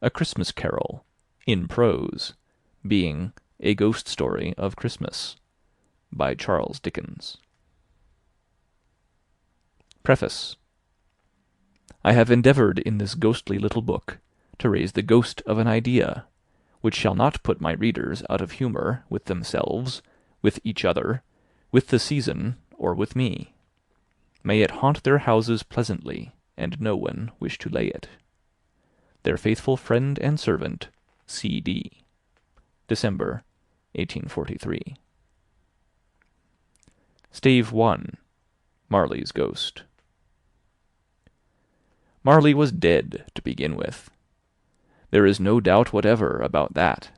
A Christmas Carol, in prose, being A Ghost Story of Christmas, by Charles Dickens. Preface. I have endeavoured in this ghostly little book to raise the ghost of an idea, which shall not put my readers out of humour with themselves, with each other, with the season, or with me. May it haunt their houses pleasantly, and no one wish to lay it. Their faithful friend and servant, C.D. December, 1843. Stave 1. Marley's Ghost. Marley was dead, to begin with. There is no doubt whatever about that.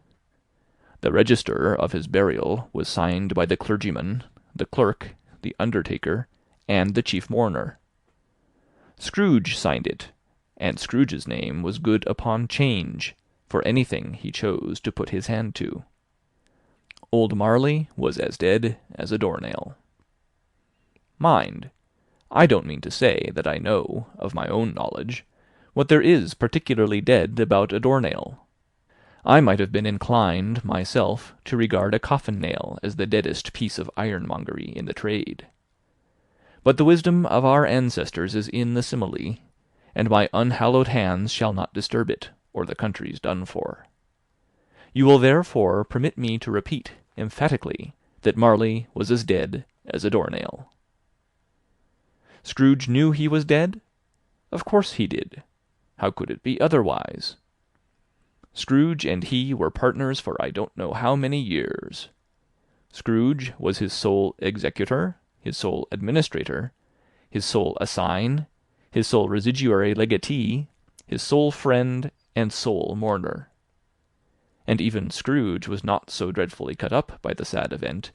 The register of his burial was signed by the clergyman, the clerk, the undertaker, and the chief mourner. Scrooge signed it, and Scrooge's name was good upon 'Change, for anything he chose to put his hand to. Old Marley was as dead as a door-nail. Mind, I don't mean to say that I know, of my own knowledge, what there is particularly dead about a door-nail. I might have been inclined, myself, to regard a coffin-nail as the deadest piece of ironmongery in the trade. But the wisdom of our ancestors is in the simile, and my unhallowed hands shall not disturb it, or the country's done for. You will therefore permit me to repeat, emphatically, that Marley was as dead as a door-nail. Scrooge knew he was dead? Of course he did. How could it be otherwise? Scrooge and he were partners for I don't know how many years. Scrooge was his sole executor, his sole administrator, his sole assign, his sole residuary legatee, his sole friend, and sole mourner. And even Scrooge was not so dreadfully cut up by the sad event,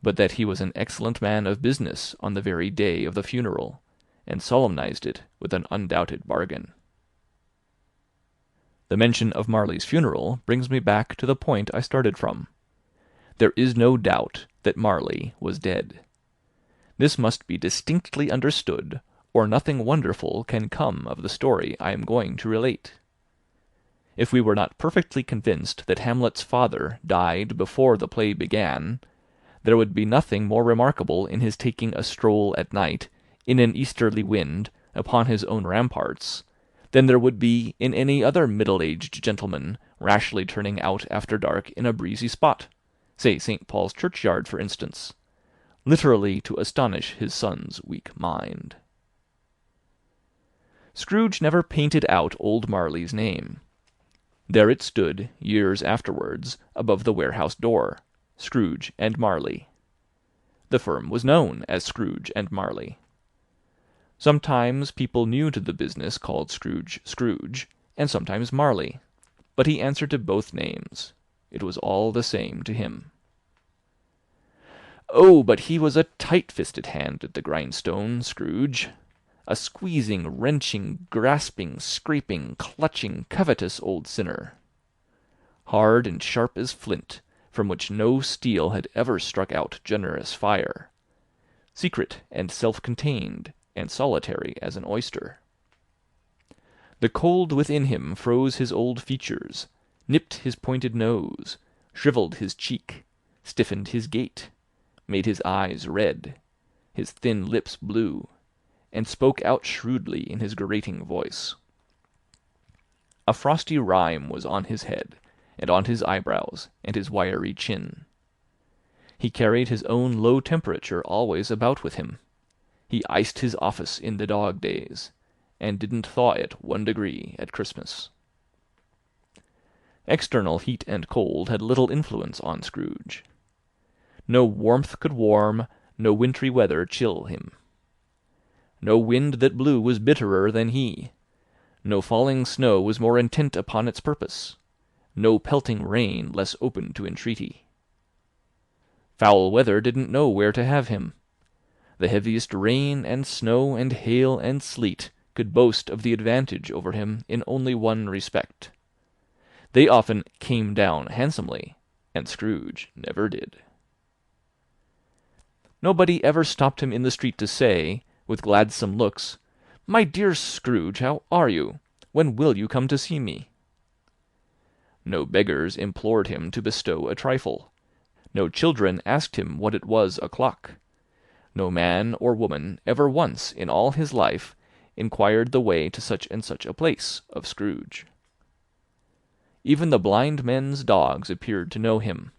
but that he was an excellent man of business on the very day of the funeral, and solemnized it with an undoubted bargain. The mention of Marley's funeral brings me back to the point I started from. There is no doubt that Marley was dead. This must be distinctly understood, or nothing wonderful can come of the story I am going to relate. If we were not perfectly convinced that Hamlet's father died before the play began, there would be nothing more remarkable in his taking a stroll at night, in an easterly wind, upon his own ramparts, than there would be in any other middle-aged gentleman rashly turning out after dark in a breezy spot, say St. Paul's churchyard, for instance, literally to astonish his son's weak mind. Scrooge never painted out old Marley's name. There it stood, years afterwards, above the warehouse door, Scrooge and Marley. The firm was known as Scrooge and Marley. Sometimes people new to the business called Scrooge Scrooge, and sometimes Marley, but he answered to both names. It was all the same to him. Oh, but he was a tight-fisted hand at the grindstone, Scrooge. A squeezing, wrenching, grasping, scraping, clutching, covetous old sinner. Hard and sharp as flint, from which no steel had ever struck out generous fire. Secret and self-contained, and solitary as an oyster. The cold within him froze his old features, nipped his pointed nose, shrivelled his cheek, stiffened his gait, made his eyes red, his thin lips blue, and spoke out shrewdly in his grating voice. A frosty rime was on his head, and on his eyebrows, and his wiry chin. He carried his own low temperature always about with him. He iced his office in the dog days, and didn't thaw it 1 degree at Christmas. External heat and cold had little influence on Scrooge. No warmth could warm, no wintry weather chill him. No wind that blew was bitterer than he. No falling snow was more intent upon its purpose. No pelting rain less open to entreaty. Foul weather didn't know where to have him. The heaviest rain and snow and hail and sleet could boast of the advantage over him in only one respect. They often came down handsomely, and Scrooge never did. Nobody ever stopped him in the street to say, with gladsome looks, "My dear Scrooge, how are you? When will you come to see me?" No beggars implored him to bestow a trifle. No children asked him what it was o'clock. No man or woman ever once in all his life inquired the way to such and such a place of Scrooge. Even the blind men's dogs appeared to know him,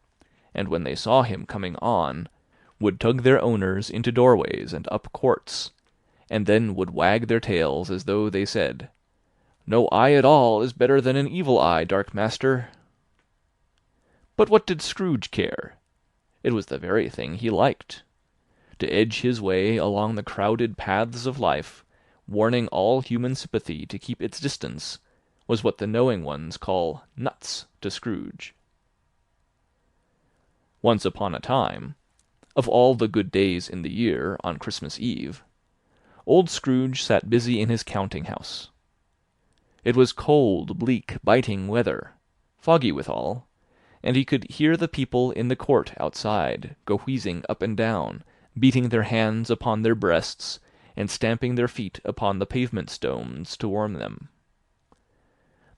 and when they saw him coming on, would tug their owners into doorways and up courts, and then would wag their tails as though they said, "No eye at all is better than an evil eye, dark master." But what did Scrooge care? It was the very thing he liked. To edge his way along the crowded paths of life, warning all human sympathy to keep its distance, was what the knowing ones call nuts to Scrooge. Once upon a time, of all the good days in the year on Christmas Eve, old Scrooge sat busy in his counting-house. It was cold, bleak, biting weather, foggy withal, and he could hear the people in the court outside go wheezing up and down, beating their hands upon their breasts, and stamping their feet upon the pavement stones to warm them.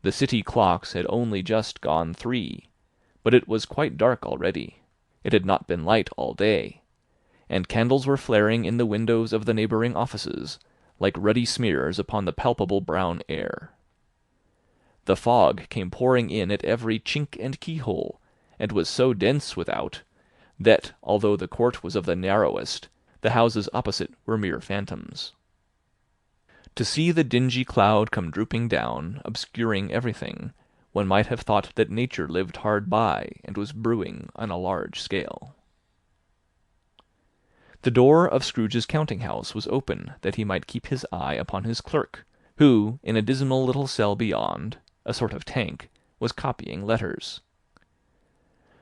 The city clocks had only just gone 3, but it was quite dark already. It had not been light all day, and candles were flaring in the windows of the neighbouring offices, like ruddy smears upon the palpable brown air. The fog came pouring in at every chink and keyhole, and was so dense without, that, although the court was of the narrowest, the houses opposite were mere phantoms. To see the dingy cloud come drooping down, obscuring everything, one might have thought that nature lived hard by and was brewing on a large scale. The door of Scrooge's counting-house was open that he might keep his eye upon his clerk, who, in a dismal little cell beyond, a sort of tank, was copying letters.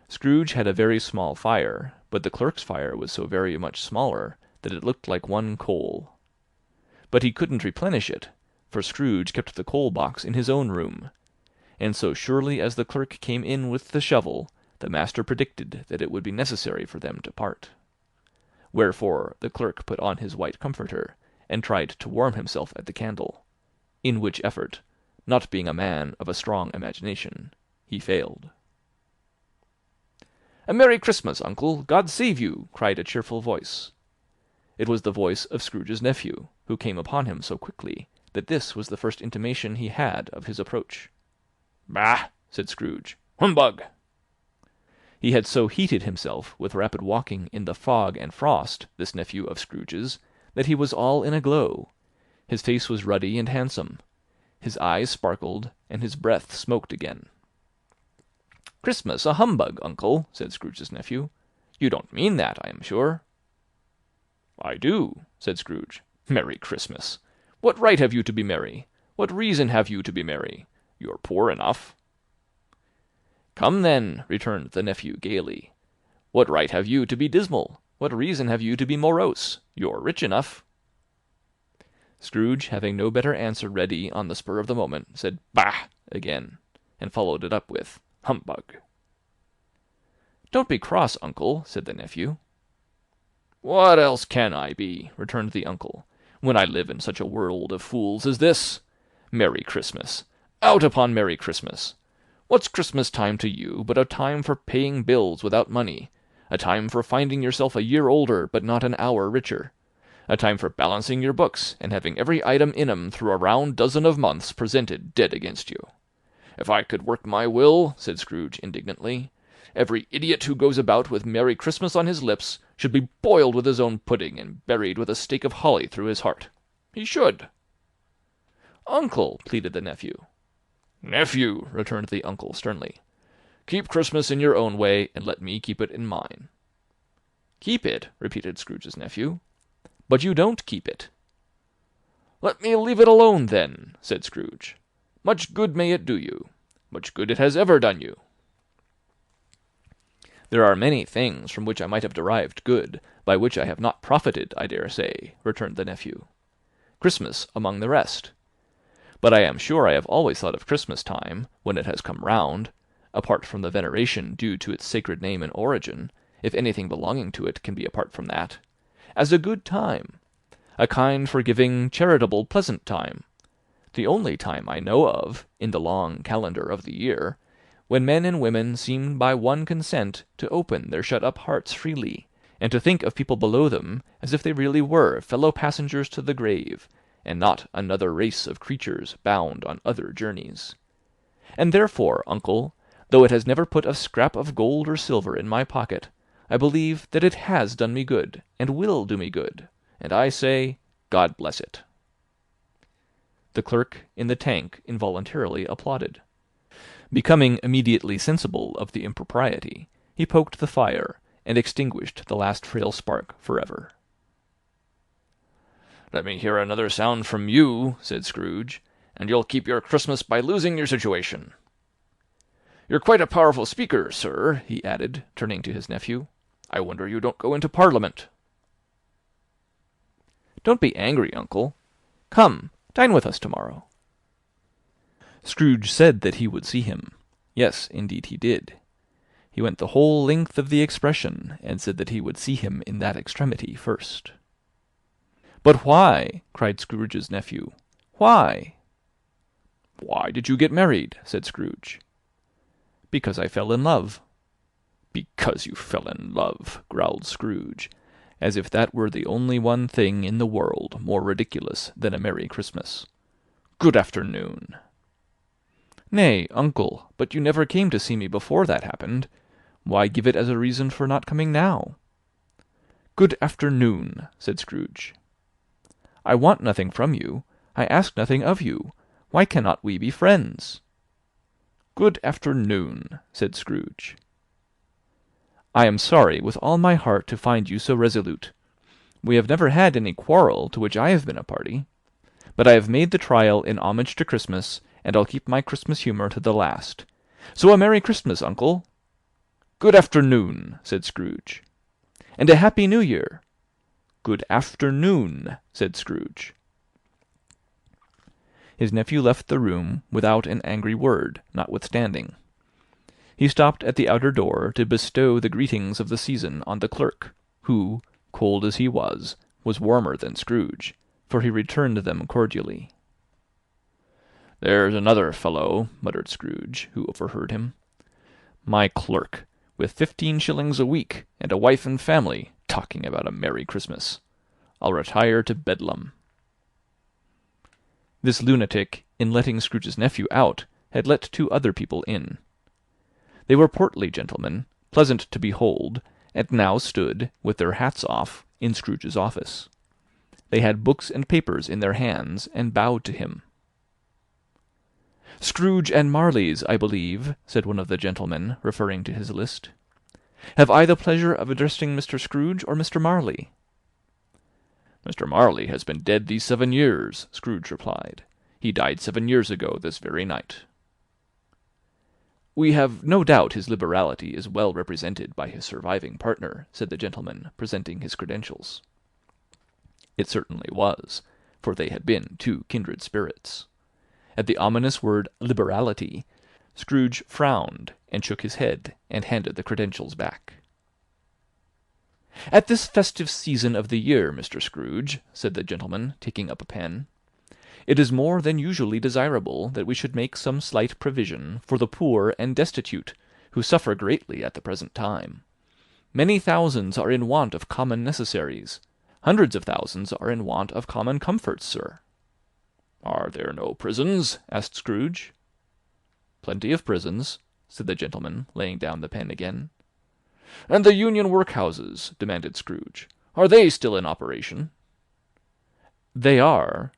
Scrooge had a very small fire, but the clerk's fire was so very much smaller that it looked like one coal. But he couldn't replenish it, for Scrooge kept the coal-box in his own room, and so surely as the clerk came in with the shovel, the master predicted that it would be necessary for them to part. Wherefore the clerk put on his white comforter, and tried to warm himself at the candle, in which effort, not being a man of a strong imagination, he failed. "A Merry Christmas, uncle! God save you!" cried a cheerful voice. It was the voice of Scrooge's nephew, who came upon him so quickly that this was the first intimation he had of his approach. "Bah!" said Scrooge. "Humbug!" He had so heated himself with rapid walking in the fog and frost, this nephew of Scrooge's, that he was all in a glow. His face was ruddy and handsome. His eyes sparkled, and his breath smoked again. "Christmas a humbug, uncle!" said Scrooge's nephew. "You don't mean that, I am sure." "I do," said Scrooge. "Merry Christmas! What right have you to be merry? What reason have you to be merry? You're poor enough." "Come, then," returned the nephew gaily. "What right have you to be dismal? What reason have you to be morose? You're rich enough." Scrooge, having no better answer ready on the spur of the moment, said "Bah!" again, and followed it up with "Humbug!" "Don't be cross, uncle," said the nephew. "What else can I be," returned the uncle, "when I live in such a world of fools as this? Merry Christmas! Out upon Merry Christmas! What's Christmas time to you but a time for paying bills without money, a time for finding yourself a year older but not an hour richer, a time for balancing your books and having every item in 'em through a round dozen of months presented dead against you? If I could work my will," said Scrooge indignantly, "every idiot who goes about with Merry Christmas on his lips should be boiled with his own pudding and buried with a stake of holly through his heart. He should." "Uncle," pleaded the nephew. "Nephew," returned the uncle sternly, "keep Christmas in your own way, and let me keep it in mine." "Keep it?" repeated Scrooge's nephew. "But you don't keep it." "Let me leave it alone, then," said Scrooge. "Much good may it do you. Much good it has ever done you." "There are many things from which I might have derived good, by which I have not profited, I dare say," returned the nephew. "Christmas among the rest. But I am sure I have always thought of Christmas time, when it has come round, apart from the veneration due to its sacred name and origin, if anything belonging to it can be apart from that, as a good time, a kind, forgiving, charitable, pleasant time, the only time I know of, in the long calendar of the year, when men and women seem by one consent to open their shut-up hearts freely, and to think of people below them as if they really were fellow-passengers to the grave, and not another race of creatures bound on other journeys. And therefore, uncle, though it has never put a scrap of gold or silver in my pocket, I believe that it has done me good, and will do me good, and I say, God bless it." The clerk in the tank involuntarily applauded. Becoming immediately sensible of the impropriety, he poked the fire, and extinguished the last frail spark for ever. "Let me hear another sound from you," said Scrooge, "and you'll keep your Christmas by losing your situation. You're quite a powerful speaker, sir," he added, turning to his nephew. "I wonder you don't go into Parliament." "Don't be angry, uncle. Come, dine with us to-morrow." Scrooge said that he would see him. Yes, indeed he did. He went the whole length of the expression, and said that he would see him in that extremity first. "But why?" cried Scrooge's nephew. "Why?" "Why did you get married?" said Scrooge. "Because I fell in love." "Because you fell in love," growled Scrooge, as if that were the only one thing in the world more ridiculous than a Merry Christmas. "Good afternoon." "Nay, uncle, but you never came to see me before that happened. Why give it as a reason for not coming now?" "Good afternoon," said Scrooge. "I want nothing from you. I ask nothing of you. Why cannot we be friends?" "Good afternoon," said Scrooge. "I am sorry with all my heart to find you so resolute. We have never had any quarrel to which I have been a party. But I have made the trial in homage to Christmas, and I'll keep my Christmas humour to the last. So a Merry Christmas, uncle." "Good afternoon," said Scrooge. "And a Happy New Year." "Good afternoon," said Scrooge. His nephew left the room without an angry word, notwithstanding. He stopped at the outer door to bestow the greetings of the season on the clerk, who, cold as he was warmer than Scrooge, for he returned them cordially. "There's another fellow," muttered Scrooge, who overheard him. "My clerk, with 15 shillings a week, and a wife and family, talking about a Merry Christmas. I'll retire to Bedlam." This lunatic, in letting Scrooge's nephew out, had let 2 other people in. They were portly gentlemen, pleasant to behold, and now stood, with their hats off, in Scrooge's office. They had books and papers in their hands, and bowed to him. "Scrooge and Marley's, I believe," said one of the gentlemen, referring to his list. "Have I the pleasure of addressing Mr. Scrooge or Mr. Marley?" "Mr. Marley has been dead these 7 years," Scrooge replied. "He died 7 years ago this very night." "We have no doubt his liberality is well represented by his surviving partner," said the gentleman, presenting his credentials. It certainly was, for they had been 2 kindred spirits. At the ominous word liberality, Scrooge frowned, and shook his head, and handed the credentials back. "At this festive season of the year, Mr. Scrooge," said the gentleman, taking up a pen, "it is more than usually desirable that we should make some slight provision for the poor and destitute, who suffer greatly at the present time. Many thousands are in want of common necessaries. Hundreds of thousands are in want of common comforts, sir." "Are there no prisons?" asked Scrooge. "Plenty of prisons," said the gentleman, laying down the pen again. "And the Union workhouses?" demanded Scrooge. "Are they still in operation?" "They are.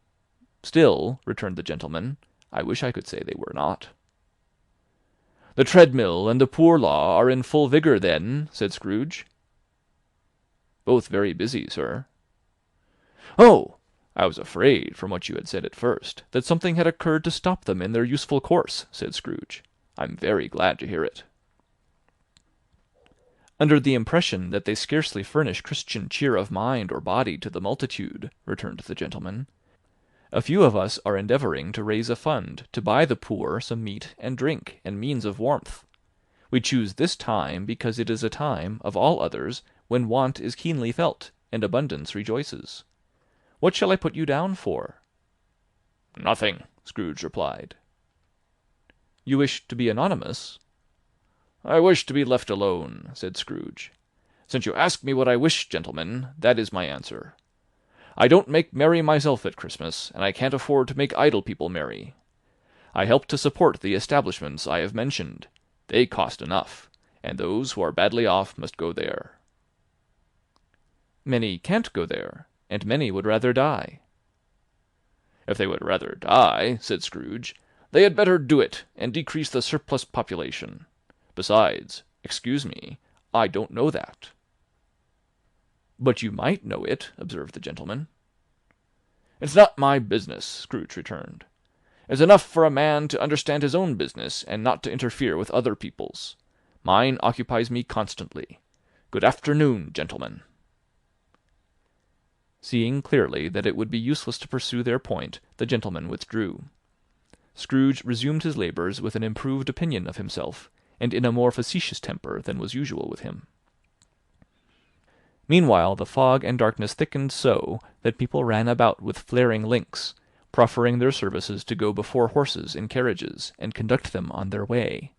Still," returned the gentleman, "I wish I could say they were not." "The treadmill and the poor law are in full vigour, then?" said Scrooge. "Both very busy, sir." "Oh! I was afraid, from what you had said at first, that something had occurred to stop them in their useful course," said Scrooge. "I'm very glad to hear it." "Under the impression that they scarcely furnish Christian cheer of mind or body to the multitude," returned the gentleman, "a few of us are endeavouring to raise a fund to buy the poor some meat and drink and means of warmth. We choose this time because it is a time, of all others, when want is keenly felt, and abundance rejoices. What shall I put you down for?" "Nothing," Scrooge replied. "You wish to be anonymous?" "I wish to be left alone," said Scrooge. "Since you ask me what I wish, gentlemen, that is my answer. I don't make merry myself at Christmas, and I can't afford to make idle people merry. I help to support the establishments I have mentioned. They cost enough, and those who are badly off must go there." "Many can't go there, and many would rather die." "If they would rather die," said Scrooge, "they had better do it, and decrease the surplus population. Besides, excuse me, I don't know that." "But you might know it," observed the gentleman. "It's not my business," Scrooge returned. "It's enough for a man to understand his own business, and not to interfere with other people's. Mine occupies me constantly. Good afternoon, gentlemen." Seeing clearly that it would be useless to pursue their point, the gentleman withdrew. Scrooge resumed his labours with an improved opinion of himself, and in a more facetious temper than was usual with him. Meanwhile the fog and darkness thickened so that people ran about with flaring links, proffering their services to go before horses in carriages, and conduct them on their way.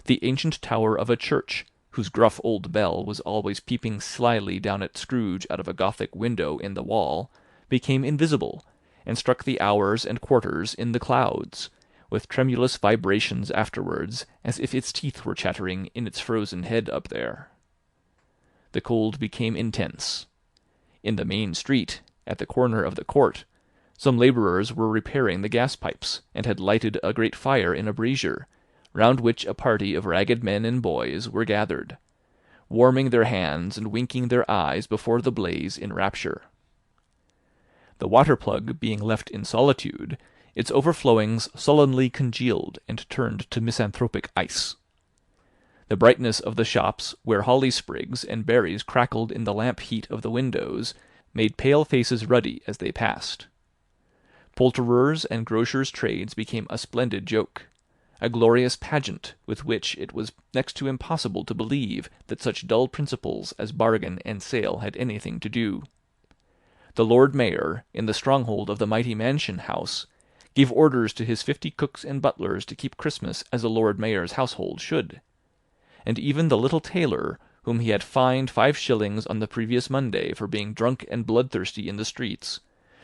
The ancient tower of a church, whose gruff old bell was always peeping slyly down at Scrooge out of a Gothic window in the wall, became invisible, and struck the hours and quarters in the clouds, with tremulous vibrations afterwards, as if its teeth were chattering in its frozen head up there. The cold became intense. In the main street, at the corner of the court, some labourers were repairing the gas-pipes, and had lighted a great fire in a brazier, round which a party of ragged men and boys were gathered, warming their hands and winking their eyes before the blaze in rapture. The water-plug being left in solitude, its overflowings sullenly congealed and turned to misanthropic ice. The brightness of the shops, where holly sprigs and berries crackled in the lamp heat of the windows, made pale faces ruddy as they passed. Poulterers' and grocers' trades became a splendid joke, a glorious pageant with which it was next to impossible to believe that such dull principles as bargain and sale had anything to do. The Lord Mayor, in the stronghold of the mighty mansion house, gave orders to his 50 cooks and butlers to keep Christmas as a Lord Mayor's household should, and even the little tailor, whom he had fined 5 shillings on the previous Monday for being drunk and bloodthirsty in the streets,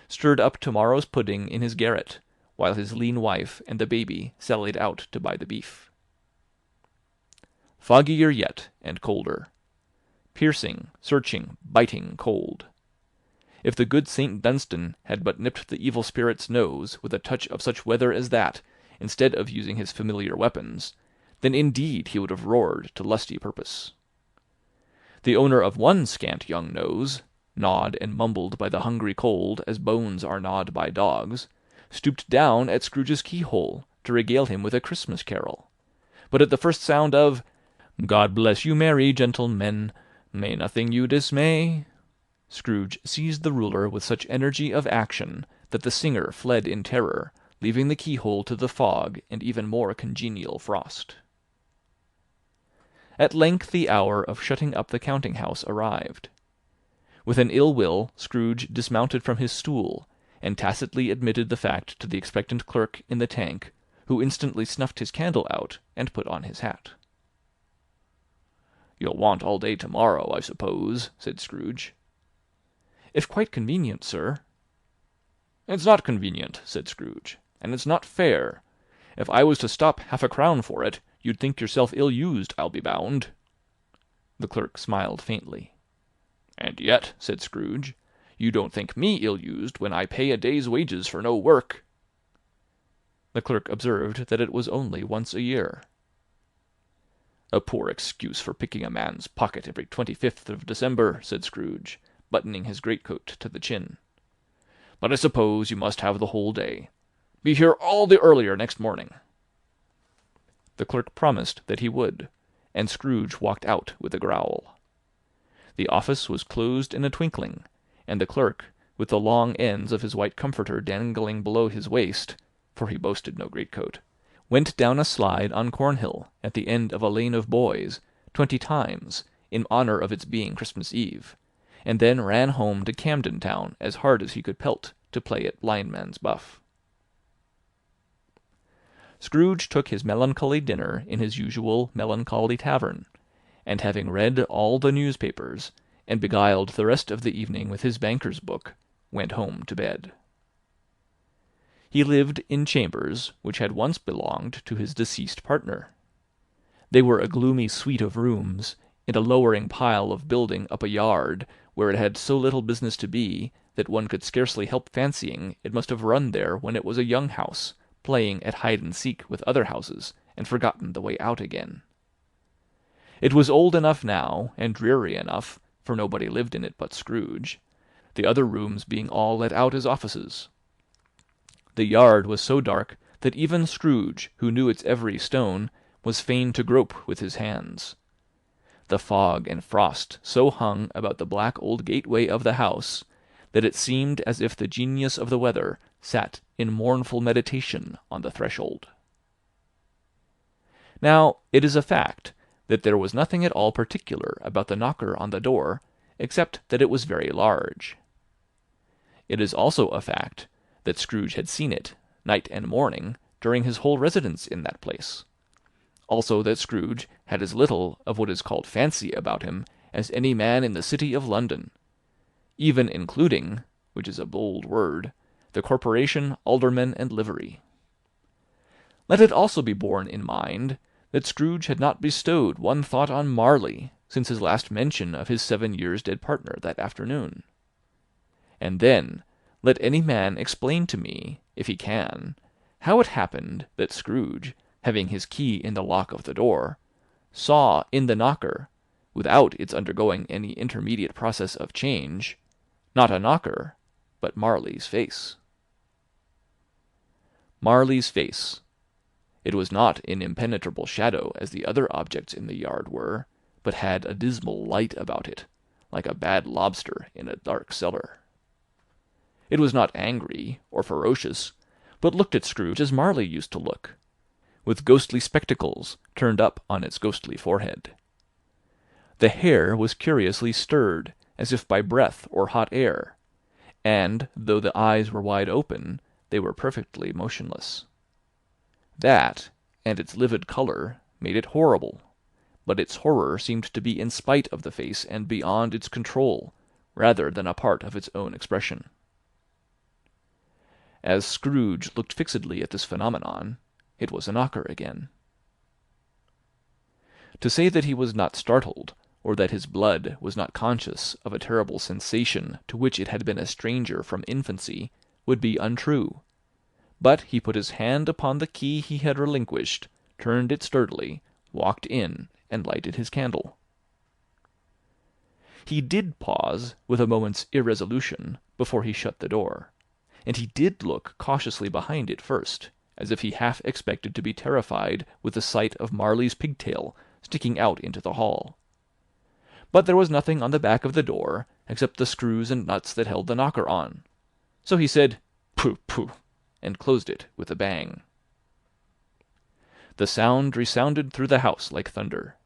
stirred up tomorrow's pudding in his garret, while his lean wife and the baby sallied out to buy the beef. Foggier yet, and colder. Piercing, searching, biting cold. If the good St. Dunstan had but nipped the evil spirit's nose with a touch of such weather as that, instead of using his familiar weapons, then indeed he would have roared to lusty purpose. The owner of one scant young nose, gnawed and mumbled by the hungry cold as bones are gnawed by dogs, stooped down at Scrooge's keyhole to regale him with a Christmas carol. But at the first sound of "God bless you, merry gentlemen, may nothing you dismay," Scrooge seized the ruler with such energy of action that the singer fled in terror, leaving the keyhole to the fog and even more congenial frost. At length the hour of shutting up the counting-house arrived. With an ill will, Scrooge dismounted from his stool, and tacitly admitted the fact to the expectant clerk in the tank, who instantly snuffed his candle out and put on his hat. "You'll want all day to-morrow, I suppose," said Scrooge. "If quite convenient, sir." "It's not convenient," said Scrooge, "and it's not fair. If I was to stop 1/2-crown for it, you'd think yourself ill-used, I'll be bound." The clerk smiled faintly. "And yet," said Scrooge, "you don't think me ill-used when I pay a day's wages for no work." The clerk observed that it was only once a year. "A poor excuse for picking a man's pocket every 25th of December," said Scrooge, buttoning his greatcoat to the chin. "But I suppose you must have the whole day. Be here all the earlier next morning." The clerk promised that he would, and Scrooge walked out with a growl. The office was closed in a twinkling, and the clerk, with the long ends of his white comforter dangling below his waist, for he boasted no greatcoat, went down a slide on Cornhill at the end of a lane of boys 20 times, in honour of its being Christmas Eve, and then ran home to Camden Town as hard as he could pelt to play at blindman's buff. Scrooge took his melancholy dinner in his usual melancholy tavern, and having read all the newspapers, and beguiled the rest of the evening with his banker's book, went home to bed. He lived in chambers which had once belonged to his deceased partner. They were a gloomy suite of rooms, in a lowering pile of building up a yard where it had so little business to be that one could scarcely help fancying it must have run there when it was a young house, playing at hide-and-seek with other houses, and forgotten the way out again. It was old enough now, and dreary enough, for nobody lived in it but Scrooge, the other rooms being all let out as offices. The yard was so dark that even Scrooge, who knew its every stone, was fain to grope with his hands. The fog and frost so hung about the black old gateway of the house that it seemed as if the genius of the weather sat in mournful meditation on the threshold. Now, it is a fact that there was nothing at all particular about the knocker on the door, except that it was very large. It is also a fact that Scrooge had seen it, night and morning, during his whole residence in that place. Also that Scrooge had as little of what is called fancy about him as any man in the city of London, even including, which is a bold word, the corporation, aldermen, and livery. Let it also be borne in mind that Scrooge had not bestowed one thought on Marley since his last mention of his 7 years dead partner that afternoon. And then, let any man explain to me, if he can, how it happened that Scrooge, having his key in the lock of the door, saw in the knocker, without its undergoing any intermediate process of change, not a knocker, but Marley's face. Marley's face. It was not in impenetrable shadow as the other objects in the yard were, but had a dismal light about it, like a bad lobster in a dark cellar. It was not angry or ferocious, but looked at Scrooge as Marley used to look, with ghostly spectacles turned up on its ghostly forehead. The hair was curiously stirred, as if by breath or hot air, and, though the eyes were wide open, they were perfectly motionless. That, and its livid colour, made it horrible, but its horror seemed to be in spite of the face and beyond its control, rather than a part of its own expression. As Scrooge looked fixedly at this phenomenon, it was a knocker again. To say that he was not startled, or that his blood was not conscious of a terrible sensation to which it had been a stranger from infancy, would be untrue. But he put his hand upon the key he had relinquished, turned it sturdily, walked in, and lighted his candle. He did pause, with a moment's irresolution, before he shut the door, and he did look cautiously behind it first, as if he half expected to be terrified with the sight of Marley's pigtail sticking out into the hall. But there was nothing on the back of the door, except the screws and nuts that held the knocker on. So he said, "Pooh, pooh," and closed it with a bang. The sound resounded through the house like thunder.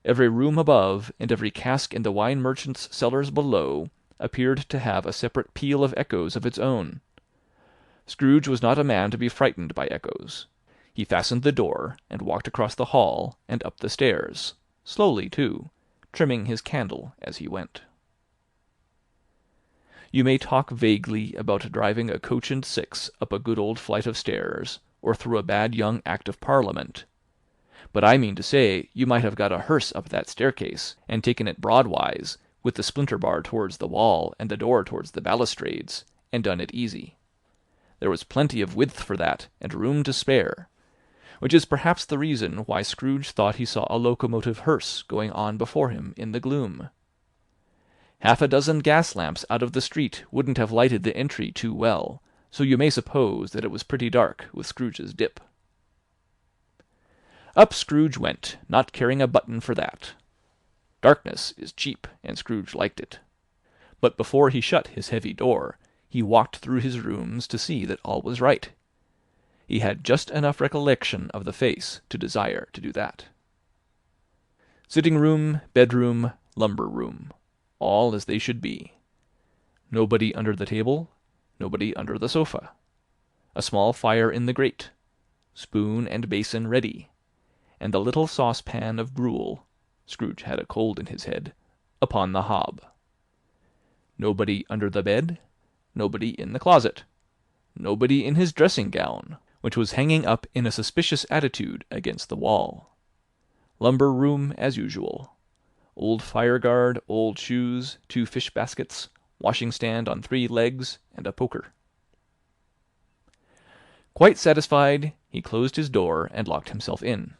Every room above, and every cask in the wine merchant's cellars below, appeared to have a separate peal of echoes of its own. Scrooge was not a man to be frightened by echoes. He fastened the door, and walked across the hall, and up the stairs, slowly too, trimming his candle as he went. You may talk vaguely about driving a coach and six up a good old flight of stairs, or through a bad young Act of Parliament, but I mean to say you might have got a hearse up that staircase, and taken it broadwise, with the splinter bar towards the wall and the door towards the balustrades, and done it easy. There was plenty of width for that, and room to spare, which is perhaps the reason why Scrooge thought he saw a locomotive hearse going on before him in the gloom. Half a dozen gas lamps out of the street wouldn't have lighted the entry too well, so you may suppose that it was pretty dark with Scrooge's dip. Up Scrooge went, not caring a button for that. Darkness is cheap, and Scrooge liked it. But before he shut his heavy door, he walked through his rooms to see that all was right. He had just enough recollection of the face to desire to do that. Sitting-room, bedroom, lumber-room, all as they should be. Nobody under the table, nobody under the sofa. A small fire in the grate. spoon and basin ready, and the little saucepan of gruel (Scrooge had a cold in his head) upon the hob. Nobody under the bed, nobody in the closet, nobody in his dressing-gown, which was hanging up in a suspicious attitude against the wall. Lumber room as usual. Old fire-guard, old shoes, 2 fish-baskets, washing-stand on 3 legs, and a poker. Quite satisfied, he closed his door and locked himself in.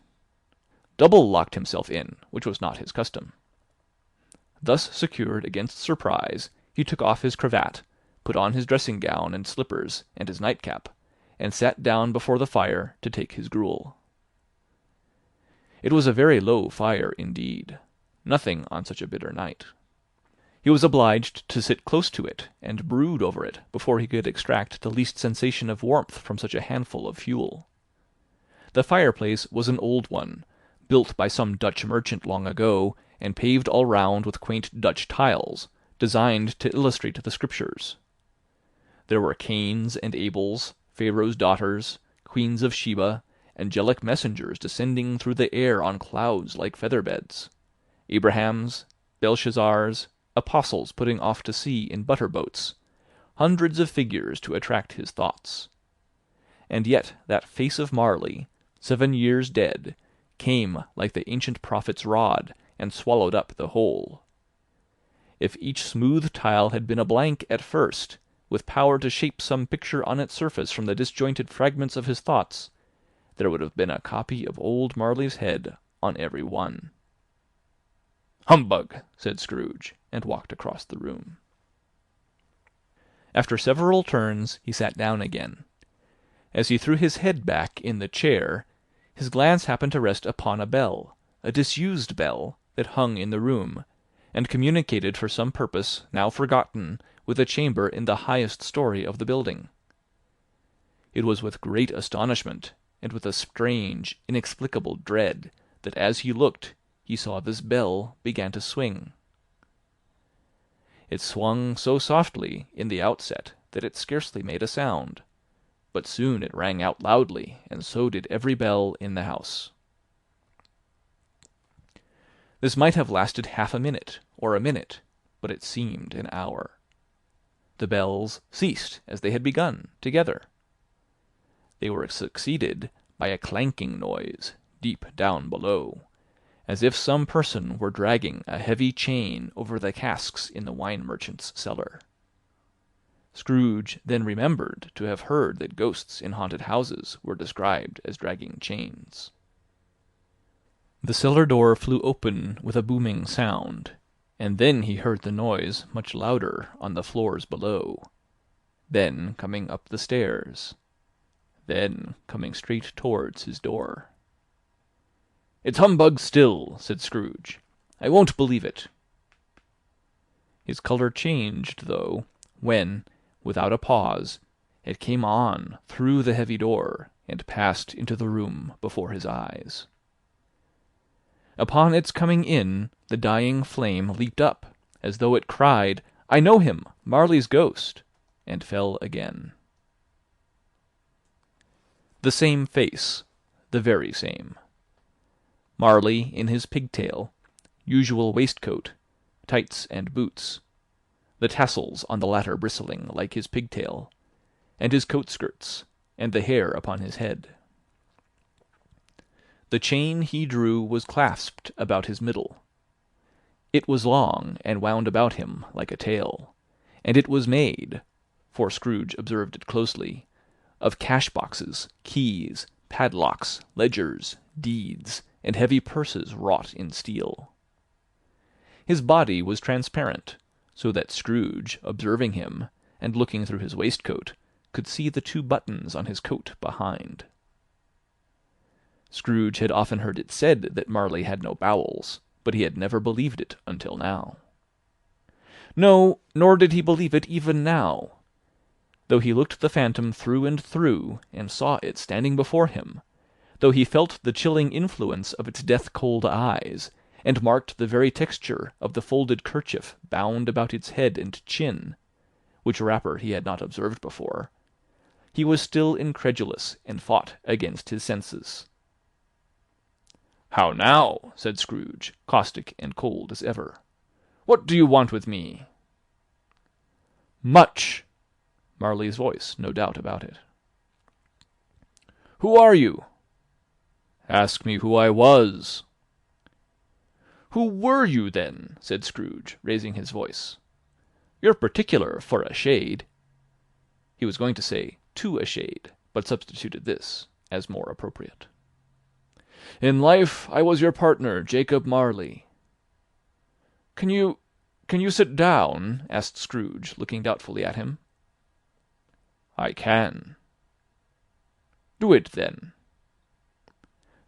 Double locked himself in, which was not his custom. Thus secured against surprise, he took off his cravat, put on his dressing-gown and slippers and his nightcap, and sat down before the fire to take his gruel. It was a very low fire indeed, nothing on such a bitter night. He was obliged to sit close to it and brood over it before he could extract the least sensation of warmth from such a handful of fuel. The fireplace was an old one, built by some Dutch merchant long ago, and paved all round with quaint Dutch tiles, designed to illustrate the Scriptures. There were Cains and Abels, Pharaoh's daughters, queens of Sheba, angelic messengers descending through the air on clouds like feather-beds, Abrahams, Belshazzars, apostles putting off to sea in butter-boats, hundreds of figures to attract his thoughts. And yet that face of Marley, 7 years dead, came like the ancient prophet's rod, and swallowed up the whole. If each smooth tile had been a blank at first, with power to shape some picture on its surface from the disjointed fragments of his thoughts, there would have been a copy of old Marley's head on every one. "Humbug!" said Scrooge, and walked across the room. After several turns he sat down again. As he threw his head back in the chair, his glance happened to rest upon a bell, a disused bell, that hung in the room, and communicated for some purpose, now forgotten, with a chamber in the highest story of the building. It was with great astonishment, and with a strange, inexplicable dread, that as he looked, he saw this bell began to swing. It swung so softly in the outset that it scarcely made a sound, but soon it rang out loudly, and so did every bell in the house. This might have lasted half a minute, or a minute, but it seemed an hour. The bells ceased as they had begun, together. They were succeeded by a clanking noise, deep down below, as if some person were dragging a heavy chain over the casks in the wine merchant's cellar. Scrooge then remembered to have heard that ghosts in haunted houses were described as dragging chains. The cellar door flew open with a booming sound, and then he heard the noise much louder on the floors below, then coming up the stairs, then coming straight towards his door. "It's humbug still," said Scrooge. "I won't believe it." His colour changed, though, when, without a pause, it came on through the heavy door, and passed into the room before his eyes. Upon its coming in, the dying flame leaped up, as though it cried, "I know him, Marley's ghost," and fell again. The same face, the very same. Marley in his pigtail, usual waistcoat, tights and boots, the tassels on the latter bristling like his pigtail, and his coat-skirts, and the hair upon his head. The chain he drew was clasped about his middle. It was long, and wound about him like a tail, and it was made, for Scrooge observed it closely, of cash-boxes, keys, padlocks, ledgers, deeds, and heavy purses wrought in steel. His body was transparent, so that Scrooge, observing him, and looking through his waistcoat, could see the 2 buttons on his coat behind. Scrooge had often heard it said that Marley had no bowels, but he had never believed it until now. No, nor did he believe it even now. Though he looked the phantom through and through, and saw it standing before him, though he felt the chilling influence of its death-cold eyes, and marked the very texture of the folded kerchief bound about its head and chin, which wrapper he had not observed before, he was still incredulous and fought against his senses. "How now?" said Scrooge, caustic and cold as ever. "What do you want with me?" "Much!" Marley's voice, no doubt about it. "Who are you?" "Ask me who I was." "Who were you, then?" said Scrooge, raising his voice. "You're particular for a shade." He was going to say "to a shade," but substituted this, as more appropriate. "In life I was your partner, Jacob Marley." Can you sit down?" asked Scrooge, looking doubtfully at him. "I can." "Do it, then."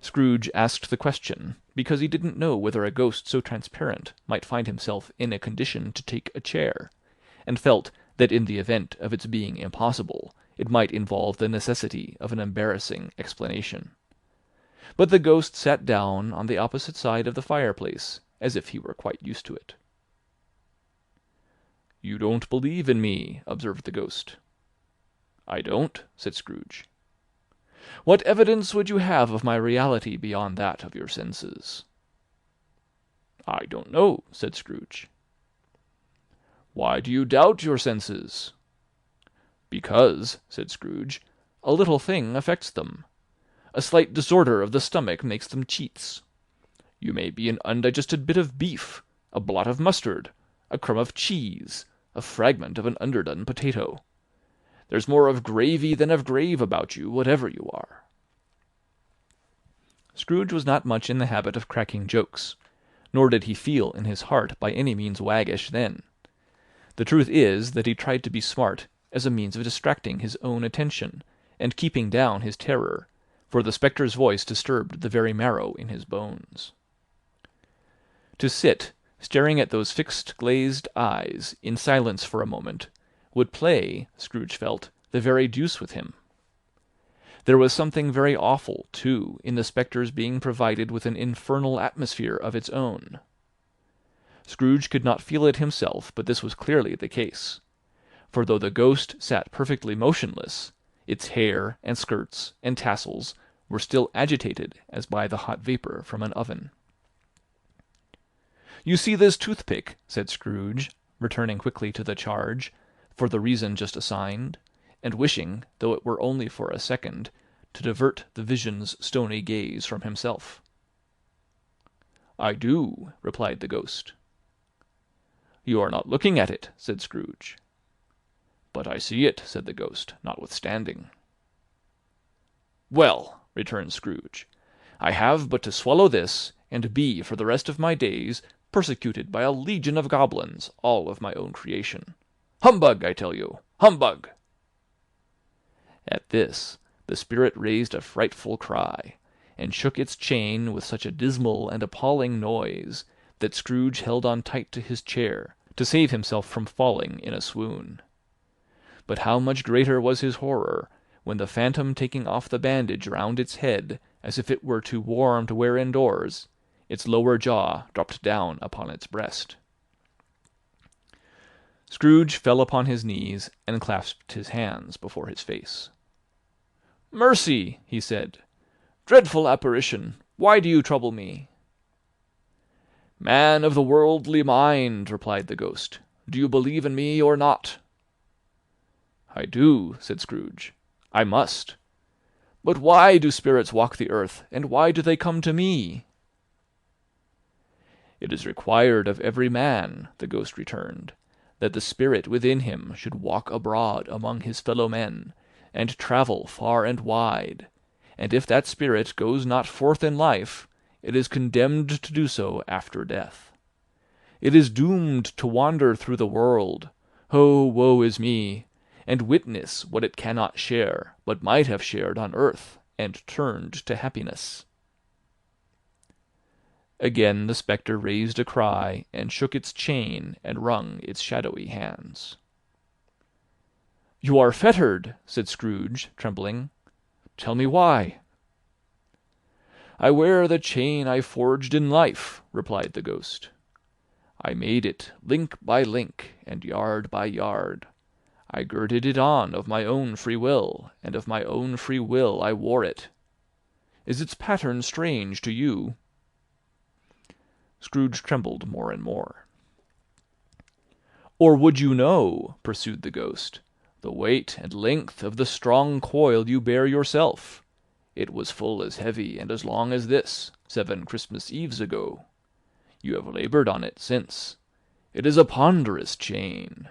Scrooge asked the question because he didn't know whether a ghost so transparent might find himself in a condition to take a chair, and felt that in the event of its being impossible, it might involve the necessity of an embarrassing explanation. But the ghost sat down on the opposite side of the fireplace, as if he were quite used to it. "You don't believe in me," observed the ghost. "I don't," said Scrooge. "What evidence would you have of my reality beyond that of your senses?" "I don't know," said Scrooge. "Why do you doubt your senses?" "Because," said Scrooge, "a little thing affects them. A slight disorder of the stomach makes them cheats. You may be an undigested bit of beef, a blot of mustard, a crumb of cheese, a fragment of an underdone potato. There's more of gravy than of grave about you, whatever you are." Scrooge was not much in the habit of cracking jokes, nor did he feel in his heart by any means waggish then. The truth is that he tried to be smart as a means of distracting his own attention, and keeping down his terror, for the spectre's voice disturbed the very marrow in his bones. To sit, staring at those fixed glazed eyes, in silence for a moment, would play, Scrooge felt, the very deuce with him. There was something very awful, too, in the spectre's being provided with an infernal atmosphere of its own. Scrooge could not feel it himself, but this was clearly the case; for though the ghost sat perfectly motionless, its hair, and skirts, and tassels were still agitated as by the hot vapour from an oven. "You see this toothpick," said Scrooge, returning quickly to the charge, for the reason just assigned, and wishing, though it were only for a second, to divert the vision's stony gaze from himself. "I do," replied the ghost. "You are not looking at it," said Scrooge. "But I see it," said the ghost, notwithstanding. "Well," returned Scrooge, "I have but to swallow this, and be for the rest of my days persecuted by a legion of goblins, all of my own creation. Humbug, I tell you! Humbug!" At this the spirit raised a frightful cry, and shook its chain with such a dismal and appalling noise that Scrooge held on tight to his chair to save himself from falling in a swoon. But how much greater was his horror when the phantom, taking off the bandage round its head as if it were too warm to wear indoors, its lower jaw dropped down upon its breast. Scrooge fell upon his knees and clasped his hands before his face. "Mercy!" he said. "Dreadful apparition, why do you trouble me?" "Man of the worldly mind," replied the ghost, "do you believe in me or not?" "I do," said Scrooge. "I must. But why do spirits walk the earth, and why do they come to me?" "It is required of every man," the ghost returned, "that the spirit within him should walk abroad among his fellow-men, and travel far and wide, and if that spirit goes not forth in life, it is condemned to do so after death. It is doomed to wander through the world, oh, woe is me, and witness what it cannot share, but might have shared on earth, and turned to happiness." Again the spectre raised a cry, and shook its chain, and wrung its shadowy hands. "You are fettered," said Scrooge, trembling. "Tell me why." "I wear the chain I forged in life," replied the ghost. "I made it link by link, and yard by yard. I girded it on of my own free will, and of my own free will I wore it. Is its pattern strange to you?" Scrooge trembled more and more. "Or would you know," pursued the ghost, "the weight and length of the strong coil you bear yourself? It was full as heavy and as long as this, 7 Christmas Eves ago. You have laboured on it since. It is a ponderous chain."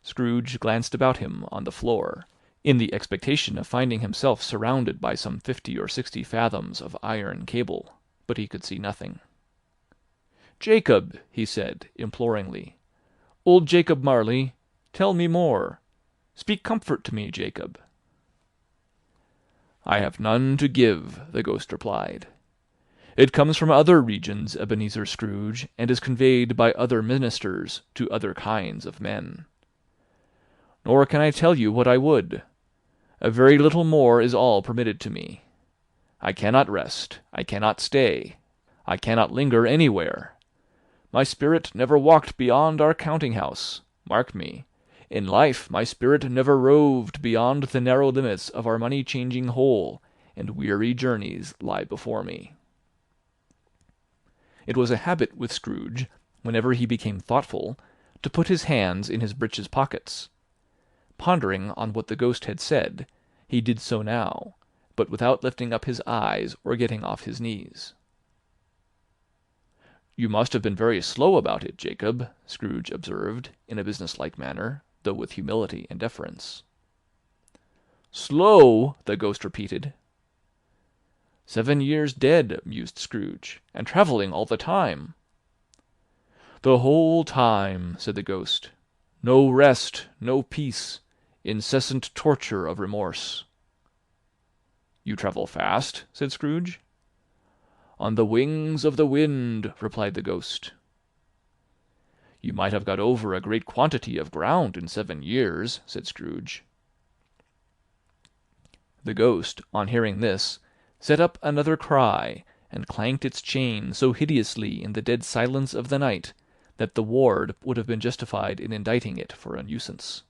Scrooge glanced about him on the floor, in the expectation of finding himself surrounded by some 50 or 60 fathoms of iron cable, but he could see nothing. "Jacob," he said, imploringly, "old Jacob Marley, tell me more. Speak comfort to me, Jacob." "I have none to give," the ghost replied. "It comes from other regions, Ebenezer Scrooge, and is conveyed by other ministers to other kinds of men. Nor can I tell you what I would. A very little more is all permitted to me. I cannot rest, I cannot stay, I cannot linger anywhere. My spirit never walked beyond our counting-house. Mark me, in life my spirit never roved beyond the narrow limits of our money-changing hole, and weary journeys lie before me." It was a habit with Scrooge, whenever he became thoughtful, to put his hands in his breeches pockets. Pondering on what the ghost had said, he did so now, but without lifting up his eyes or getting off his knees. "You must have been very slow about it, Jacob," Scrooge observed, in a business-like manner, though with humility and deference. "Slow!" the ghost repeated. "7 years dead," mused Scrooge, "and travelling all the time." "The whole time," said the ghost. "No rest, no peace, incessant torture of remorse." "You travel fast?" said Scrooge. "On the wings of the wind," replied the ghost. "You might have got over a great quantity of ground in 7 years," said Scrooge. The ghost, on hearing this, set up another cry, and clanked its chain so hideously in the dead silence of the night that the ward would have been justified in indicting it for a nuisance.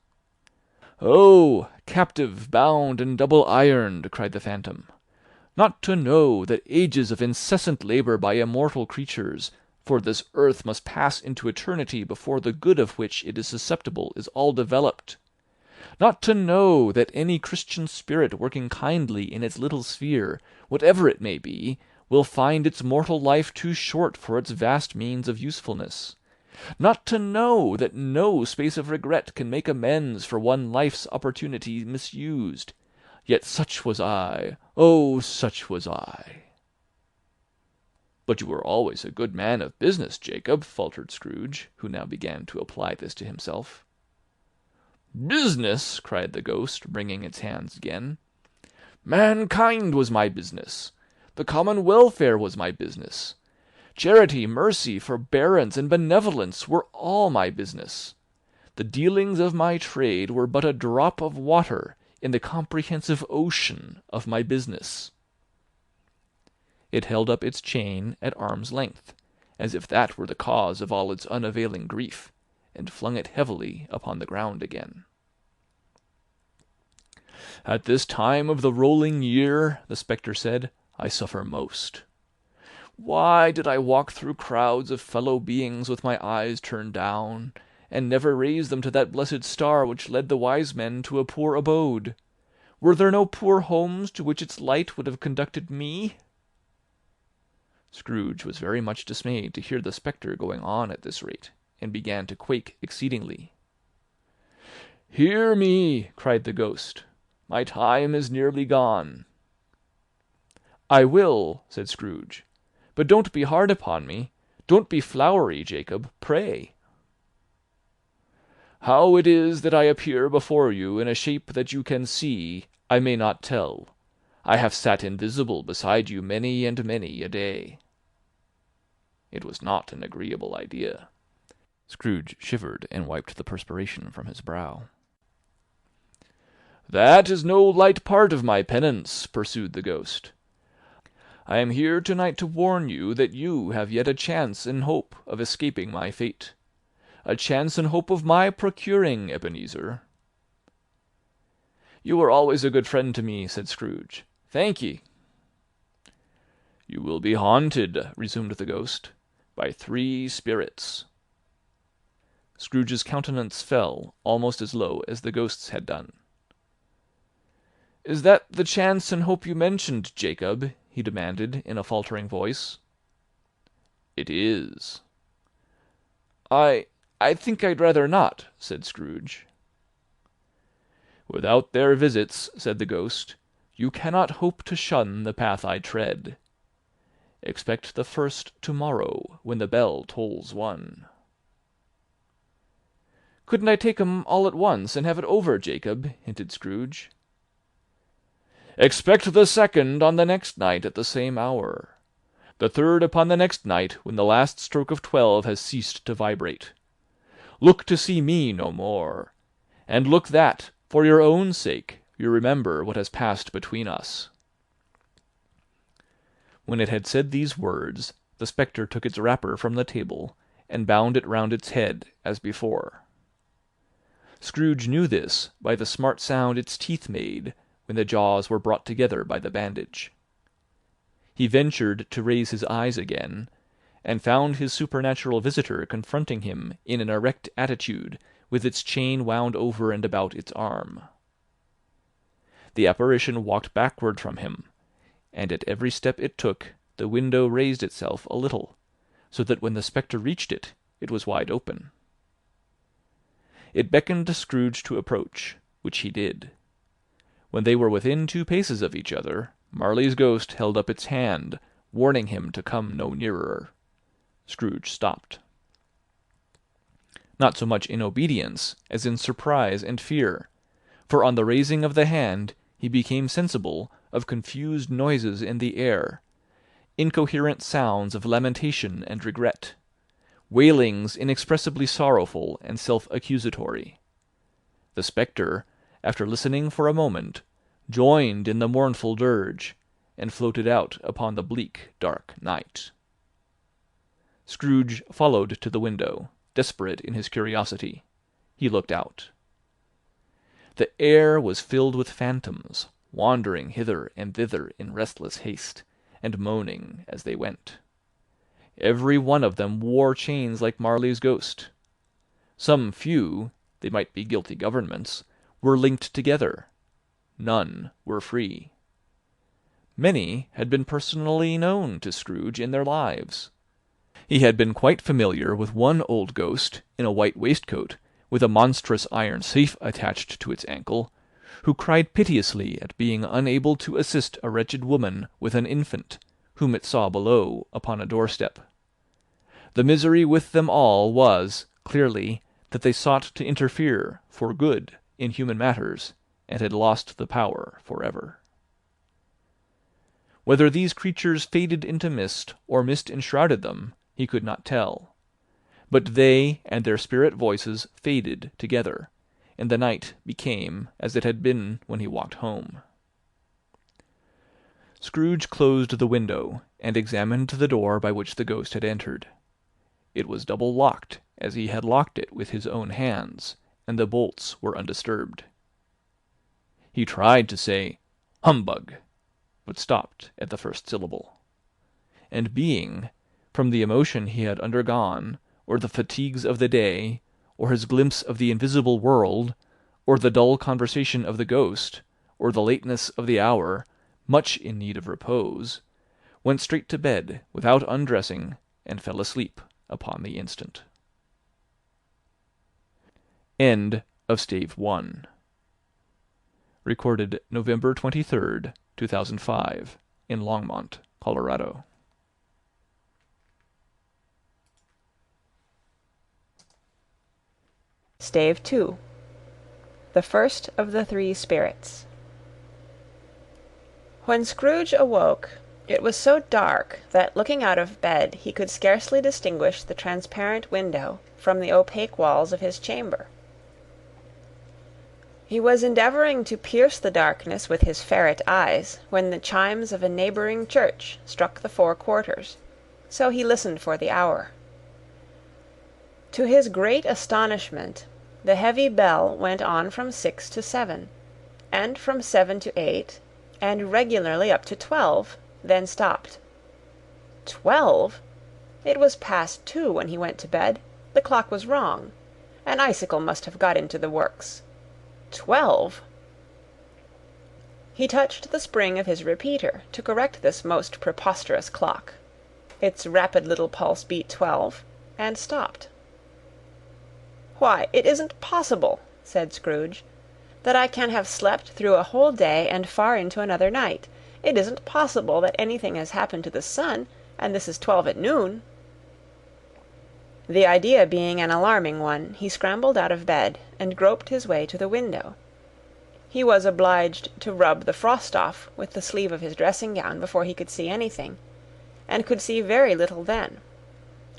"Oh, captive, bound, and double-ironed!" cried the phantom. "Not to know that ages of incessant labour by immortal creatures, for this earth must pass into eternity before the good of which it is susceptible is all developed. Not to know that any Christian spirit working kindly in its little sphere, whatever it may be, will find its mortal life too short for its vast means of usefulness. Not to know that no space of regret can make amends for one life's opportunity misused. Yet such was I, oh, such was I." "But you were always a good man of business, Jacob," faltered Scrooge, who now began to apply this to himself. "Business!" cried the ghost, wringing its hands again. "Mankind was my business. The common welfare was my business. Charity, mercy, forbearance, and benevolence were all my business. The dealings of my trade were but a drop of water in the comprehensive ocean of my business." It held up its chain at arm's length, as if that were the cause of all its unavailing grief, and flung it heavily upon the ground again. "At this time of the rolling year," the spectre said, "I suffer most. Why did I walk through crowds of fellow beings with my eyes turned down, and never raise them to that blessed star which led the wise men to a poor abode? Were there no poor homes to which its light would have conducted me?" Scrooge was very much dismayed to hear the spectre going on at this rate, and began to quake exceedingly. "Hear me!" cried the ghost. "My time is nearly gone." "I will," said Scrooge. "But don't be hard upon me. Don't be flowery, Jacob, pray." "How it is that I appear before you in a shape that you can see, I may not tell. I have sat invisible beside you many and many a day." It was not an agreeable idea. Scrooge shivered and wiped the perspiration from his brow. "That is no light part of my penance," pursued the ghost. "I am here to-night to warn you that you have yet a chance and hope of escaping my fate. A chance and hope of my procuring, Ebenezer." "You were always a good friend to me," said Scrooge. "Thank ye." "You will be haunted," resumed the ghost, "by 3 spirits." Scrooge's countenance fell almost as low as the ghost's had done. "Is that the chance and hope you mentioned, Jacob?" he demanded, in a faltering voice. "It is." "I think I'd rather not," said Scrooge. "Without their visits," said the ghost, "you cannot hope to shun the path I tread. Expect the first to-morrow, when the bell tolls 1." "Couldn't I take 'em all at once, and have it over, Jacob?" hinted Scrooge. "Expect the second on the next night at the same hour. The third upon the next night, when the last stroke of 12 has ceased to vibrate. Look to see me no more. And look that, for your own sake, you remember what has passed between us." When it had said these words, the spectre took its wrapper from the table, and bound it round its head, as before. Scrooge knew this by the smart sound its teeth made when the jaws were brought together by the bandage. He ventured to raise his eyes again, and found his supernatural visitor confronting him in an erect attitude, with its chain wound over and about its arm. The apparition walked backward from him, and at every step it took, the window raised itself a little, so that when the spectre reached it, it was wide open. It beckoned Scrooge to approach, which he did. When they were within 2 paces of each other, Marley's ghost held up its hand, warning him to come no nearer. Scrooge stopped. Not so much in obedience as in surprise and fear, for on the raising of the hand he became sensible of confused noises in the air, incoherent sounds of lamentation and regret, wailings inexpressibly sorrowful and self-accusatory. The spectre, after listening for a moment, joined in the mournful dirge, and floated out upon the bleak, dark night. Scrooge followed to the window, desperate in his curiosity. He looked out. The air was filled with phantoms, wandering hither and thither in restless haste, and moaning as they went. Every one of them wore chains like Marley's ghost. Some few, they might be guilty governments, were linked together. None were free. Many had been personally known to Scrooge in their lives. He had been quite familiar with one old ghost, in a white waistcoat, with a monstrous iron safe attached to its ankle, who cried piteously at being unable to assist a wretched woman with an infant, whom it saw below upon a doorstep. The misery with them all was, clearly, that they sought to interfere, for good, in human matters, and had lost the power for ever. Whether these creatures faded into mist, or mist enshrouded them, he could not tell. But they and their spirit voices faded together, and the night became as it had been when he walked home. Scrooge closed the window, and examined the door by which the ghost had entered. It was double-locked, as he had locked it with his own hands, and the bolts were undisturbed. He tried to say, "Humbug," but stopped at the first syllable. And being, from the emotion he had undergone, or the fatigues of the day, or his glimpse of the invisible world, or the dull conversation of the ghost, or the lateness of the hour, much in need of repose, went straight to bed without undressing, and fell asleep upon the instant. End of Stave 1. Recorded November 23rd, 2005, in Longmont, Colorado. Stave 2. The First of the Three Spirits. When Scrooge awoke, it was so dark that, looking out of bed, he could scarcely distinguish the transparent window from the opaque walls of his chamber. He was endeavouring to pierce the darkness with his ferret eyes, when the chimes of a neighbouring church struck the 4 quarters, so he listened for the hour. To his great astonishment, the heavy bell went on from 6 to 7, and from 7 to 8, and regularly up to 12, then stopped. 12! It was past 2 when he went to bed. The clock was wrong. An icicle must have got into the works. 12! He touched the spring of his repeater to correct this most preposterous clock. Its rapid little pulse beat 12, and stopped. "Why, it isn't possible," said Scrooge, "that I can have slept through a whole day and far into another night. It isn't possible that anything has happened to the sun, and this is 12 at noon." The idea being an alarming one, he scrambled out of bed, and groped his way to the window. He was obliged to rub the frost off with the sleeve of his dressing-gown before he could see anything, and could see very little then.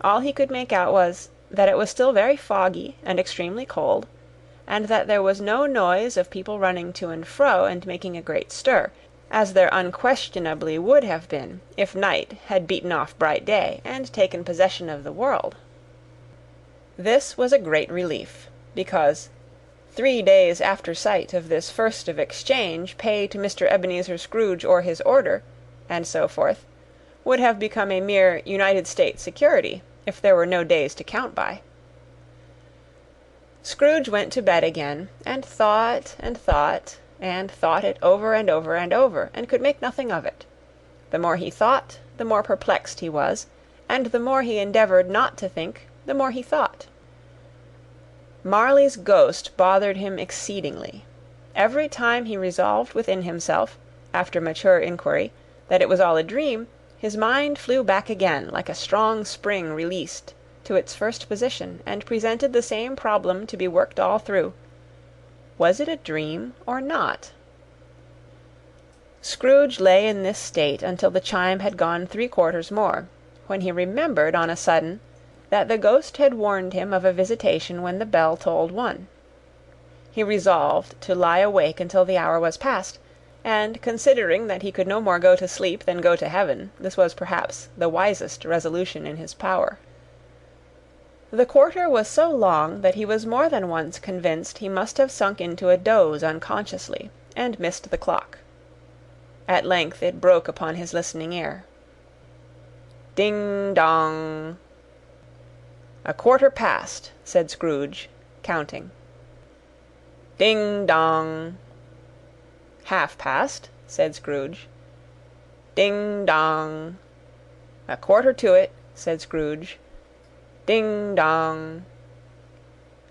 All he could make out was, that it was still very foggy and extremely cold, and that there was no noise of people running to and fro and making a great stir, as there unquestionably would have been if night had beaten off bright day and taken possession of the world. This was a great relief, because 3 days after sight of this first of exchange, pay to Mr. Ebenezer Scrooge or his order, and so forth, would have become a mere United States security, if there were no days to count by. Scrooge went to bed again, and thought and thought, and thought it over and over and over, and could make nothing of it. The more he thought, the more perplexed he was, and the more he endeavoured not to think, the more he thought. Marley's ghost bothered him exceedingly. Every time he resolved within himself, after mature inquiry, that it was all a dream, his mind flew back again, like a strong spring released, to its first position, and presented the same problem to be worked all through. Was it a dream or not? Scrooge lay in this state until the chime had gone 3/4 more, when he remembered on a sudden that the ghost had warned him of a visitation when the bell tolled 1. He resolved to lie awake until the hour was past, and, considering that he could no more go to sleep than go to heaven, this was perhaps the wisest resolution in his power. The quarter was so long that he was more than once convinced he must have sunk into a doze unconsciously, and missed the clock. At length it broke upon his listening ear. Ding dong! "A quarter past," said Scrooge, counting. Ding dong! "Half past," said Scrooge. Ding dong! "A quarter to it," said Scrooge. Ding dong!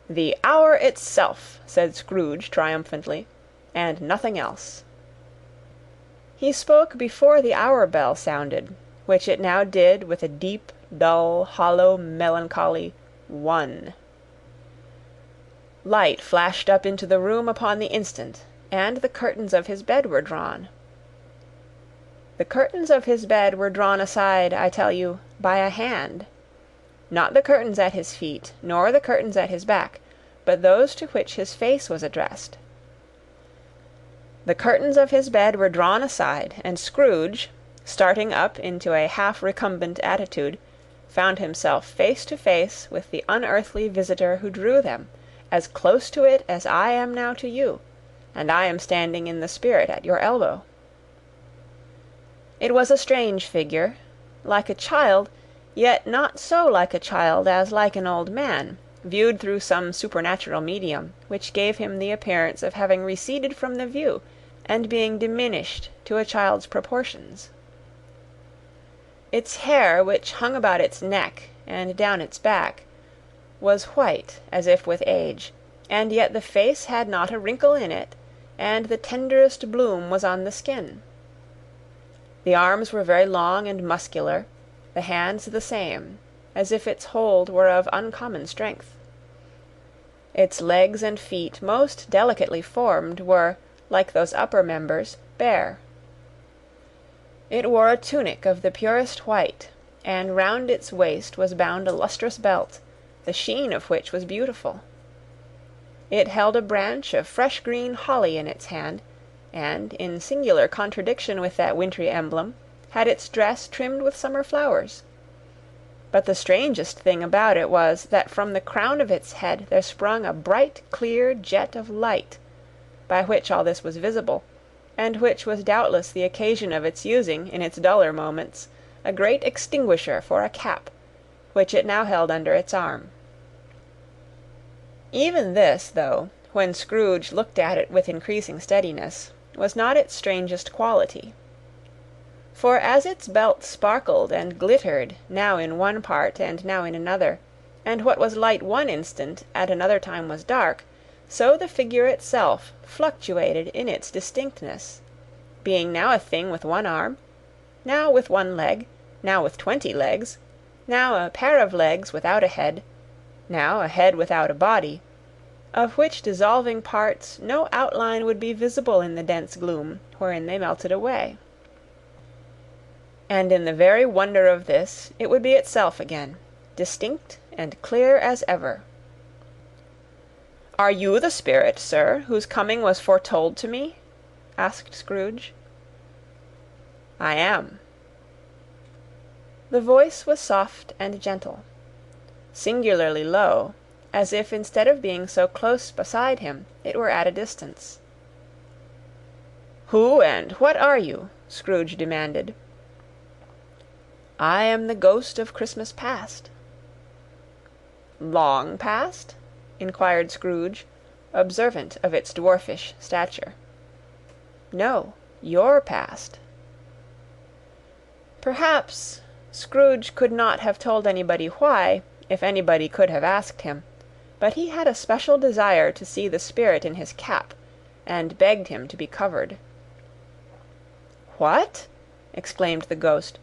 "The hour itself," said Scrooge triumphantly, "and nothing else." He spoke before the hour bell sounded, which it now did with a deep, dull, hollow, melancholy 1. Light flashed up into the room upon the instant, and the curtains of his bed were drawn. The curtains of his bed were drawn aside, I tell you, by a hand. Not the curtains at his feet, nor the curtains at his back, but those to which his face was addressed. The curtains of his bed were drawn aside, and Scrooge, starting up into a half-recumbent attitude, found himself face to face with the unearthly visitor who drew them, as close to it as I am now to you, and I am standing in the spirit at your elbow. It was a strange figure, like a child, yet not so like a child as like an old man, viewed through some supernatural medium, which gave him the appearance of having receded from the view, and being diminished to a child's proportions. Its hair, which hung about its neck and down its back, was white as if with age, and yet the face had not a wrinkle in it, and the tenderest bloom was on the skin. The arms were very long and muscular, the hands the same, as if its hold were of uncommon strength. Its legs and feet, most delicately formed, were, like those upper members, bare. It wore a tunic of the purest white, and round its waist was bound a lustrous belt, the sheen of which was beautiful. It held a branch of fresh green holly in its hand, and, in singular contradiction with that wintry emblem, had its dress trimmed with summer flowers. But the strangest thing about it was that from the crown of its head there sprung a bright clear jet of light, by which all this was visible, and which was doubtless the occasion of its using, in its duller moments, a great extinguisher for a cap, which it now held under its arm. Even this, though, when Scrooge looked at it with increasing steadiness, was not its strangest quality. For as its belt sparkled and glittered now in one part and now in another, and what was light one instant at another time was dark, so the figure itself fluctuated in its distinctness, being now a thing with one arm, now with one leg, now with 20 legs, now a pair of legs without a head, now a head without a body, of which dissolving parts no outline would be visible in the dense gloom wherein they melted away. And in the very wonder of this, it would be itself again, distinct and clear as ever. "Are you the spirit, sir, whose coming was foretold to me?" asked Scrooge. "I am." The voice was soft and gentle, singularly low, as if instead of being so close beside him, it were at a distance. "Who and what are you?" Scrooge demanded. "I am the ghost of Christmas past." "Long past?" inquired Scrooge, observant of its dwarfish stature. "No, your past." Perhaps Scrooge could not have told anybody why, if anybody could have asked him, but he had a special desire to see the spirit in his cap, and begged him to be covered. "What!" exclaimed the ghost.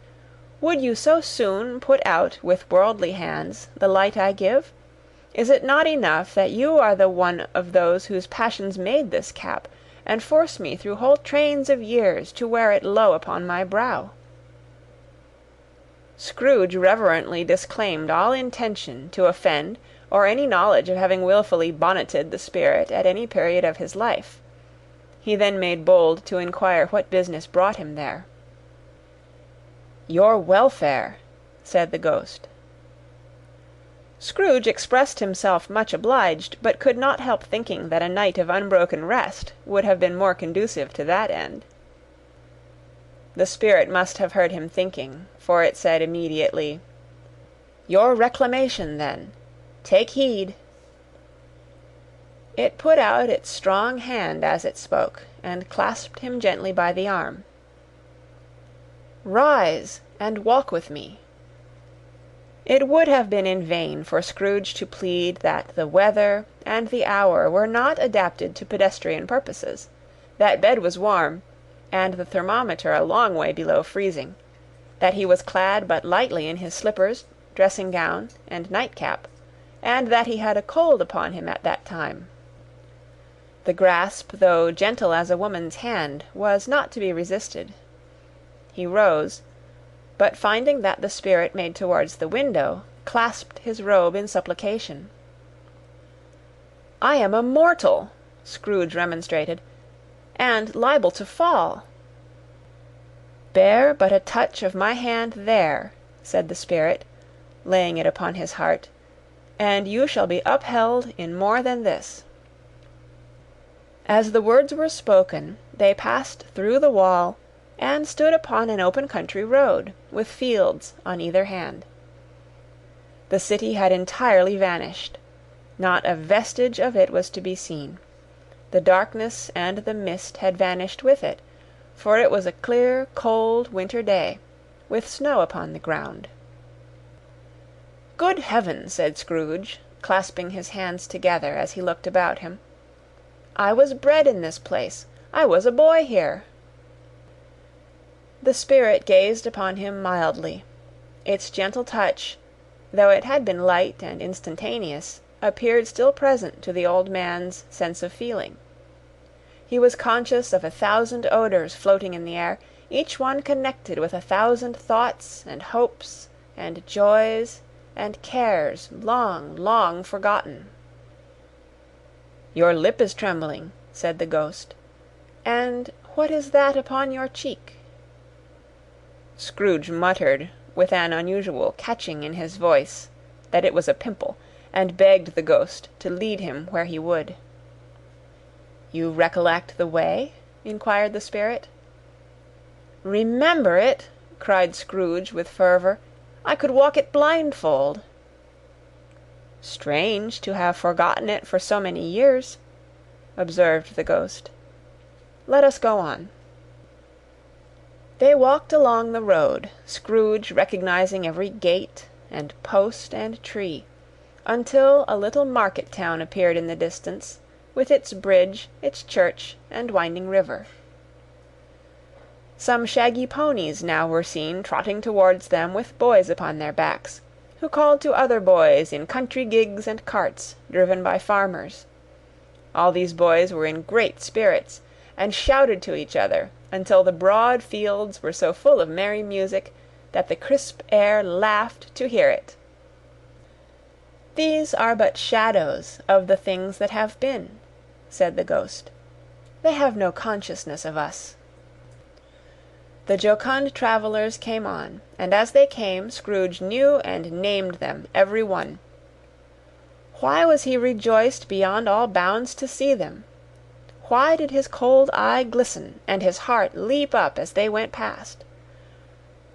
"Would you so soon put out with worldly hands the light I give? Is it not enough that you are the one of those whose passions made this cap, and force me through whole trains of years to wear it low upon my brow?" Scrooge reverently disclaimed all intention to offend or any knowledge of having wilfully bonneted the spirit at any period of his life. He then made bold to inquire what business brought him there. "Your welfare," said the ghost. Scrooge expressed himself much obliged, but could not help thinking that a night of unbroken rest would have been more conducive to that end. The spirit must have heard him thinking, for it said immediately, "Your reclamation, then. Take heed." It put out its strong hand as it spoke, and clasped him gently by the arm. "Rise, and walk with me." It would have been in vain for Scrooge to plead that the weather and the hour were not adapted to pedestrian purposes, that bed was warm, and the thermometer a long way below freezing, that he was clad but lightly in his slippers, dressing-gown, and nightcap, and that he had a cold upon him at that time. The grasp, though gentle as a woman's hand, was not to be resisted. He rose, but finding that the spirit made towards the window, clasped his robe in supplication. "I am a mortal," Scrooge remonstrated, "and liable to fall." "Bear but a touch of my hand there," said the spirit, laying it upon his heart, "and you shall be upheld in more than this." As the words were spoken, they passed through the wall, and stood upon an open country road, with fields on either hand. The city had entirely vanished. Not a vestige of it was to be seen. The darkness and the mist had vanished with it, for it was a clear, cold winter day, with snow upon the ground. "Good heaven!" said Scrooge, clasping his hands together as he looked about him. "I was bred in this place. I was a boy here." The spirit gazed upon him mildly. Its gentle touch, though it had been light and instantaneous, appeared still present to the old man's sense of feeling. He was conscious of 1,000 odors floating in the air, each one connected with 1,000 thoughts and hopes and joys and cares long, long forgotten. "Your lip is trembling," said the ghost. "And what is that upon your cheek?" Scrooge muttered, with an unusual catching in his voice, that it was a pimple, and begged the ghost to lead him where he would. "You recollect the way?" inquired the spirit. "Remember it!" cried Scrooge with fervour. "I could walk it blindfold." "Strange to have forgotten it for so many years," observed the ghost. "Let us go on." They walked along the road, Scrooge recognizing every gate, and post, and tree, until a little market town appeared in the distance, with its bridge, its church, and winding river. Some shaggy ponies now were seen trotting towards them with boys upon their backs, who called to other boys in country gigs and carts, driven by farmers. All these boys were in great spirits, and shouted to each other, until the broad fields were so full of merry music that the crisp air laughed to hear it. "These are but shadows of the things that have been," said the ghost. "They have no consciousness of us." The jocund travellers came on, and as they came, Scrooge knew and named them, every one. Why was he rejoiced beyond all bounds to see them? Why did his cold eye glisten, and his heart leap up as they went past?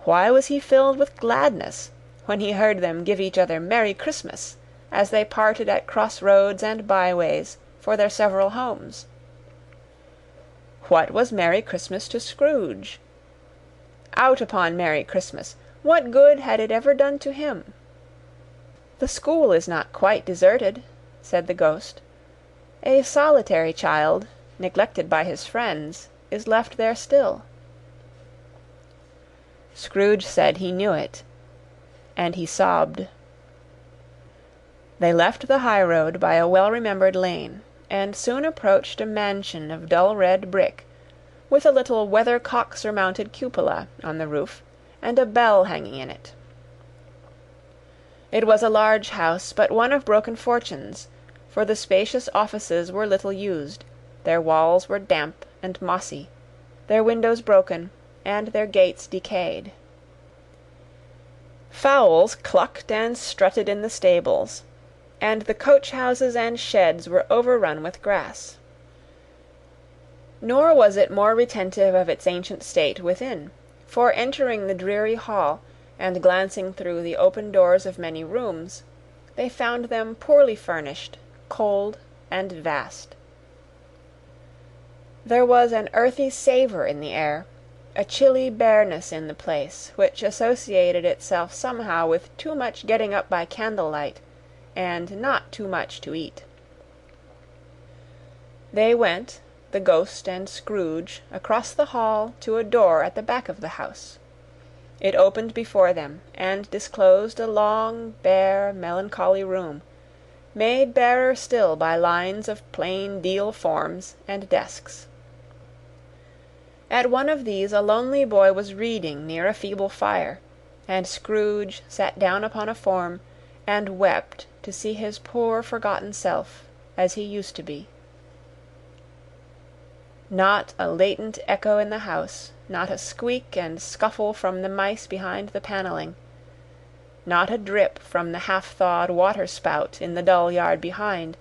Why was he filled with gladness when he heard them give each other Merry Christmas, as they parted at cross-roads and byways for their several homes? What was Merry Christmas to Scrooge? Out upon Merry Christmas! What good had it ever done to him? "The school is not quite deserted," said the ghost. "A solitary child, neglected by his friends, is left there still." Scrooge said he knew it, and he sobbed. They left the highroad by a well-remembered lane, and soon approached a mansion of dull red brick, with a little weathercock-surmounted cupola on the roof, and a bell hanging in it. It was a large house, but one of broken fortunes, for the spacious offices were little used, their walls were damp and mossy, their windows broken, and their gates decayed. Fowls clucked and strutted in the stables, and the coach-houses and sheds were overrun with grass. Nor was it more retentive of its ancient state within, for entering the dreary hall, and glancing through the open doors of many rooms, they found them poorly furnished, cold, and vast. There was an earthy savour in the air, a chilly bareness in the place, which associated itself somehow with too much getting up by candlelight, and not too much to eat. They went, the ghost and Scrooge, across the hall to a door at the back of the house. It opened before them, and disclosed a long, bare, melancholy room, made barer still by lines of plain deal forms and desks. At one of these a lonely boy was reading near a feeble fire, and Scrooge sat down upon a form, and wept to see his poor forgotten self as he used to be. Not a latent echo in the house, not a squeak and scuffle from the mice behind the panelling, not a drip from the half-thawed water-spout in the dull yard behind,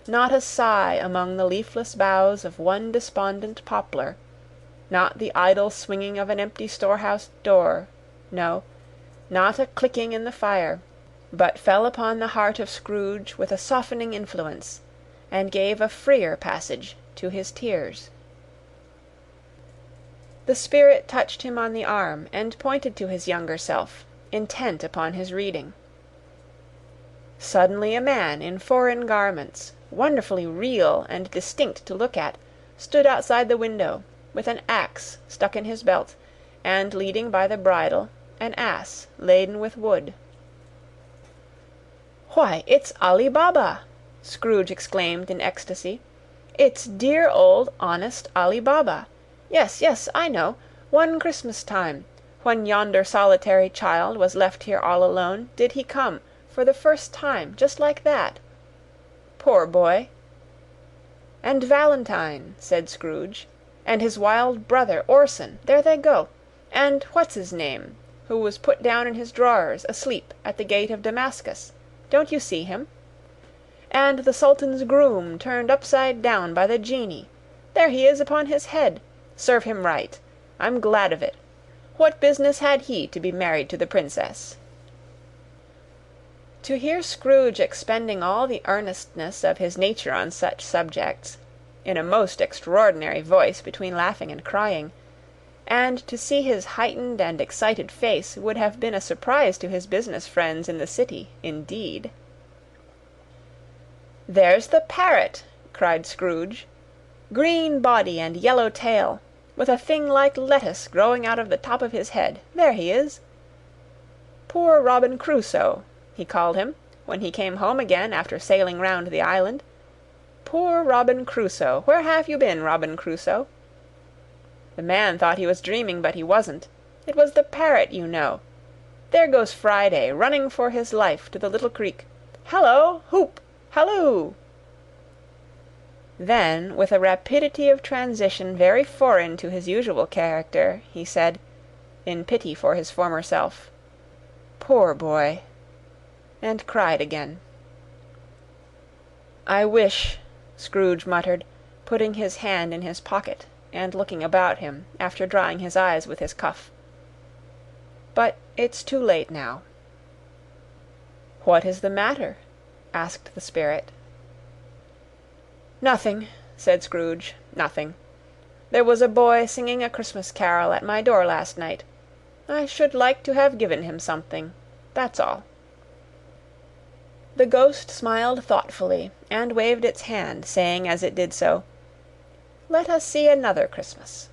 not a sigh among the leafless boughs of one despondent poplar, not the idle swinging of an empty storehouse door, no, not a clicking in the fire, but fell upon the heart of Scrooge with a softening influence, and gave a freer passage to his tears. The spirit touched him on the arm, and pointed to his younger self, intent upon his reading. Suddenly a man in foreign garments, wonderfully real and distinct to look at, stood outside the window, with an axe stuck in his belt, and leading by the bridle an ass laden with wood. "Why, it's Ali Baba!" Scrooge exclaimed in ecstasy. "It's dear old honest Ali Baba! Yes, yes, I know. One Christmas time, when yonder solitary child was left here all alone, did he come, for the first time, just like that. Poor boy!" "And Valentine," said Scrooge, "and his wild brother Orson, there they go. And what's his name, who was put down in his drawers, asleep, at the gate of Damascus. Don't you see him? And the Sultan's groom turned upside down by the genie. There he is upon his head. Serve him right. I'm glad of it. What business had he to be married to the princess?" To hear Scrooge expending all the earnestness of his nature on such subjects, in a most extraordinary voice between laughing and crying, and to see his heightened and excited face, would have been a surprise to his business friends in the city, indeed. "There's the parrot!" cried Scrooge. "Green body and yellow tail, with a thing like lettuce growing out of the top of his head. There he is! Poor Robin Crusoe, he called him, when he came home again after sailing round the island. Poor Robin Crusoe! Where have you been, Robin Crusoe?" The man thought he was dreaming, but he wasn't. It was the parrot, you know. There goes Friday, running for his life to the little creek. Hallo! Hoop! Halloo! Then, with a rapidity of transition very foreign to his usual character, he said, in pity for his former self, "Poor boy!" and cried again. "I wish," Scrooge muttered, putting his hand in his pocket and looking about him after drying his eyes with his cuff. "But it's too late now." "What is the matter?" asked the spirit. "Nothing," said Scrooge, "nothing. There was a boy singing a Christmas carol at my door last night. I should like to have given him something. That's all." The ghost smiled thoughtfully, and waved its hand, saying as it did so, "Let us see another Christmas."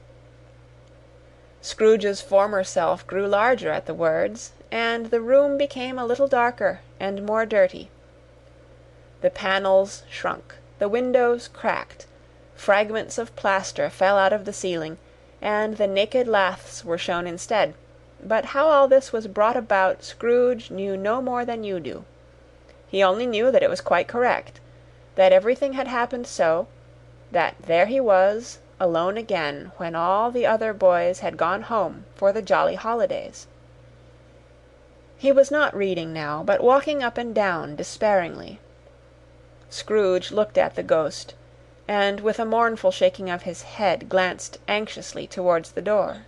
Scrooge's former self grew larger at the words, and the room became a little darker and more dirty. The panels shrunk, the windows cracked, fragments of plaster fell out of the ceiling, and the naked laths were shown instead. But how all this was brought about, Scrooge knew no more than you do. He only knew that it was quite correct, that everything had happened so, that there he was, alone again, when all the other boys had gone home for the jolly holidays. He was not reading now, but walking up and down despairingly. Scrooge looked at the ghost, and with a mournful shaking of his head glanced anxiously towards the door.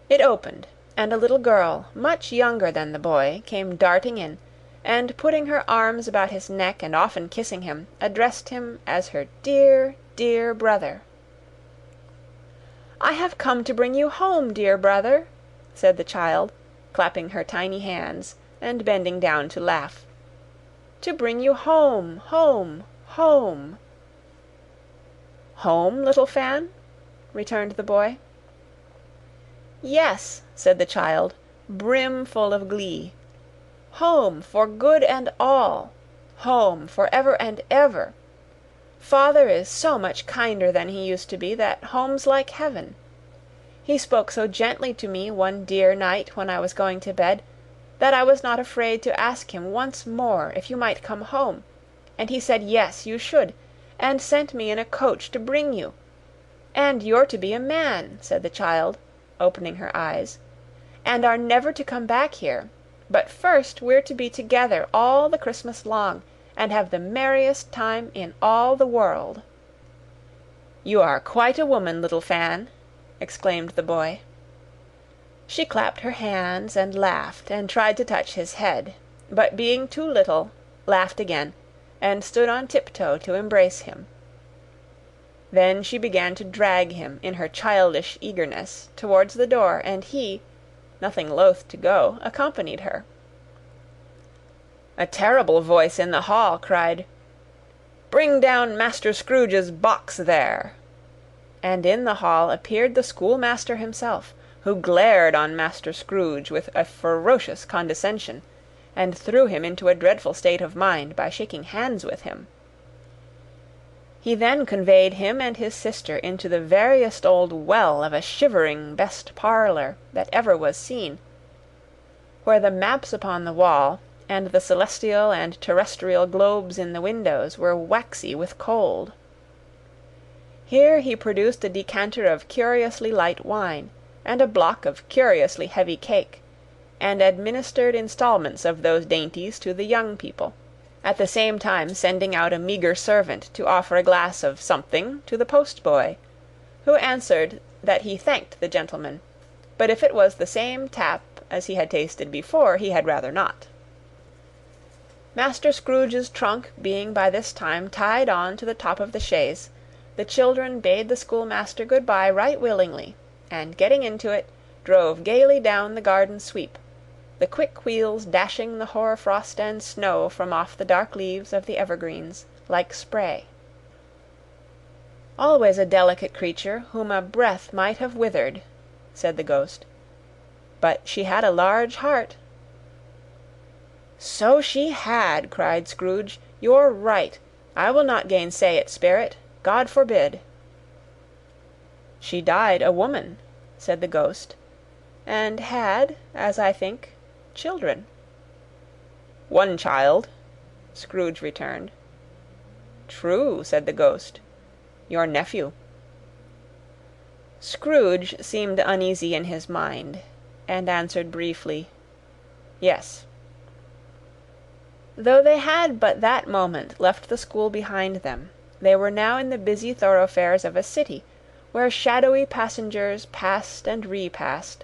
It opened, and a little girl, much younger than the boy, came darting in, and putting her arms about his neck and often kissing him, addressed him as her dear, dear brother. "I have come to bring you home, dear brother," said the child, clapping her tiny hands, and bending down to laugh. "To bring you home, home, home." "Home, little Fan?" returned the boy. "Yes," said the child, brimful of glee. "Home for good and all. Home for ever and ever. Father is so much kinder than he used to be that home's like heaven. He spoke so gently to me one dear night when I was going to bed, that I was not afraid to ask him once more if you might come home, and he said yes, you should, and sent me in a coach to bring you. And you're to be a man," said the child, opening her eyes, "and are never to come back here, but first we're to be together all the Christmas long, and have the merriest time in all the world." "You are quite a woman, little Fan," exclaimed the boy. She clapped her hands and laughed, and tried to touch his head, but being too little, laughed again, and stood on tiptoe to embrace him. Then she began to drag him, in her childish eagerness, towards the door, and he, nothing loath to go, accompanied her. A terrible voice in the hall cried, "Bring down Master Scrooge's box there!" And in the hall appeared the schoolmaster himself, who glared on Master Scrooge with a ferocious condescension, and threw him into a dreadful state of mind by shaking hands with him. He then conveyed him and his sister into the veriest old well of a shivering best parlour that ever was seen, where the maps upon the wall, and the celestial and terrestrial globes in the windows, were waxy with cold. Here he produced a decanter of curiously light wine, and a block of curiously heavy cake, and administered instalments of those dainties to the young people, at the same time sending out a meagre servant to offer a glass of something to the post-boy, who answered that he thanked the gentleman, but if it was the same tap as he had tasted before, he had rather not. Master Scrooge's trunk being by this time tied on to the top of the chaise, the children bade the schoolmaster good-bye right willingly, and getting into it, drove gaily down the garden sweep, the quick wheels dashing the hoar-frost and snow from off the dark leaves of the evergreens, like spray. "Always a delicate creature, whom a breath might have withered," said the ghost. "But she had a large heart." "So she had," cried Scrooge. "You're right. I will not gainsay it, Spirit. God forbid." "She died a woman," said the ghost, "and had, as I think, children." "One child," Scrooge returned. "True," said the ghost. "Your nephew." Scrooge seemed uneasy in his mind, and answered briefly, "Yes." Though they had but that moment left the school behind them, they were now in the busy thoroughfares of a city, where shadowy passengers passed and repassed,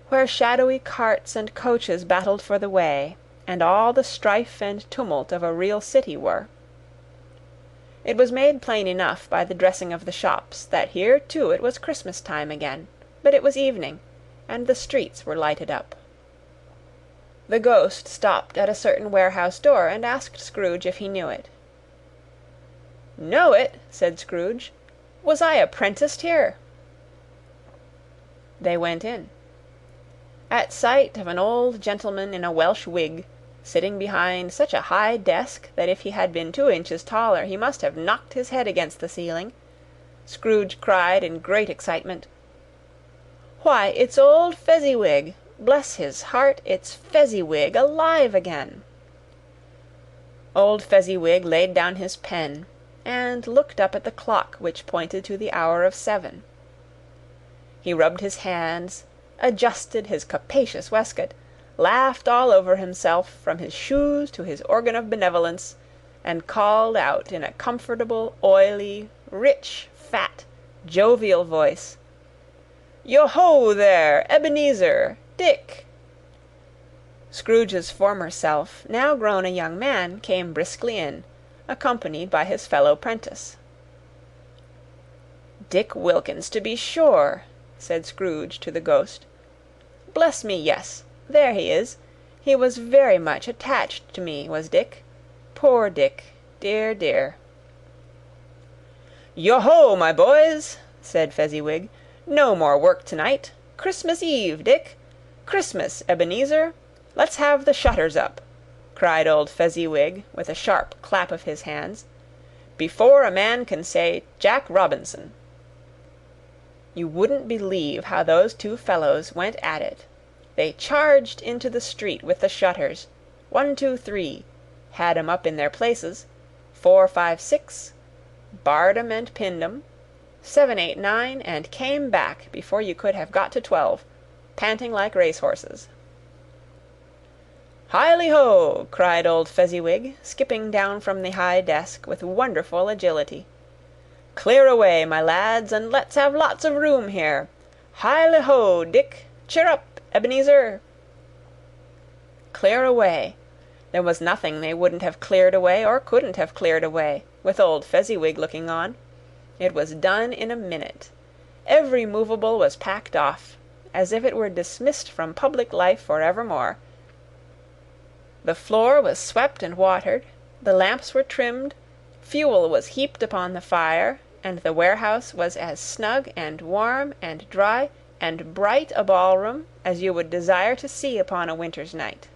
where shadowy carts and coaches battled for the way, and all the strife and tumult of a real city were. It was made plain enough by the dressing of the shops that here too it was Christmas time again, but it was evening, and the streets were lighted up. The ghost stopped at a certain warehouse door, and asked Scrooge if he knew it. "Know it?" said Scrooge. "Was I apprenticed here?" They went in. At sight of an old gentleman in a Welsh wig, sitting behind such a high desk that if he had been 2 inches taller he must have knocked his head against the ceiling, Scrooge cried in great excitement, "Why, it's old Fezziwig! Bless his heart, it's Fezziwig alive again!" Old Fezziwig laid down his pen, and looked up at the clock which pointed to the hour of 7. He rubbed his hands, adjusted his capacious waistcoat, laughed all over himself, from his shoes to his organ of benevolence, and called out in a comfortable, oily, rich, fat, jovial voice, "Yo-ho there, Ebenezer! Dick!" Scrooge's former self, now grown a young man, came briskly in, accompanied by his fellow prentice. "Dick Wilkins, to be sure," said Scrooge to the ghost. "Bless me, yes. There he is. He was very much attached to me, was Dick. Poor Dick, dear, dear." "Yo-ho, my boys!" said Fezziwig. "No more work tonight. Christmas Eve, Dick. Christmas, Ebenezer. Let's have the shutters up," cried old Fezziwig, with a sharp clap of his hands, "before a man can say Jack Robinson." You wouldn't believe how those two fellows went at it. They charged into the street with the shutters, 1, 2, 3, had 'em up in their places, 4, 5, 6, barred 'em and pinned 'em, 7, 8, 9, and came back before you could have got to 12, panting like racehorses. "Hiley-ho!" cried old Fezziwig, skipping down from the high desk with wonderful agility. "Clear away, my lads, and let's have lots of room here. Hiley-ho, Dick! Cheer up, Ebenezer!" Clear away! There was nothing they wouldn't have cleared away, or couldn't have cleared away, with old Fezziwig looking on. It was done in a minute. Every movable was packed off, as if it were dismissed from public life for evermore. The floor was swept and watered, the lamps were trimmed, fuel was heaped upon the fire, and the warehouse was as snug and warm and dry and bright a ballroom as you would desire to see upon a winter's night.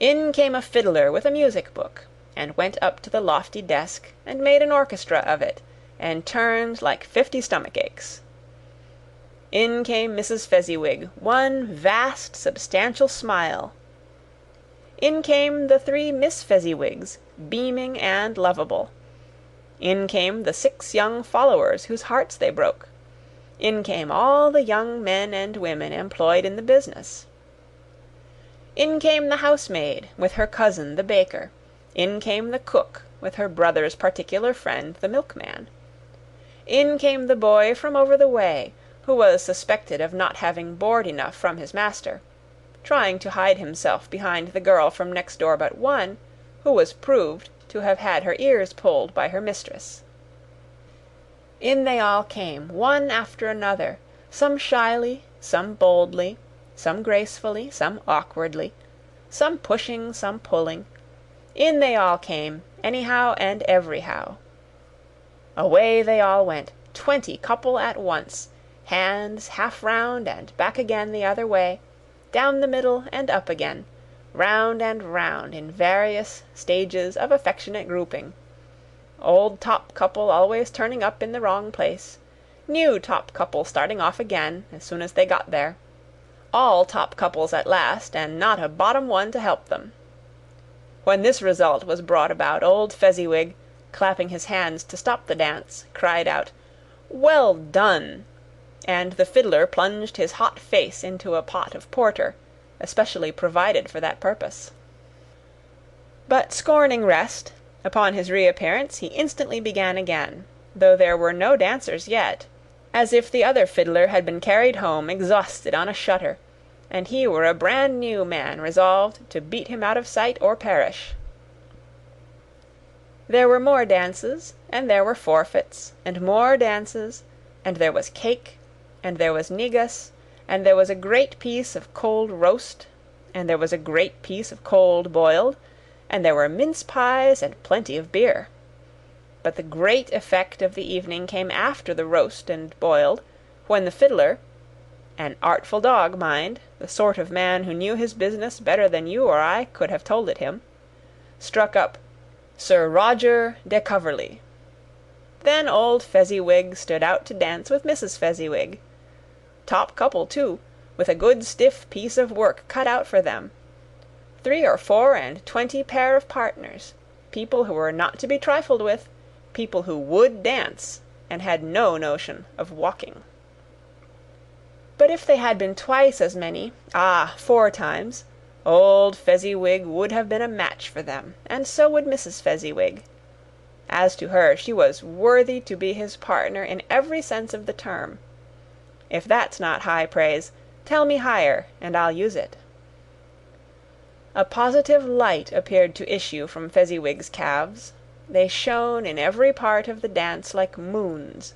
In came a fiddler with a music-book, and went up to the lofty desk, and made an orchestra of it, and turned like 50 stomach-aches. In came Mrs. Fezziwig, one vast substantial smile. In came the 3 Miss Fezziwigs, beaming and lovable. In came the 6 young followers whose hearts they broke. In came all the young men and women employed in the business. In came the housemaid, with her cousin the baker. In came the cook, with her brother's particular friend the milkman. In came the boy from over the way, who was suspected of not having board enough from his master, trying to hide himself behind the girl from next door but one, who was proved to have had her ears pulled by her mistress. In they all came, one after another, some shyly, some boldly, some gracefully, some awkwardly, some pushing, some pulling. In they all came, anyhow and everyhow. Away they all went, 20 couple at once, hands half round and back again the other way, down the middle and up again, round and round in various stages of affectionate grouping. Old top couple always turning up in the wrong place, new top couple starting off again as soon as they got there, all top couples at last, and not a bottom one to help them. When this result was brought about, old Fezziwig, clapping his hands to stop the dance, cried out, "Well done!" and the fiddler plunged his hot face into a pot of porter, especially provided for that purpose. But scorning rest, upon his reappearance he instantly began again, though there were no dancers yet, as if the other fiddler had been carried home exhausted on a shutter, and he were a brand-new man resolved to beat him out of sight or perish. There were more dances, and there were forfeits, and more dances, and there was cake, and there was negus, and there was a great piece of cold roast, and there was a great piece of cold boiled, and there were mince pies and plenty of beer. But the great effect of the evening came after the roast and boiled, when the fiddler, an artful dog, mind, the sort of man who knew his business better than you or I could have told it him, struck up Sir Roger de Coverley. Then old Fezziwig stood out to dance with Mrs. Fezziwig. Top couple, too, with a good stiff piece of work cut out for them. 3 or 4 and 20 pair of partners, people who were not to be trifled with, people who would dance, and had no notion of walking. But if they had been twice as many, 4 times, old Fezziwig would have been a match for them, and so would Mrs. Fezziwig. As to her, she was worthy to be his partner in every sense of the term. If that's not high praise, tell me higher, and I'll use it. A positive light appeared to issue from Fezziwig's calves. They shone in every part of the dance like moons.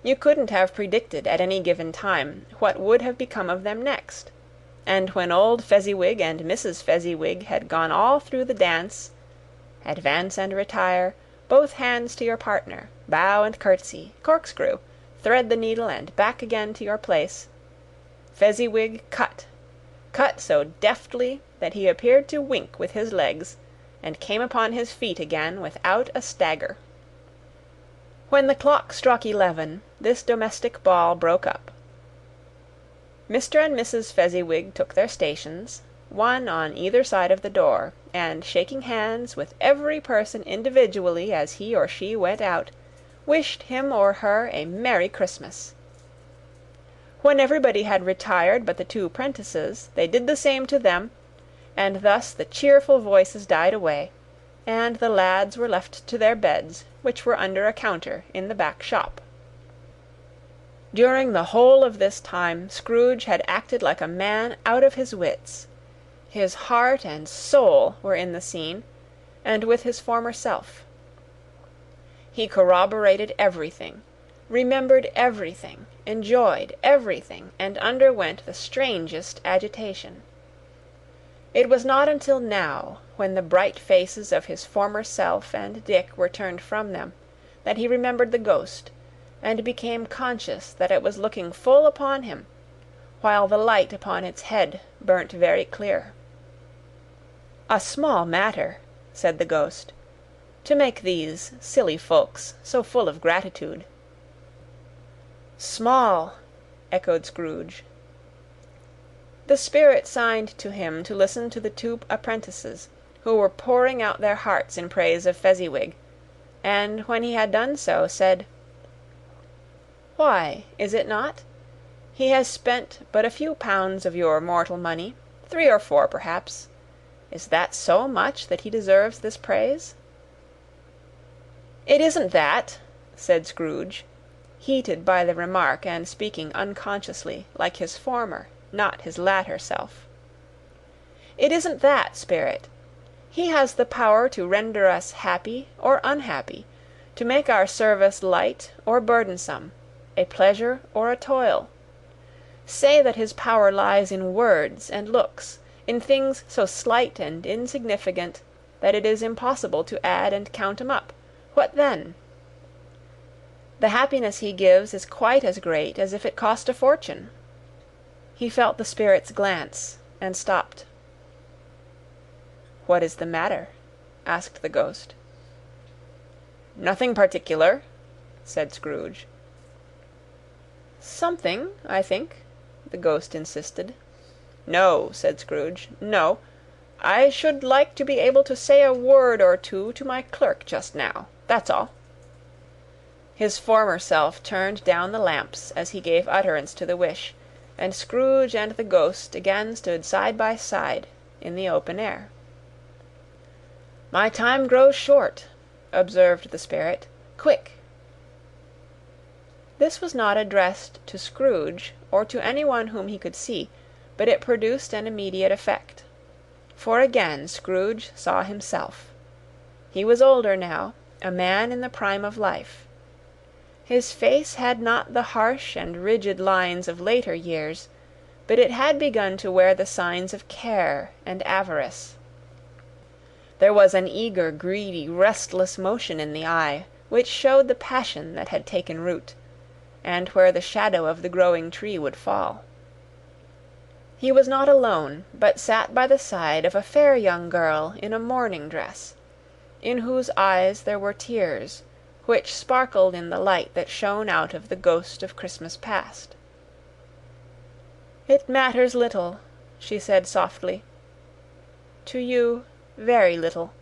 You couldn't have predicted at any given time what would have become of them next, and when old Fezziwig and Mrs. Fezziwig had gone all through the dance, advance and retire, both hands to your partner, bow and curtsy, corkscrew, thread the needle and back again to your place, Fezziwig cut so deftly that he appeared to wink with his legs, and came upon his feet again without a stagger. When the clock struck 11, this domestic ball broke up. Mr. and Mrs. Fezziwig took their stations, one on either side of the door, and shaking hands with every person individually as he or she went out, wished him or her a Merry Christmas. When everybody had retired but the 2 prentices, they did the same to them, and thus the cheerful voices died away, and the lads were left to their beds, which were under a counter in the back shop. During the whole of this time Scrooge had acted like a man out of his wits. His heart and soul were in the scene, and with his former self. He corroborated everything, remembered everything, enjoyed everything, and underwent the strangest agitation. It was not until now, when the bright faces of his former self and Dick were turned from them, that he remembered the ghost, and became conscious that it was looking full upon him, while the light upon its head burnt very clear. "A small matter," said the ghost, "to make these silly folks so full of gratitude." "Small," echoed Scrooge. The spirit signed to him to listen to the 2 apprentices, who were pouring out their hearts in praise of Fezziwig, and when he had done so, said, Why, is it not? He has spent but a few pounds of your mortal money, 3 or 4 perhaps. Is that so much that he deserves this praise?" "It isn't that," said Scrooge, heated by the remark, and speaking unconsciously, like his former, not his latter self. "It isn't that, Spirit. He has the power to render us happy or unhappy, to make our service light or burdensome, a pleasure or a toil. Say that his power lies in words and looks, in things so slight and insignificant that it is impossible to add and count 'em up. What then? The happiness he gives is quite as great as if it cost a fortune." He felt the Spirit's glance, and stopped. "What is the matter?" asked the ghost. "Nothing particular," said Scrooge. "Something, I think," the ghost insisted. "No," said Scrooge, "no. I should like to be able to say a word or two to my clerk just now. That's all." His former self turned down the lamps as he gave utterance to the wish, and Scrooge and the ghost again stood side by side in the open air. "My time grows short," observed the Spirit. "Quick!" This was not addressed to Scrooge, or to anyone whom he could see, but it produced an immediate effect. For again Scrooge saw himself. He was older now, a man in the prime of life. His face had not the harsh and rigid lines of later years, but it had begun to wear the signs of care and avarice. There was an eager, greedy, restless motion in the eye, which showed the passion that had taken root, and where the shadow of the growing tree would fall. He was not alone, but sat by the side of a fair young girl in a mourning dress, in whose eyes there were tears, which sparkled in the light that shone out of the ghost of Christmas past. "It matters little," she said softly. "To you, very little.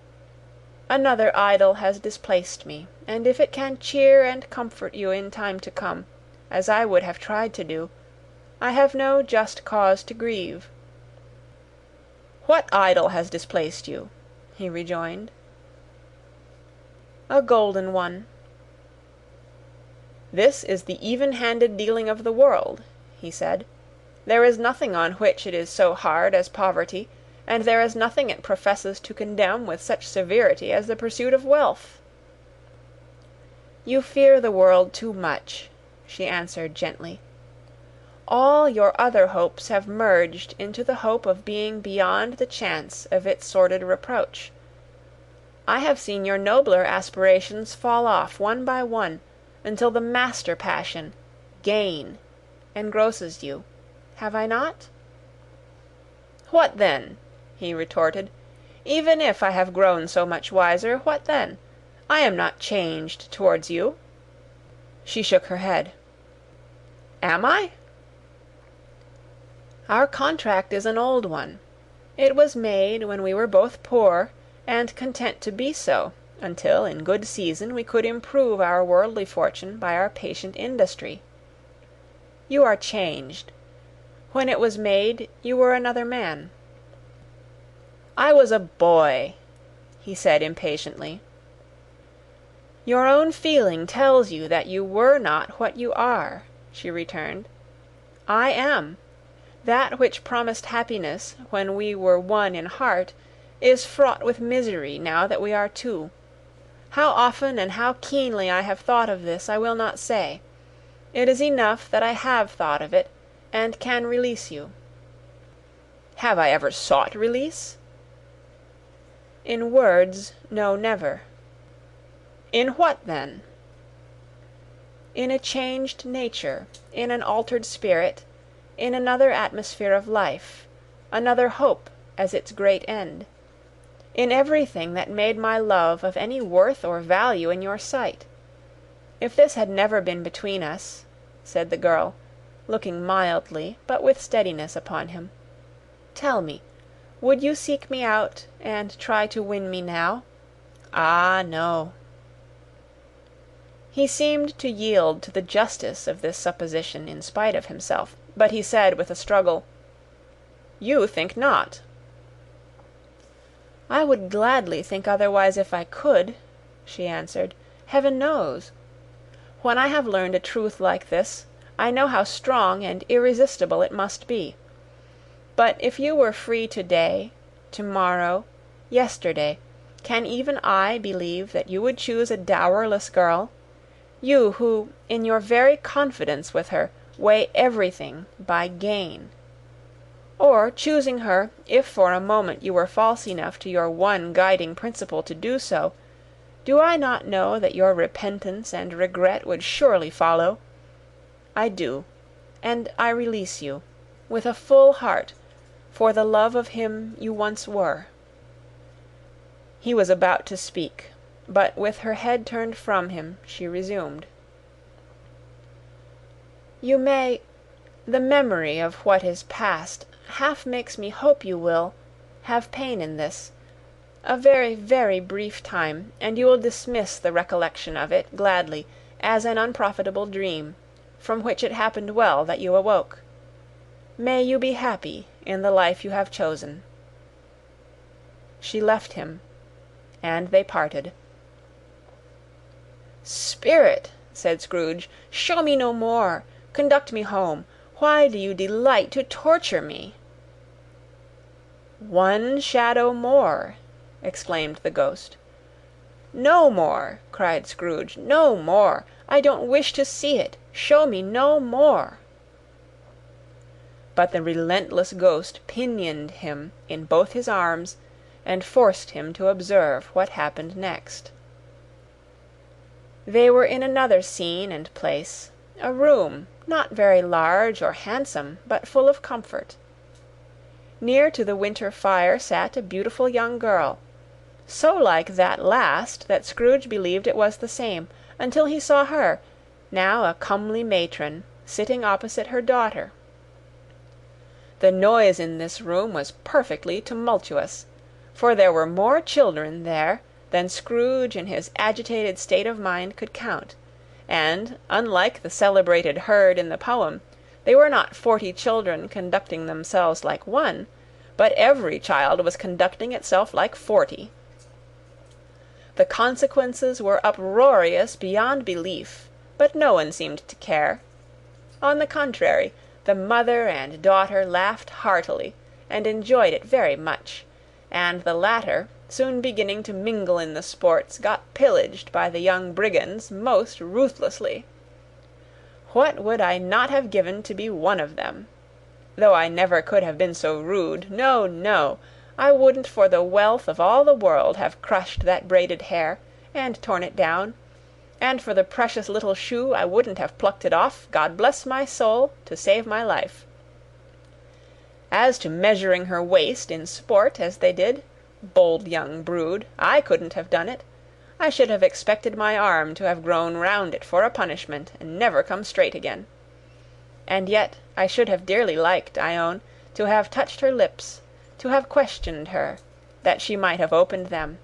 Another idol has displaced me, and if it can cheer and comfort you in time to come, as I would have tried to do, I have no just cause to grieve." "What idol has displaced you?" he rejoined. "A golden one." "This is the even-handed dealing of the world," he said. "There is nothing on which it is so hard as poverty, and there is nothing it professes to condemn with such severity as the pursuit of wealth." "You fear the world too much," she answered gently. "All your other hopes have merged into the hope of being beyond the chance of its sordid reproach. I have seen your nobler aspirations fall off one by one, until the master passion, gain, engrosses you. Have I not?" "What then?" he retorted. "Even if I have grown so much wiser, what then? I am not changed towards you." She shook her head. "Am I?" "Our contract is an old one. It was made when we were both poor, and content to be so, until in good season we could improve our worldly fortune by our patient industry. You are changed. When it was made, you were another man." "I was a boy," he said impatiently. "Your own feeling tells you that you were not what you are," she returned. "I am. That which promised happiness when we were one in heart is fraught with misery now that we are two. How often and how keenly I have thought of this I will not say. It is enough that I have thought of it, and can release you." "Have I ever sought release?" "In words, no, never." "In what, then?" "In a changed nature, in an altered spirit, in another atmosphere of life, another hope as its great end. In everything that made my love of any worth or value in your sight. If this had never been between us," said the girl, looking mildly but with steadiness upon him, "tell me, would you seek me out and try to win me now? Ah, no." He seemed to yield to the justice of this supposition in spite of himself, but he said with a struggle, "You think not." "I would gladly think otherwise if I could," she answered. "Heaven knows. When I have learned a truth like this, I know how strong and irresistible it must be. But if you were free today, tomorrow, yesterday, can even I believe that you would choose a dowerless girl? You who, in your very confidence with her, weigh everything by gain. Or, choosing her, if for a moment you were false enough to your one guiding principle to do so, do I not know that your repentance and regret would surely follow? I do, and I release you, with a full heart, for the love of him you once were." He was about to speak, but with her head turned from him, she resumed. "You may, the memory of what is past half makes me hope you will, have pain in this. A very, very brief time, and you will dismiss the recollection of it, gladly, as an unprofitable dream, from which it happened well that you awoke. May you be happy in the life you have chosen." She left him, and they parted. "Spirit," said Scrooge, "show me no more. Conduct me home. Why do you delight to torture me?" "One shadow more!" exclaimed the ghost. "No more!" cried Scrooge. "No more! I don't wish to see it. Show me no more!" But the relentless ghost pinioned him in both his arms, and forced him to observe what happened next. They were in another scene and place, a room, not very large or handsome, but full of comfort. Near to the winter fire sat a beautiful young girl, so like that last that Scrooge believed it was the same, until he saw her, now a comely matron, sitting opposite her daughter. The noise in this room was perfectly tumultuous, for there were more children there than Scrooge in his agitated state of mind could count, and, unlike the celebrated herd in the poem, they were not 40 children conducting themselves like one, but every child was conducting itself like 40. The consequences were uproarious beyond belief, but no one seemed to care. On the contrary, the mother and daughter laughed heartily, and enjoyed it very much, and the latter, soon beginning to mingle in the sports, got pillaged by the young brigands most ruthlessly. What would I not have given to be one of them? Though I never could have been so rude, no, no, I wouldn't for the wealth of all the world have crushed that braided hair, and torn it down, and for the precious little shoe I wouldn't have plucked it off, God bless my soul, to save my life. As to measuring her waist in sport, as they did, bold young brood, I couldn't have done it. I should have expected my arm to have grown round it for a punishment, and never come straight again. And yet I should have dearly liked, I own, to have touched her lips, to have questioned her, that she might have opened them,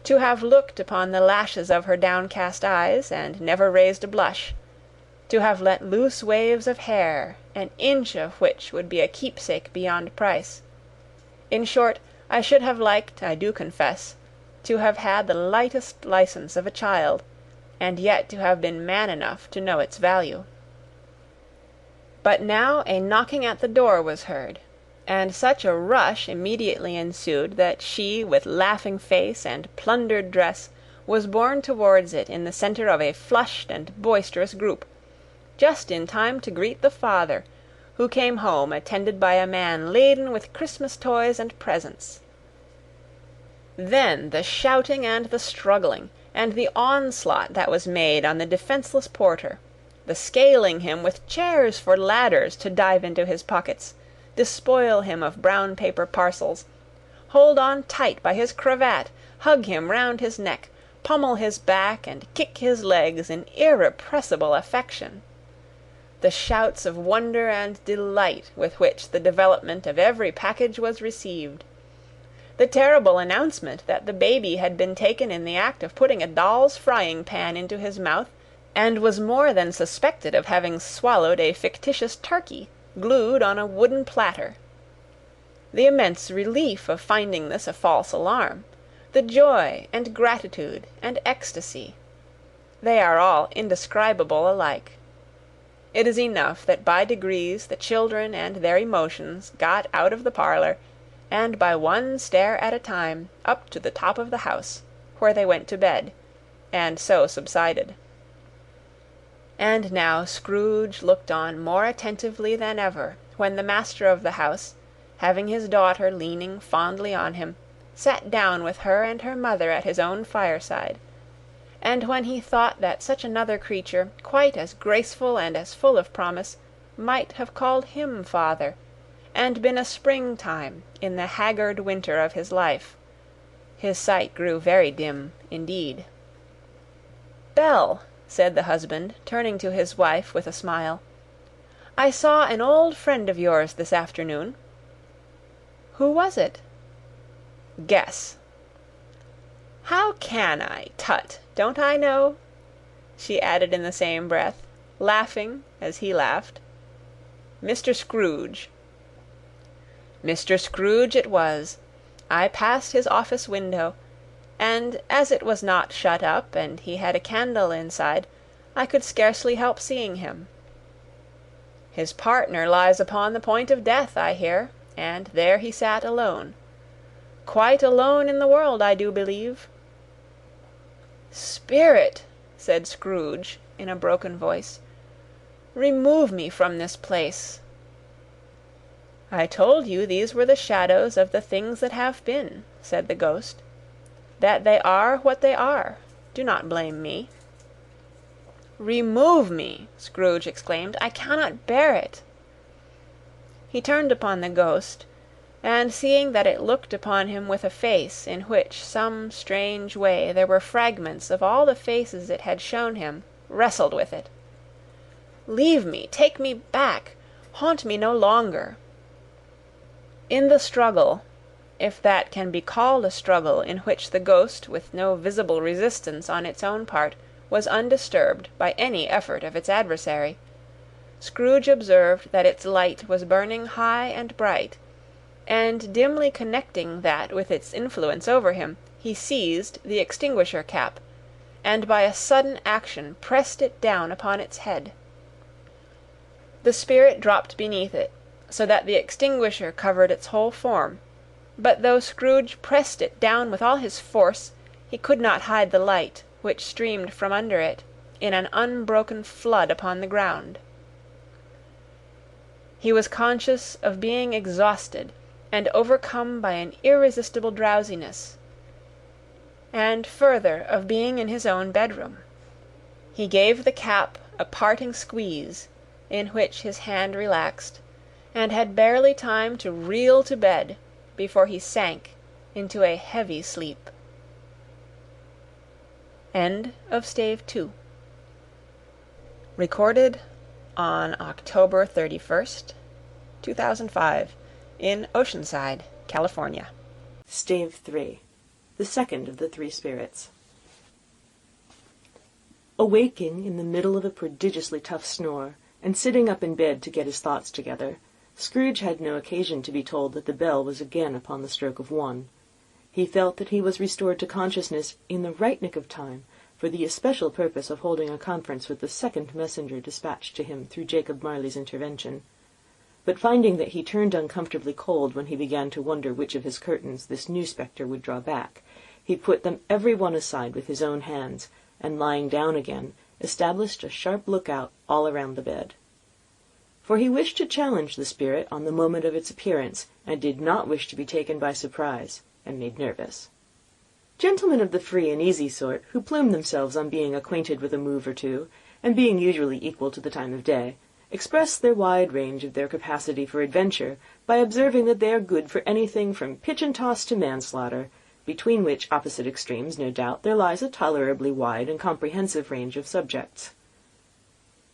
to have looked upon the lashes of her downcast eyes, and never raised a blush, to have let loose waves of hair, an inch of which would be a keepsake beyond price. In short, I should have liked, I do confess, to have had the lightest license of a child, and yet to have been man enough to know its value. But now a knocking at the door was heard, and such a rush immediately ensued that she, with laughing face and plundered dress, was borne towards it in the centre of a flushed and boisterous group, just in time to greet the father, who came home attended by a man laden with Christmas toys and presents. Then the shouting and the struggling, and the onslaught that was made on the defenceless porter, the scaling him with chairs for ladders to dive into his pockets, despoil him of brown paper parcels, hold on tight by his cravat, hug him round his neck, pummel his back, and kick his legs in irrepressible affection. The shouts of wonder and delight with which the development of every package was received, The terrible announcement that the baby had been taken in the act of putting a doll's frying pan into his mouth, and was more than suspected of having swallowed a fictitious turkey, glued on a wooden platter. The immense relief of finding this a false alarm, the joy and gratitude and ecstasy, they are all indescribable alike. It is enough that by degrees the children and their emotions got out of the parlour, and by one stair at a time up to the top of the house, where they went to bed, and so subsided. And now Scrooge looked on more attentively than ever, when the master of the house, having his daughter leaning fondly on him, sat down with her and her mother at his own fireside, and when he thought that such another creature, quite as graceful and as full of promise, might have called him father, and been a springtime in the haggard winter of his life, his sight grew very dim indeed. "Belle," said the husband, turning to his wife with a smile, "I saw an old friend of yours this afternoon." "Who was it?" "Guess." "How can I? Tut, don't I know?" she added in the same breath, laughing as he laughed. "Mr. Scrooge." Mr. Scrooge it was. I passed his office window, and as it was not shut up and he had a candle inside, I could scarcely help seeing him. His partner lies upon the point of death, I hear, and there he sat alone. Quite alone in the world, I do believe. "Spirit," said Scrooge in a broken voice, "remove me from this place." "I told you these were the shadows of the things that have been," said the ghost. "That they are what they are. Do not blame me." "Remove me!" Scrooge exclaimed. "I cannot bear it." He turned upon the ghost, and seeing that it looked upon him with a face in which some strange way there were fragments of all the faces it had shown him, wrestled with it. "Leave me! Take me back! Haunt me no longer!" In the struggle, if that can be called a struggle in which the ghost, with no visible resistance on its own part, was undisturbed by any effort of its adversary, Scrooge observed that its light was burning high and bright, and dimly connecting that with its influence over him, he seized the extinguisher cap, and by a sudden action pressed it down upon its head. The spirit dropped beneath it, so that the extinguisher covered its whole form, but though Scrooge pressed it down with all his force, he could not hide the light, which streamed from under it, in an unbroken flood upon the ground. He was conscious of being exhausted, and overcome by an irresistible drowsiness, and further of being in his own bedroom. He gave the cap a parting squeeze, in which his hand relaxed, and had barely time to reel to bed before he sank into a heavy sleep. End of Stave 2. Recorded on October 31st, 2005, in Oceanside, California. Stave 3. The second of the three spirits. Awaking in the middle of a prodigiously tough snore, and sitting up in bed to get his thoughts together, Scrooge had no occasion to be told that the bell was again upon the stroke of 1. He felt that he was restored to consciousness in the right nick of time, for the especial purpose of holding a conference with the second messenger dispatched to him through Jacob Marley's intervention. But finding that he turned uncomfortably cold when he began to wonder which of his curtains this new spectre would draw back, he put them every one aside with his own hands, and lying down again, established a sharp lookout all around the bed. For he wished to challenge the spirit on the moment of its appearance, and did not wish to be taken by surprise, and made nervous. Gentlemen of the free and easy sort, who plume themselves on being acquainted with a move or two, and being usually equal to the time of day, express their wide range of their capacity for adventure by observing that they are good for anything from pitch and toss to manslaughter, between which opposite extremes, no doubt, there lies a tolerably wide and comprehensive range of subjects.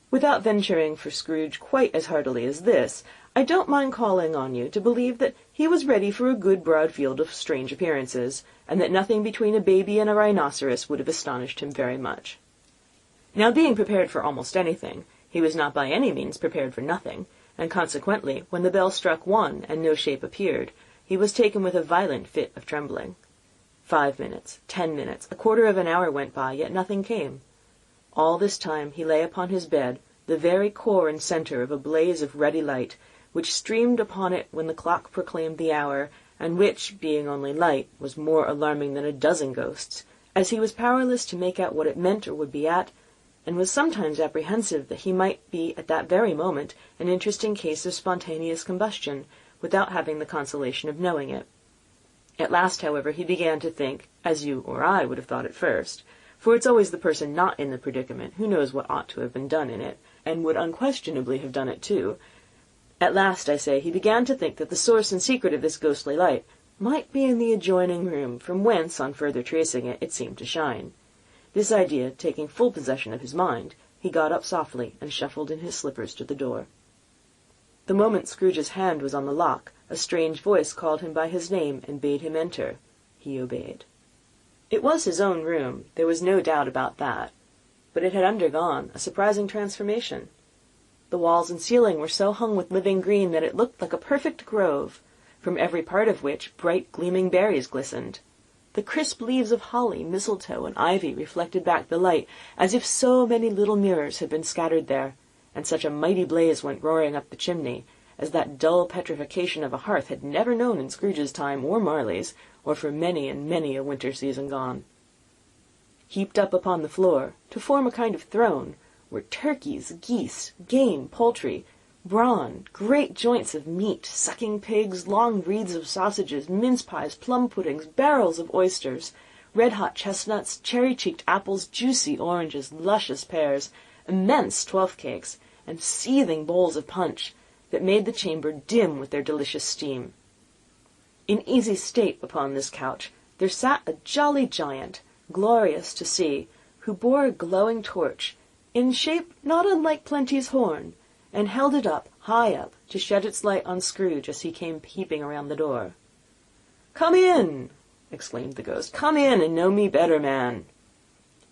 Without venturing for Scrooge quite as heartily as this, I don't mind calling on you to believe that he was ready for a good broad field of strange appearances, and that nothing between a baby and a rhinoceros would have astonished him very much. Now, being prepared for almost anything, he was not by any means prepared for nothing, and consequently, when the bell struck 1 and no shape appeared, he was taken with a violent fit of trembling. 5 minutes, 10 minutes, a quarter of an hour went by, yet nothing came. All this time he lay upon his bed, the very core and centre of a blaze of ruddy light, which streamed upon it when the clock proclaimed the hour, and which, being only light, was more alarming than a dozen ghosts, as he was powerless to make out what it meant or would be at, and was sometimes apprehensive that he might be at that very moment an interesting case of spontaneous combustion, without having the consolation of knowing it. At last, however, he began to think, as you or I would have thought at first, for it's always the person not in the predicament who knows what ought to have been done in it, and would unquestionably have done it too. At last, I say, he began to think that the source and secret of this ghostly light might be in the adjoining room, from whence, on further tracing it, it seemed to shine. This idea taking full possession of his mind, he got up softly and shuffled in his slippers to the door. The moment Scrooge's hand was on the lock, a strange voice called him by his name and bade him enter. He obeyed. It was his own room, there was no doubt about that, but it had undergone a surprising transformation. The walls and ceiling were so hung with living green that it looked like a perfect grove, from every part of which bright gleaming berries glistened. The crisp leaves of holly, mistletoe, and ivy reflected back the light, as if so many little mirrors had been scattered there, and such a mighty blaze went roaring up the chimney, as that dull petrification of a hearth had never known in Scrooge's time or Marley's, or for many and many a winter season gone. Heaped up upon the floor, to form a kind of throne, were turkeys, geese, game, poultry, brawn, great joints of meat, sucking pigs, long wreaths of sausages, mince-pies, plum-puddings, barrels of oysters, red-hot chestnuts, cherry-cheeked apples, juicy oranges, luscious pears, immense twelfth-cakes, and seething bowls of punch, that made the chamber dim with their delicious steam. In easy state upon this couch there sat a jolly giant, glorious to see, who bore a glowing torch, in shape not unlike Plenty's horn, and held it up, high up, to shed its light on Scrooge as he came peeping around the door. "Come in!" exclaimed the ghost. "Come in, and know me better, man."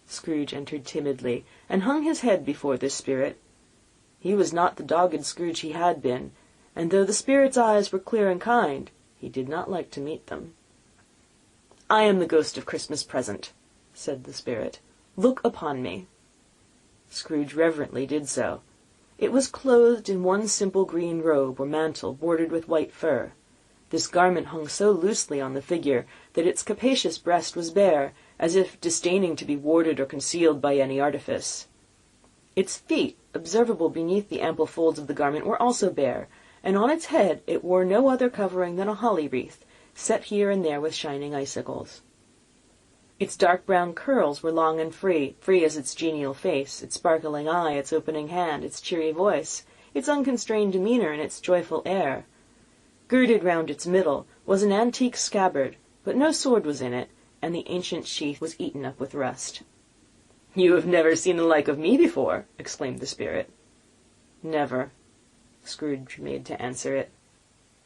Scrooge entered timidly, and hung his head before this spirit. He was not the dogged Scrooge he had been, and though the spirit's eyes were clear and kind, he did not like to meet them. "I am the ghost of Christmas Present," said the spirit. "Look upon me." Scrooge reverently did so. It was clothed in one simple green robe or mantle bordered with white fur. This garment hung so loosely on the figure that its capacious breast was bare, as if disdaining to be warded or concealed by any artifice. Its feet, observable beneath the ample folds of the garment, were also bare, and on its head it wore no other covering than a holly wreath, set here and there with shining icicles. Its dark brown curls were long and free as its genial face, its sparkling eye, its opening hand, its cheery voice, its unconstrained demeanour, and its joyful air. Girded round its middle was an antique scabbard, but no sword was in it, and the ancient sheath was eaten up with rust. "You have never seen the like of me before," exclaimed the spirit. "Never," Scrooge made to answer it.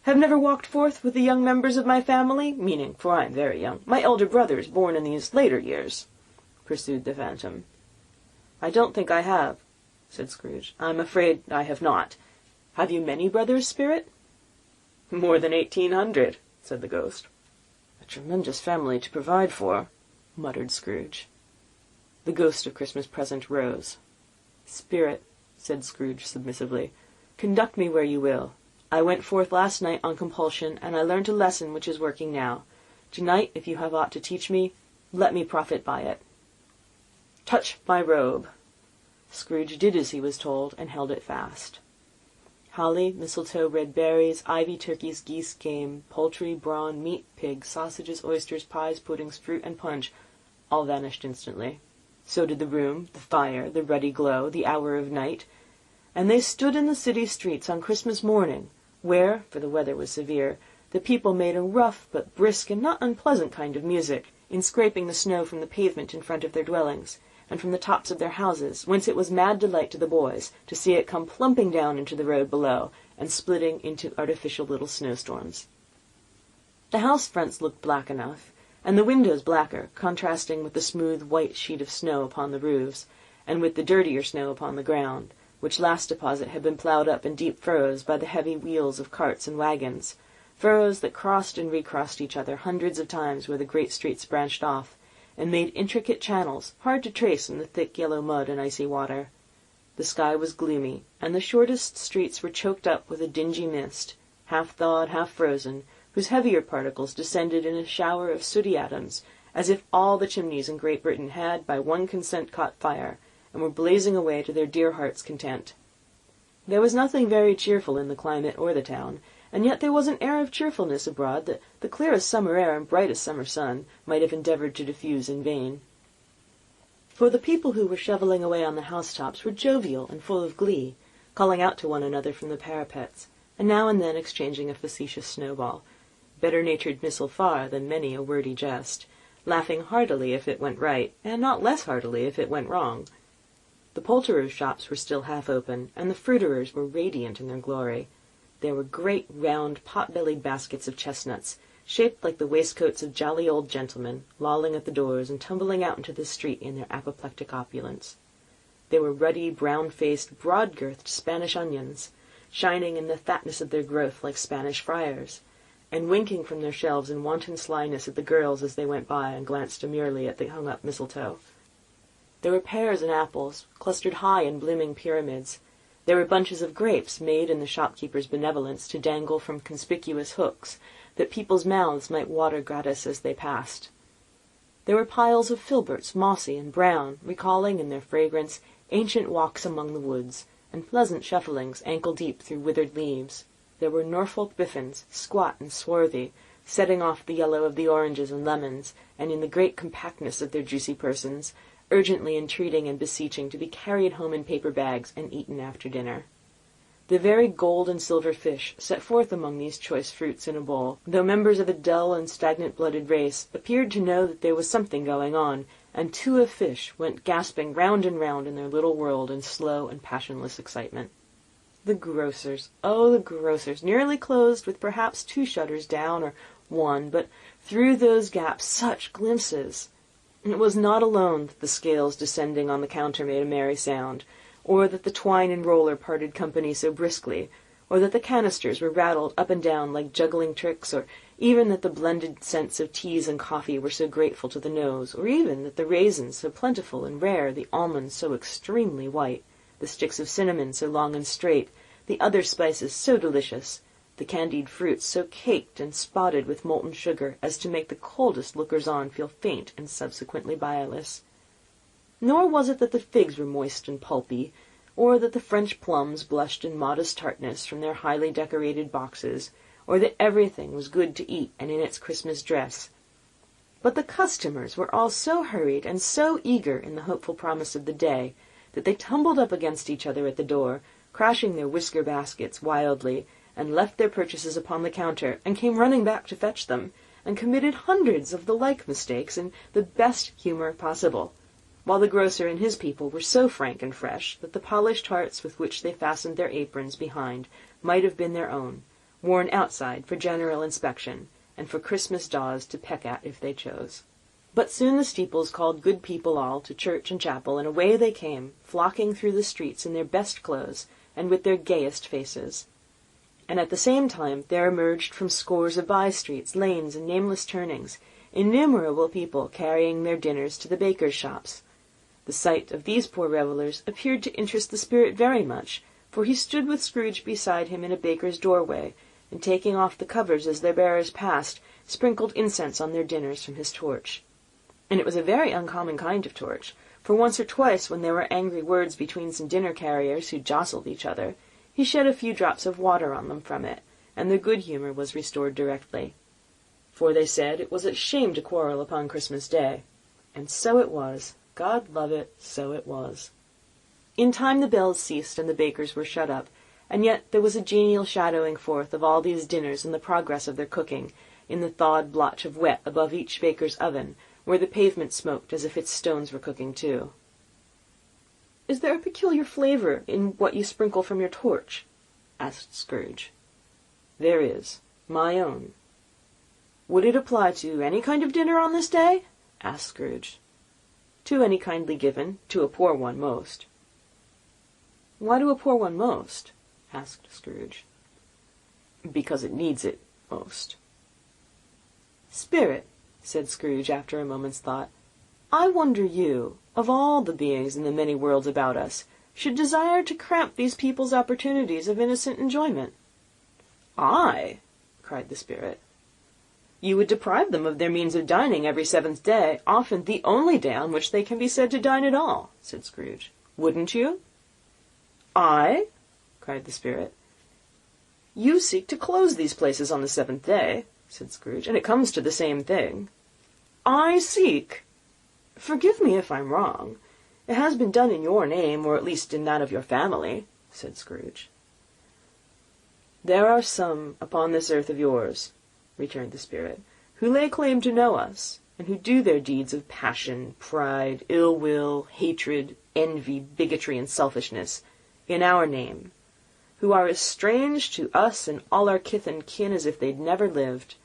"Have never walked forth with the young members of my family, meaning, for I am very young, my elder brothers born in these later years," pursued the phantom. "I don't think I have," said Scrooge. "I'm afraid I have not. Have you many brothers, spirit?" "More than 1800, said the ghost. "A tremendous family to provide for," muttered Scrooge. The ghost of Christmas Present rose. "Spirit," said Scrooge submissively, "conduct me where you will. I went forth last night on compulsion, and I learnt a lesson which is working now. To-night, if you have aught to teach me, let me profit by it." "Touch my robe." Scrooge did as he was told, and held it fast. Holly, mistletoe, red berries, ivy, turkeys, geese, game, poultry, brawn, meat, pig, sausages, oysters, pies, puddings, fruit, and punch, all vanished instantly. So did the room, the fire, the ruddy glow, the hour of night, and they stood in the city streets on Christmas morning, where, for the weather was severe, the people made a rough but brisk and not unpleasant kind of music, in scraping the snow from the pavement in front of their dwellings, and from the tops of their houses, whence it was mad delight to the boys to see it come plumping down into the road below, and splitting into artificial little snowstorms. The house fronts looked black enough, and the windows blacker, contrasting with the smooth white sheet of snow upon the roofs, and with the dirtier snow upon the ground, which last deposit had been ploughed up in deep furrows by the heavy wheels of carts and wagons, furrows that crossed and recrossed each other hundreds of times where the great streets branched off, and made intricate channels, hard to trace in the thick yellow mud and icy water. The sky was gloomy, and the shortest streets were choked up with a dingy mist, half thawed, half frozen, whose heavier particles descended in a shower of sooty atoms, as if all the chimneys in Great Britain had by one consent caught fire, and were blazing away to their dear hearts' content. There was nothing very cheerful in the climate or the town, and yet there was an air of cheerfulness abroad that the clearest summer air and brightest summer sun might have endeavoured to diffuse in vain. For the people who were shovelling away on the housetops were jovial and full of glee, calling out to one another from the parapets, and now and then exchanging a facetious snowball, better-natured missile far than many a wordy jest, laughing heartily if it went right, and not less heartily if it went wrong. The poulterers' shops were still half open, and the fruiterers' were radiant in their glory. There were great, round, pot-bellied baskets of chestnuts, shaped like the waistcoats of jolly old gentlemen, lolling at the doors and tumbling out into the street in their apoplectic opulence. There were ruddy, brown-faced, broad-girthed Spanish onions, shining in the fatness of their growth like Spanish friars, and winking from their shelves in wanton slyness at the girls as they went by and glanced demurely at the hung-up mistletoe. There were pears and apples, clustered high in blooming pyramids. There were bunches of grapes made in the shopkeeper's benevolence to dangle from conspicuous hooks, that people's mouths might water gratis as they passed. There were piles of filberts, mossy and brown, recalling in their fragrance ancient walks among the woods, and pleasant shufflings ankle-deep through withered leaves. There were Norfolk biffins, squat and swarthy, setting off the yellow of the oranges and lemons, and in the great compactness of their juicy persons, urgently entreating and beseeching to be carried home in paper bags and eaten after dinner. The very gold and silver fish set forth among these choice fruits in a bowl, though members of a dull and stagnant-blooded race, appeared to know that there was something going on, and two of fish went gasping round and round in their little world in slow and passionless excitement. The grocers, oh, the grocers, nearly closed with perhaps 2 shutters down, or 1, but through those gaps such glimpses! It was not alone that the scales descending on the counter made a merry sound, or that the twine and roller parted company so briskly, or that the canisters were rattled up and down like juggling tricks, or even that the blended scents of teas and coffee were so grateful to the nose, or even that the raisins so plentiful and rare, the almonds so extremely white, the sticks of cinnamon so long and straight, the other spices so delicious, the candied fruits so caked and spotted with molten sugar as to make the coldest lookers-on feel faint and subsequently bilious. Nor was it that the figs were moist and pulpy, or that the French plums blushed in modest tartness from their highly decorated boxes, or that everything was good to eat and in its Christmas dress. But the customers were all so hurried and so eager in the hopeful promise of the day that they tumbled up against each other at the door, crashing their whisker baskets wildly, and left their purchases upon the counter, and came running back to fetch them, and committed hundreds of the like mistakes in the best humour possible, while the grocer and his people were so frank and fresh that the polished hearts with which they fastened their aprons behind might have been their own, worn outside for general inspection, and for Christmas daws to peck at if they chose. But soon the steeples called good people all to church and chapel, and away they came, flocking through the streets in their best clothes, and with their gayest faces. And at the same time there emerged from scores of by-streets, lanes, and nameless turnings, innumerable people carrying their dinners to the bakers' shops. The sight of these poor revellers appeared to interest the spirit very much, for he stood with Scrooge beside him in a baker's doorway, and taking off the covers as their bearers passed, sprinkled incense on their dinners from his torch. And it was a very uncommon kind of torch, for once or twice when there were angry words between some dinner-carriers who jostled each other, he shed a few drops of water on them from it, and their good humour was restored directly. For they said it was a shame to quarrel upon Christmas Day. And so it was. God love it, so it was. In time the bells ceased and the bakers were shut up, and yet there was a genial shadowing forth of all these dinners and the progress of their cooking, in the thawed blotch of wet above each baker's oven, where the pavement smoked as if its stones were cooking too. is there a peculiar flavour in what you sprinkle from your torch?" asked Scrooge. "There is. My own." "Would it apply to any kind of dinner on this day?" asked Scrooge. "To any kindly given. To a poor one most." "Why to a poor one most?" asked Scrooge. "Because it needs it most." "Spirit," said Scrooge after a moment's thought, "I wonder you, of all the beings in the many worlds about us, should desire to cramp these people's opportunities of innocent enjoyment." "I?" cried the Spirit. "You would deprive them of their means of dining every 7th day, often the only day on which they can be said to dine at all," said Scrooge. "Wouldn't you?" "I?" cried the Spirit. "You seek to close these places on the 7th day," said Scrooge, "and it comes to the same thing." "I seek? Forgive me if I'm wrong. It has been done in your name, or at least in that of your family," said Scrooge. "There are some upon this earth of yours," returned the Spirit, "who lay claim to know us, and who do their deeds of passion, pride, ill will, hatred, envy, bigotry, and selfishness, in our name, who are as strange to us and all our kith and kin as if they'd never lived.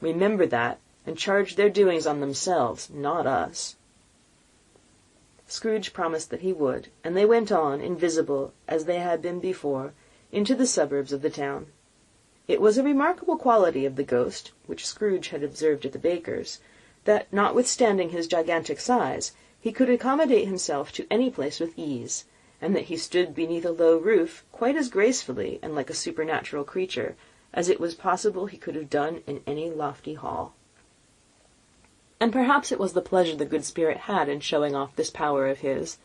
Remember that, and charge their doings on themselves, not us." Scrooge promised that he would, and they went on, invisible, as they had been before, into the suburbs of the town. It was a remarkable quality of the ghost, which Scrooge had observed at the baker's, that, notwithstanding his gigantic size, he could accommodate himself to any place with ease, and that he stood beneath a low roof quite as gracefully and like a supernatural creature as it was possible he could have done in any lofty hall. And perhaps it was the pleasure the good Spirit had in showing off this power of his,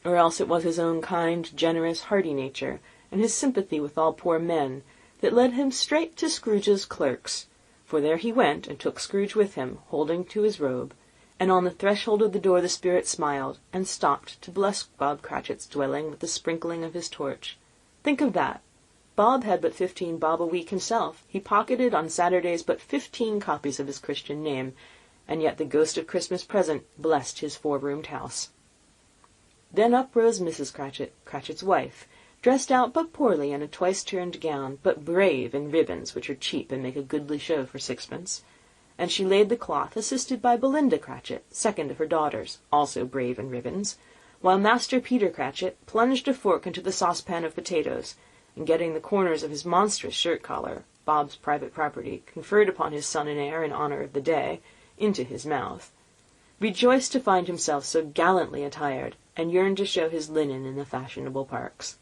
or else it was his own kind, generous, hearty nature, and his sympathy with all poor men, that led him straight to Scrooge's clerks, for there he went, and took Scrooge with him, holding to his robe, and on the threshold of the door the Spirit smiled, and stopped to bless Bob Cratchit's dwelling with the sprinkling of his torch. Think of that! Bob had but 15 bob a week himself. He pocketed on Saturdays but 15 copies of his Christian name, and yet the ghost of Christmas Present blessed his 4-roomed house. Then up rose Mrs. Cratchit, Cratchit's wife, dressed out but poorly in a twice-turned gown, but brave in ribbons, which are cheap and make a goodly show for 6pence, and she laid the cloth, assisted by Belinda Cratchit, second of her daughters, also brave in ribbons, while Master Peter Cratchit plunged a fork into the saucepan of potatoes, and getting the corners of his monstrous shirt-collar, Bob's private property, conferred upon his son and heir in honour of the day, into his mouth, rejoiced to find himself so gallantly attired, and yearned to show his linen in the fashionable parks.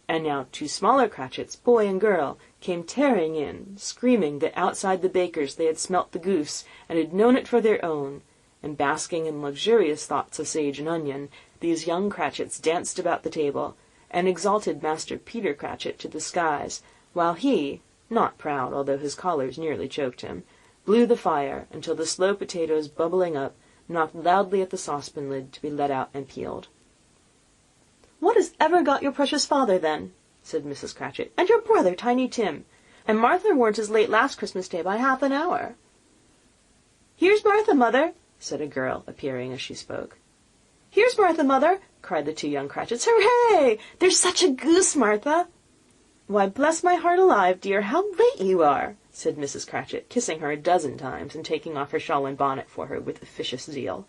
And now 2 smaller Cratchits, boy and girl, came tearing in, screaming that outside the baker's they had smelt the goose, and had known it for their own, and basking in luxurious thoughts of sage and onion, these young Cratchits danced about the table, and exalted Master Peter Cratchit to the skies, while he, not proud, although his collars nearly choked him, blew the fire, until the slow potatoes, bubbling up, knocked loudly at the saucepan lid to be let out and peeled. "What has ever got your precious father, then?" said Mrs. Cratchit, "and your brother, Tiny Tim? And Martha weren't as late last Christmas Day by half an hour." "Here's Martha, mother," said a girl, appearing as she spoke. "Here's Martha, mother," cried the 2 young Cratchits. "Hooray! There's such a goose, Martha!" "Why, bless my heart alive, dear, how late you are!" said Mrs. Cratchit, kissing her a dozen times, and taking off her shawl and bonnet for her with officious zeal.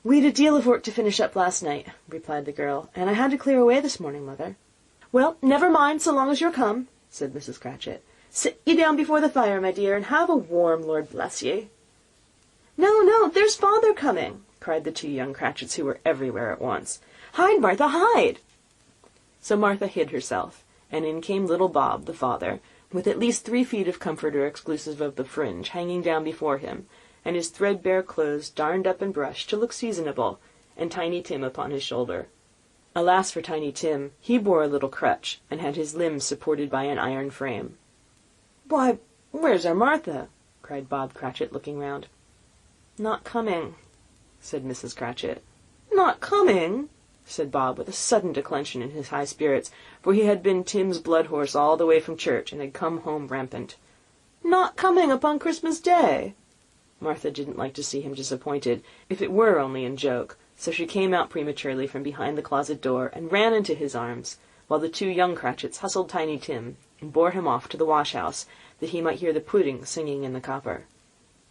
"We'd a deal of work to finish up last night," replied the girl, "and I had to clear away this morning, mother." "Well, never mind, so long as you're come," said Mrs. Cratchit. "Sit ye down before the fire, my dear, and have a warm, Lord bless ye." "No, no, there's father coming," cried the 2 young Cratchits, who were everywhere at once. "Hide, Martha, hide!" So Martha hid herself, and in came little Bob, the father, with at least 3 feet of comforter exclusive of the fringe hanging down before him, and his threadbare clothes darned up and brushed to look seasonable, and Tiny Tim upon his shoulder. Alas for Tiny Tim! He bore a little crutch, and had his limbs supported by an iron frame. "Why, where's our Martha?" cried Bob Cratchit, looking round. "Not coming," said Mrs. Cratchit. "Not coming?" said Bob, with a sudden declension in his high spirits, for he had been Tim's blood horse all the way from church, and had come home rampant. "Not coming upon Christmas Day?" Martha didn't like to see him disappointed, if it were only in joke, so she came out prematurely from behind the closet door and ran into his arms, while the two young Cratchits hustled Tiny Tim and bore him off to the wash-house, that he might hear the pudding singing in the copper.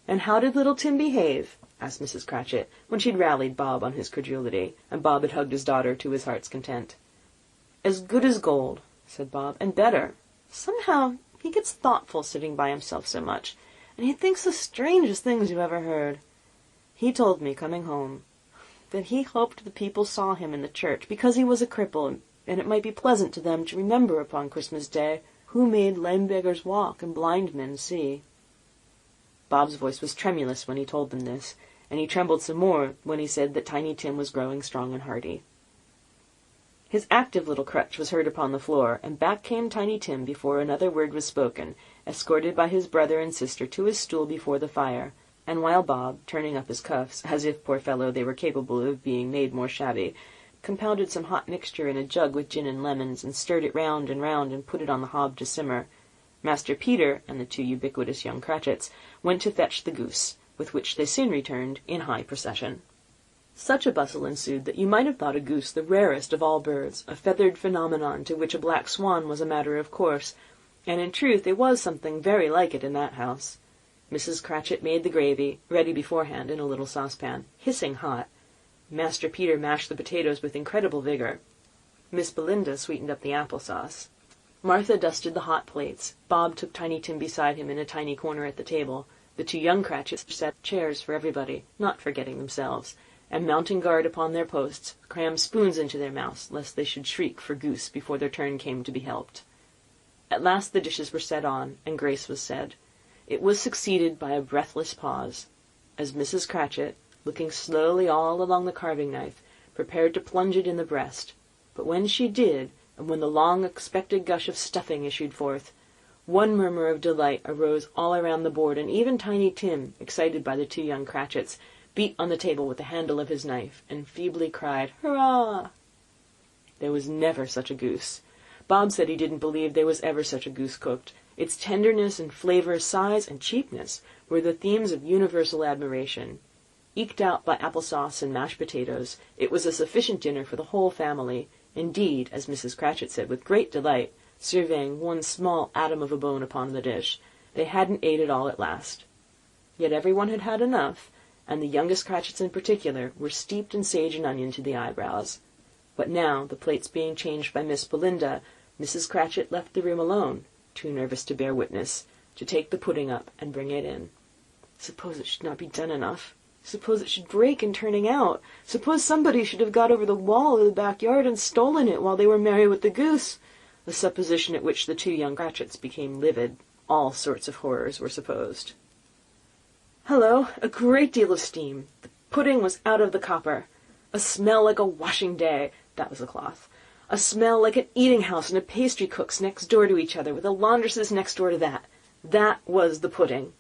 "And how did little Tim behave?" asked Mrs. Cratchit, when she'd rallied Bob on his credulity, and Bob had hugged his daughter to his heart's content. "As good as gold," said Bob, "and better. Somehow he gets thoughtful sitting by himself so much, and he thinks the strangest things you ever heard. He told me, coming home, that he hoped the people saw him in the church, because he was a cripple, and it might be pleasant to them to remember upon Christmas Day who made lame beggars walk and blind men see." Bob's voice was tremulous when he told them this, and he trembled some more when he said that Tiny Tim was growing strong and hearty. His active little crutch was heard upon the floor, and back came Tiny Tim before another word was spoken, escorted by his brother and sister to his stool before the fire, and while Bob, turning up his cuffs, as if, poor fellow, they were capable of being made more shabby, compounded some hot mixture in a jug with gin and lemons, and stirred it round and put it on the hob to simmer, Master Peter and the two ubiquitous young Cratchits went to fetch the goose, with which they soon returned in high procession. Such a bustle ensued that you might have thought a goose the rarest of all birds, a feathered phenomenon to which a black swan was a matter of course, and in truth there was something very like it in that house. Mrs. Cratchit made the gravy, ready beforehand in a little saucepan, hissing hot. Master Peter mashed the potatoes with incredible vigour. Miss Belinda sweetened up the apple-sauce. Martha dusted the hot plates. Bob took Tiny Tim beside him in a tiny corner at the table. The two young Cratchits set chairs for everybody, not forgetting themselves, and mounting guard upon their posts, crammed spoons into their mouths, lest they should shriek for goose before their turn came to be helped. At last the dishes were set on, and grace was said. It was succeeded by a breathless pause, as Mrs. Cratchit, looking slowly all along the carving-knife, prepared to plunge it in the breast. But when she did, and when the long-expected gush of stuffing issued forth, one murmur of delight arose all around the board, and even Tiny Tim, excited by the two young Cratchits, beat on the table with the handle of his knife, and feebly cried, "Hurrah!" There was never such a goose. Bob said he didn't believe there was ever such a goose cooked. Its tenderness and flavour, size and cheapness were the themes of universal admiration. Eked out by apple-sauce and mashed potatoes, it was a sufficient dinner for the whole family. Indeed, as Mrs. Cratchit said with great delight, surveying one small atom of a bone upon the dish, they hadn't ate it all at last. Yet everyone had had enough, and the youngest Cratchits in particular were steeped in sage and onion to the eyebrows. But now, the plates being changed by Miss Belinda, Mrs. Cratchit left the room alone, too nervous to bear witness, to take the pudding up and bring it in. Suppose it should not be done enough. Suppose it should break in turning out. Suppose somebody should have got over the wall of the backyard and stolen it while they were merry with the goose. A supposition at which the two young Cratchits became livid. All sorts of horrors were supposed. Hello! A great deal of steam. The pudding was out of the copper. A smell like a washing day. That was the cloth. A smell like an eating-house and a pastry-cook's next door to each other, with a laundress's next door to that. That was the pudding.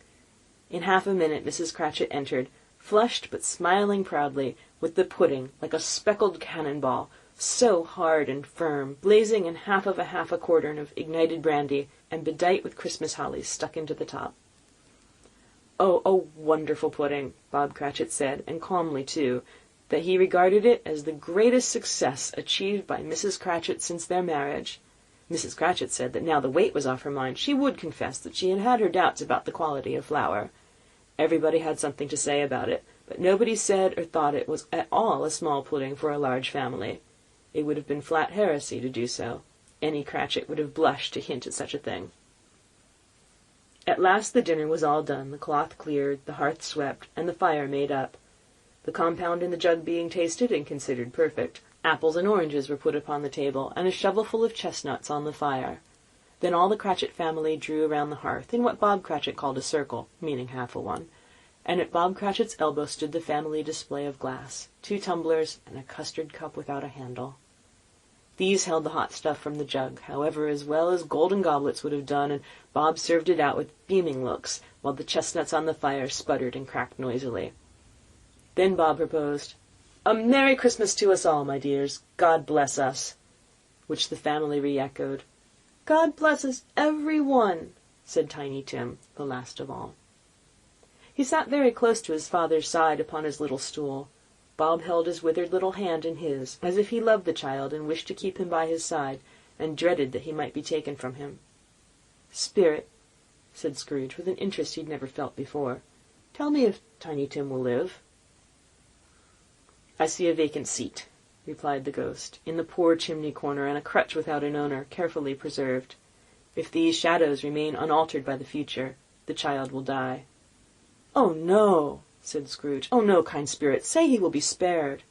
In half a minute Mrs. Cratchit entered, flushed but smiling proudly, with the pudding like a speckled cannon-ball, so hard and firm, blazing in half a quartern of ignited brandy, and bedight with Christmas hollies stuck into the top. "Oh, a wonderful pudding," Bob Cratchit said, and calmly too, that he regarded it as the greatest success achieved by Mrs. Cratchit since their marriage. Mrs. Cratchit said that now the weight was off her mind, she would confess that she had had her doubts about the quality of flour. Everybody had something to say about it, but nobody said or thought it was at all a small pudding for a large family. It would have been flat heresy to do so. Any Cratchit would have blushed to hint at such a thing. At last the dinner was all done, the cloth cleared, the hearth swept, and the fire made up. The compound in the jug being tasted and considered perfect, apples and oranges were put upon the table, and a shovelful of chestnuts on the fire. Then all the Cratchit family drew around the hearth, in what Bob Cratchit called a circle, meaning half a one, and at Bob Cratchit's elbow stood the family display of glass, 2 tumblers, and a custard cup without a handle. These held the hot stuff from the jug, however, as well as golden goblets would have done, and Bob served it out with beaming looks, while the chestnuts on the fire sputtered and cracked noisily. Then Bob proposed, "A Merry Christmas to us all, my dears. God bless us," which the family re-echoed. "God bless us, every one," said Tiny Tim, the last of all. He sat very close to his father's side upon his little stool. Bob held his withered little hand in his, as if he loved the child and wished to keep him by his side, and dreaded that he might be taken from him. "Spirit," said Scrooge, with an interest he had never felt before, "tell me if Tiny Tim will live." "I see a vacant seat," replied the ghost, "in the poor chimney corner, and a crutch without an owner, carefully preserved. If these shadows remain unaltered by the future, the child will die." "Oh, no!" said Scrooge. "Oh, no, kind spirit! Say he will be spared."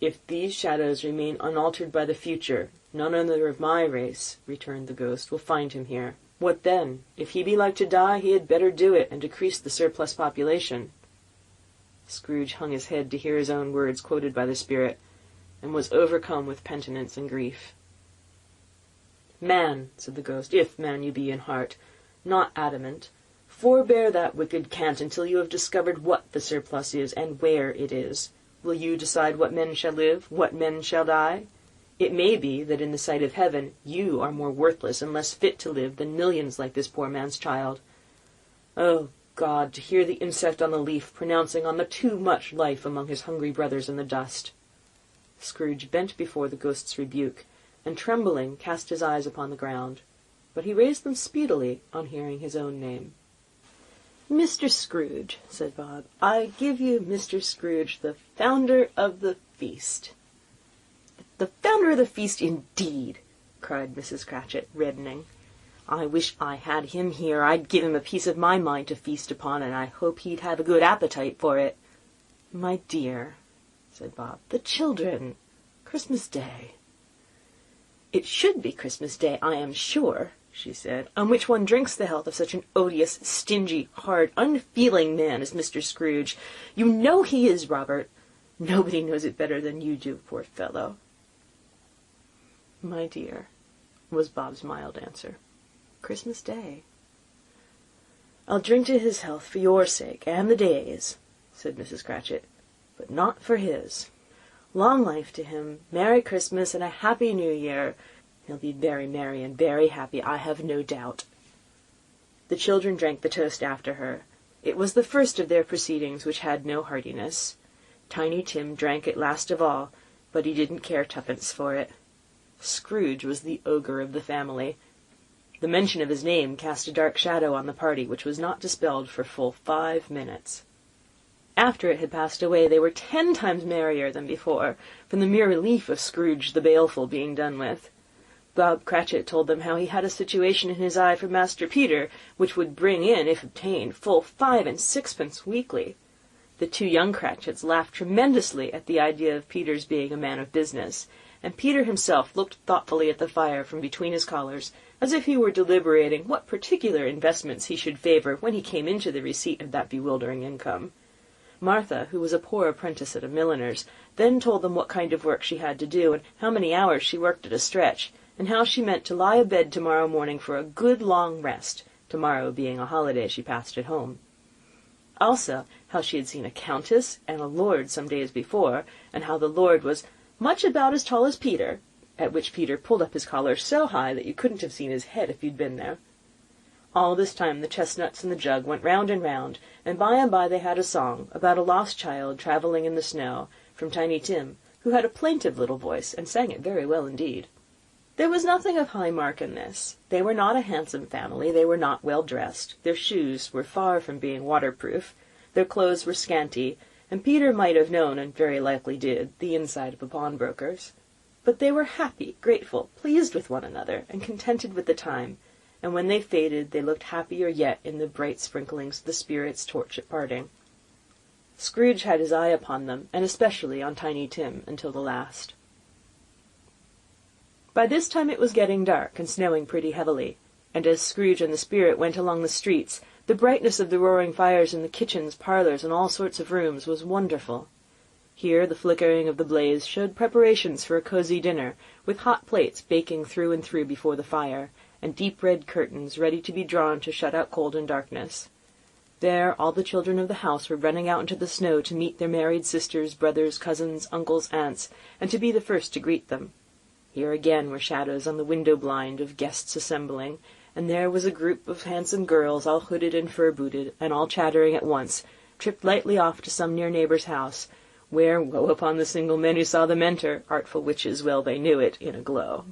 "If these shadows remain unaltered by the future, none other of my race," returned the ghost, "will find him here. What then? If he be like to die, he had better do it, and decrease the surplus population." Scrooge hung his head to hear his own words quoted by the spirit, and was overcome with penitence and grief. "Man," said the ghost, "if man you be in heart, not adamant, forbear that wicked cant until you have discovered what the surplus is, and where it is. Will you decide what men shall live, what men shall die? It may be that in the sight of heaven you are more worthless and less fit to live than millions like this poor man's child. Oh, God, to hear the insect on the leaf pronouncing on the too much life among his hungry brothers in the dust." Scrooge bent before the ghost's rebuke, and trembling cast his eyes upon the ground, but he raised them speedily on hearing his own name. "Mr. Scrooge," said Bob, "I give you Mr. Scrooge, the founder of the feast." "The founder of the feast, indeed!" cried Mrs. Cratchit, reddening. "I wish I had him here. I'd give him a piece of my mind to feast upon, and I hope he'd have a good appetite for it." "My dear," said Bob, "the children. Christmas Day." "It should be Christmas Day, I am sure," she said, "on which one drinks the health of such an odious, stingy, hard, unfeeling man as Mr. Scrooge. You know he is, Robert. Nobody knows it better than you do, poor fellow." "My dear," was Bob's mild answer, "Christmas Day." "I'll drink to his health for your sake, and the Day's," said Mrs. Cratchit, "but not for his. Long life to him, Merry Christmas, and a Happy New Year. He'll be very merry and very happy, I have no doubt." The children drank the toast after her. It was the first of their proceedings which had no heartiness. Tiny Tim drank it last of all, but he didn't care twopence for it. Scrooge was the ogre of the family. The mention of his name cast a dark shadow on the party, which was not dispelled for full 5 minutes. After it had passed away, they were 10 times merrier than before, from the mere relief of Scrooge the Baleful being done with. Bob Cratchit told them how he had a situation in his eye for Master Peter, which would bring in, if obtained, full 5 and 6pence weekly. The 2 young Cratchits laughed tremendously at the idea of Peter's being a man of business, and Peter himself looked thoughtfully at the fire from between his collars, as if he were deliberating what particular investments he should favour when he came into the receipt of that bewildering income. Martha, who was a poor apprentice at a milliner's, then told them what kind of work she had to do, and how many hours she worked at a stretch, and how she meant to lie abed tomorrow morning for a good long rest, tomorrow being a holiday she passed at home. Also, how she had seen a countess and a lord some days before, and how the lord was much about as tall as Peter, at which Peter pulled up his collar so high that you couldn't have seen his head if you'd been there. All this time the chestnuts and the jug went round and round, and by they had a song about a lost child travelling in the snow, from Tiny Tim, who had a plaintive little voice, and sang it very well indeed. There was nothing of high mark in this. They were not a handsome family, they were not well dressed, their shoes were far from being waterproof, their clothes were scanty, and Peter might have known, and very likely did, the inside of a pawnbroker's. But they were happy, grateful, pleased with one another, and contented with the time, and when they faded they looked happier yet in the bright sprinklings of the spirit's torch at parting. Scrooge had his eye upon them, and especially on Tiny Tim, until the last. By this time it was getting dark, and snowing pretty heavily, and as Scrooge and the spirit went along the streets, the brightness of the roaring fires in the kitchens, parlours, and all sorts of rooms was wonderful. Here the flickering of the blaze showed preparations for a cosy dinner, with hot plates baking through and through before the fire, and deep red curtains ready to be drawn to shut out cold and darkness. There all the children of the house were running out into the snow to meet their married sisters, brothers, cousins, uncles, aunts, and to be the first to greet them. Here again were shadows on the window blind of guests assembling, and there was a group of handsome girls, all hooded and fur-booted, and all chattering at once, tripped lightly off to some near neighbour's house, where woe upon the single men who saw them enter, artful witches well they knew it, in a glow.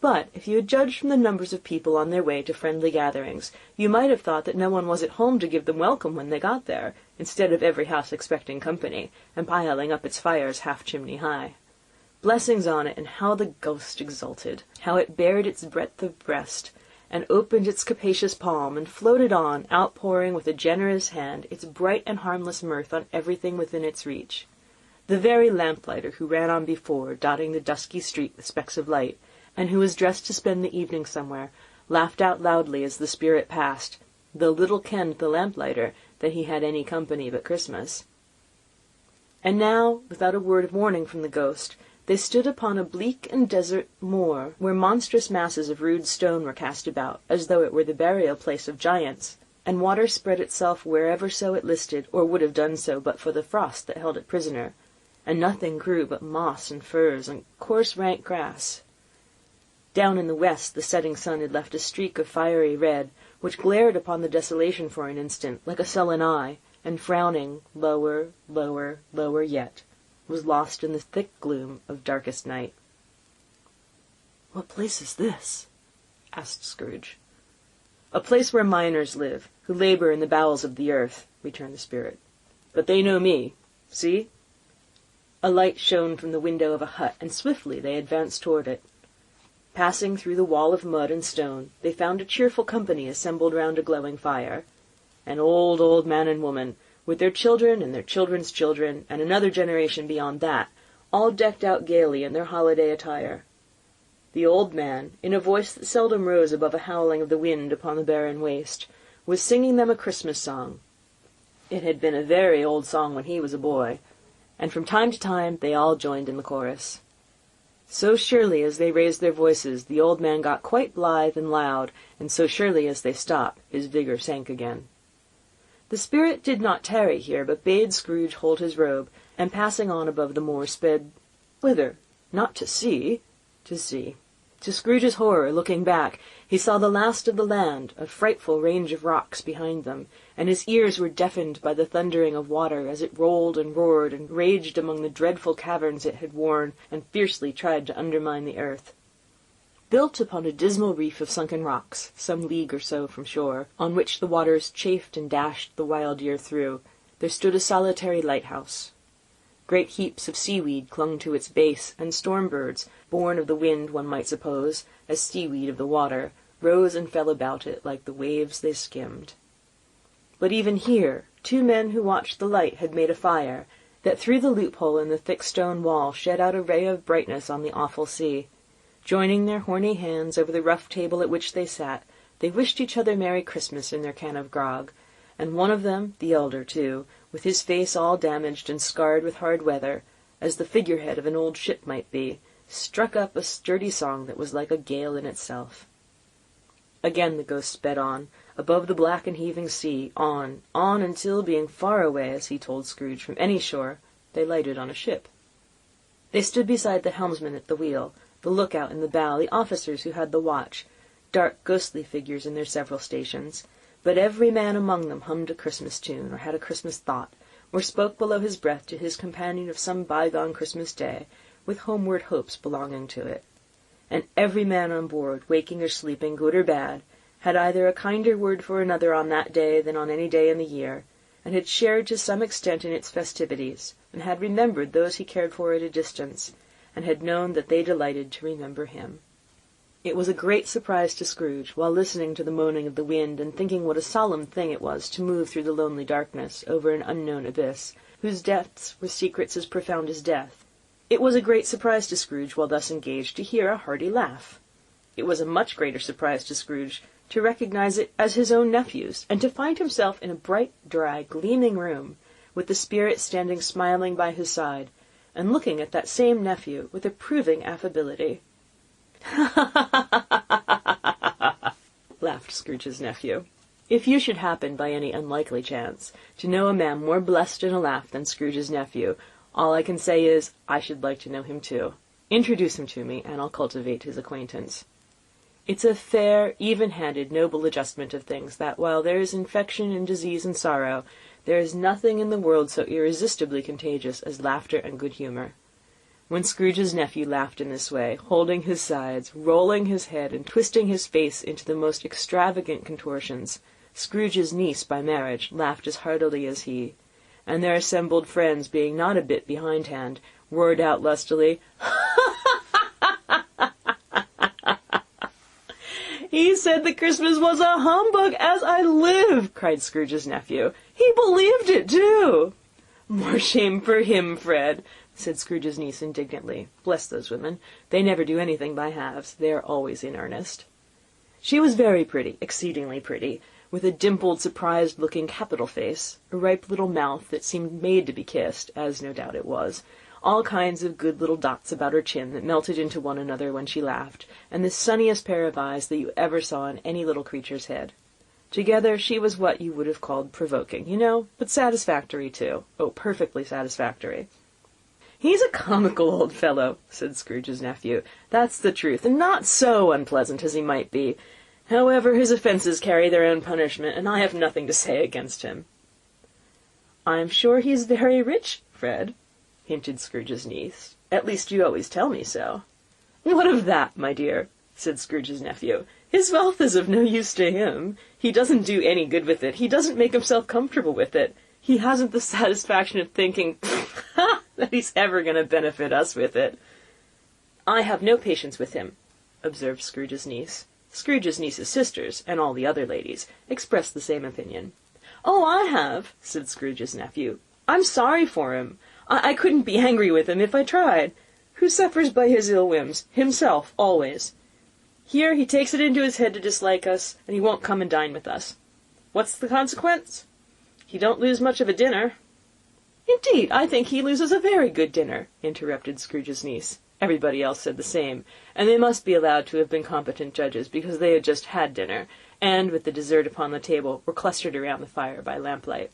But if you had judged from the numbers of people on their way to friendly gatherings, you might have thought that no one was at home to give them welcome when they got there, instead of every house expecting company, and piling up its fires half-chimney high. Blessings on it, and how the ghost exulted! How it bared its breadth of breast, and opened its capacious palm, and floated on, outpouring with a generous hand its bright and harmless mirth on everything within its reach. The very lamplighter who ran on before, dotting the dusky street with specks of light, and who was dressed to spend the evening somewhere, laughed out loudly as the spirit passed, though little kenned the lamplighter that he had any company but Christmas. And now, without a word of warning from the ghost, they stood upon a bleak and desert moor, where monstrous masses of rude stone were cast about, as though it were the burial-place of giants, and water spread itself wherever so it listed, or would have done so but for the frost that held it prisoner, and nothing grew but moss and furze and coarse rank grass. Down in the west the setting sun had left a streak of fiery red, which glared upon the desolation for an instant, like a sullen eye, and frowning lower, lower, lower yet, was lost in the thick gloom of darkest night. "What place is this?" asked Scrooge. "A place where miners live, who labour in the bowels of the earth," returned the spirit. "But they know me. See?" A light shone from the window of a hut, and swiftly they advanced toward it. Passing through the wall of mud and stone, they found a cheerful company assembled round a glowing fire. An old man and woman, with their children and their children's children, and another generation beyond that, all decked out gaily in their holiday attire. The old man, in a voice that seldom rose above a howling of the wind upon the barren waste, was singing them a Christmas song. It had been a very old song when he was a boy, and from time to time they all joined in the chorus. So surely as they raised their voices, the old man got quite blithe and loud, and so surely as they stopped, his vigour sank again. The spirit did not tarry here, but bade Scrooge hold his robe, and passing on above the moor, sped whither? Not to sea, to sea. To Scrooge's horror, looking back, he saw the last of the land, a frightful range of rocks behind them, and his ears were deafened by the thundering of water as it rolled and roared and raged among the dreadful caverns it had worn and fiercely tried to undermine the earth. Built upon a dismal reef of sunken rocks, some league or so from shore, on which the waters chafed and dashed the wild year through, there stood a solitary lighthouse. Great heaps of seaweed clung to its base, and storm-birds, born of the wind, one might suppose, as seaweed of the water, rose and fell about it like the waves they skimmed. But even here 2 men who watched the light had made a fire, that through the loophole in the thick stone wall shed out a ray of brightness on the awful sea. Joining their horny hands over the rough table at which they sat, they wished each other Merry Christmas in their can of grog, and one of them, the elder too, with his face all damaged and scarred with hard weather, as the figurehead of an old ship might be, struck up a sturdy song that was like a gale in itself. Again the ghost sped on, above the black and heaving sea, on until, being far away, as he told Scrooge, from any shore, they lighted on a ship. They stood beside the helmsman at the wheel, the lookout in the bow, the officers who had the watch, dark ghostly figures in their several stations, but every man among them hummed a Christmas tune, or had a Christmas thought, or spoke below his breath to his companion of some bygone Christmas day, with homeward hopes belonging to it. And every man on board, waking or sleeping, good or bad, had either a kinder word for another on that day than on any day in the year, and had shared to some extent in its festivities, and had remembered those he cared for at a distance, and had known that they delighted to remember him. It was a great surprise to Scrooge, while listening to the moaning of the wind, and thinking what a solemn thing it was to move through the lonely darkness over an unknown abyss, whose depths were secrets as profound as death. It was a great surprise to Scrooge, while thus engaged, to hear a hearty laugh. It was a much greater surprise to Scrooge to recognize it as his own nephew's, and to find himself in a bright, dry, gleaming room, with the spirit standing smiling by his side, and looking at that same nephew with approving affability. Laughed Scrooge's nephew. If you should happen, by any unlikely chance, to know a man more blessed in a laugh than Scrooge's nephew, all I can say is, I should like to know him too. Introduce him to me, and I'll cultivate his acquaintance. It's a fair, even-handed, noble adjustment of things, that while there is infection and disease and sorrow, There is nothing in the world so irresistibly contagious as laughter and good humour. When Scrooge's nephew laughed in this way, holding his sides, rolling his head, and twisting his face into the most extravagant contortions, Scrooge's niece by marriage laughed as heartily as he, and their assembled friends, being not a bit behindhand, roared out lustily, "He said that Christmas was a humbug, as I live!" cried Scrooge's nephew. "He believed it, too!" "More shame for him, Fred," said Scrooge's niece indignantly. Bless those women. They never do anything by halves. They are always in earnest. She was very pretty, exceedingly pretty, with a dimpled, surprised-looking capital face, a ripe little mouth that seemed made to be kissed, as no doubt it was, all kinds of good little dots about her chin that melted into one another when she laughed, and the sunniest pair of eyes that you ever saw in any little creature's head. Together she was what you would have called provoking, you know, but satisfactory too. Oh, perfectly satisfactory. "He's a comical old fellow," said Scrooge's nephew. "That's the truth, and not so unpleasant as he might be. However, his offences carry their own punishment, and I have nothing to say against him." "I am sure he is very rich, Fred," hinted Scrooge's niece. "At least you always tell me so." "What of that, my dear?" said Scrooge's nephew. "His wealth is of no use to him. He doesn't do any good with it. He doesn't make himself comfortable with it. He hasn't the satisfaction of thinking that he's ever going to benefit us with it." "I have no patience with him," observed Scrooge's niece. Scrooge's niece's sisters, and all the other ladies, expressed the same opinion. "Oh, I have," said Scrooge's nephew. "I'm sorry for him. I couldn't be angry with him if I tried. Who suffers by his ill whims? Himself, always. Here he takes it into his head to dislike us, and he won't come and dine with us. What's the consequence? He don't lose much of a dinner." "Indeed, I think he loses a very good dinner," interrupted Scrooge's niece. Everybody else said the same, and they must be allowed to have been competent judges, because they had just had dinner, and, with the dessert upon the table, were clustered around the fire by lamplight.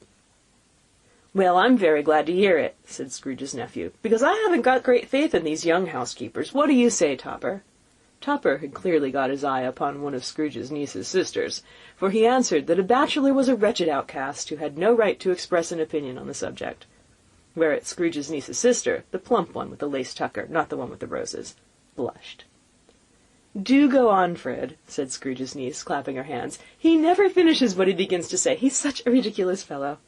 "Well, I'm very glad to hear it," said Scrooge's nephew, "because I haven't got great faith in these young housekeepers. What do you say, Topper?" Topper had clearly got his eye upon one of Scrooge's niece's sisters, for he answered that a bachelor was a wretched outcast who had no right to express an opinion on the subject. Whereat Scrooge's niece's sister, the plump one with the lace tucker, not the one with the roses, blushed. "Do go on, Fred," said Scrooge's niece, clapping her hands. "He never finishes what he begins to say. He's such a ridiculous fellow."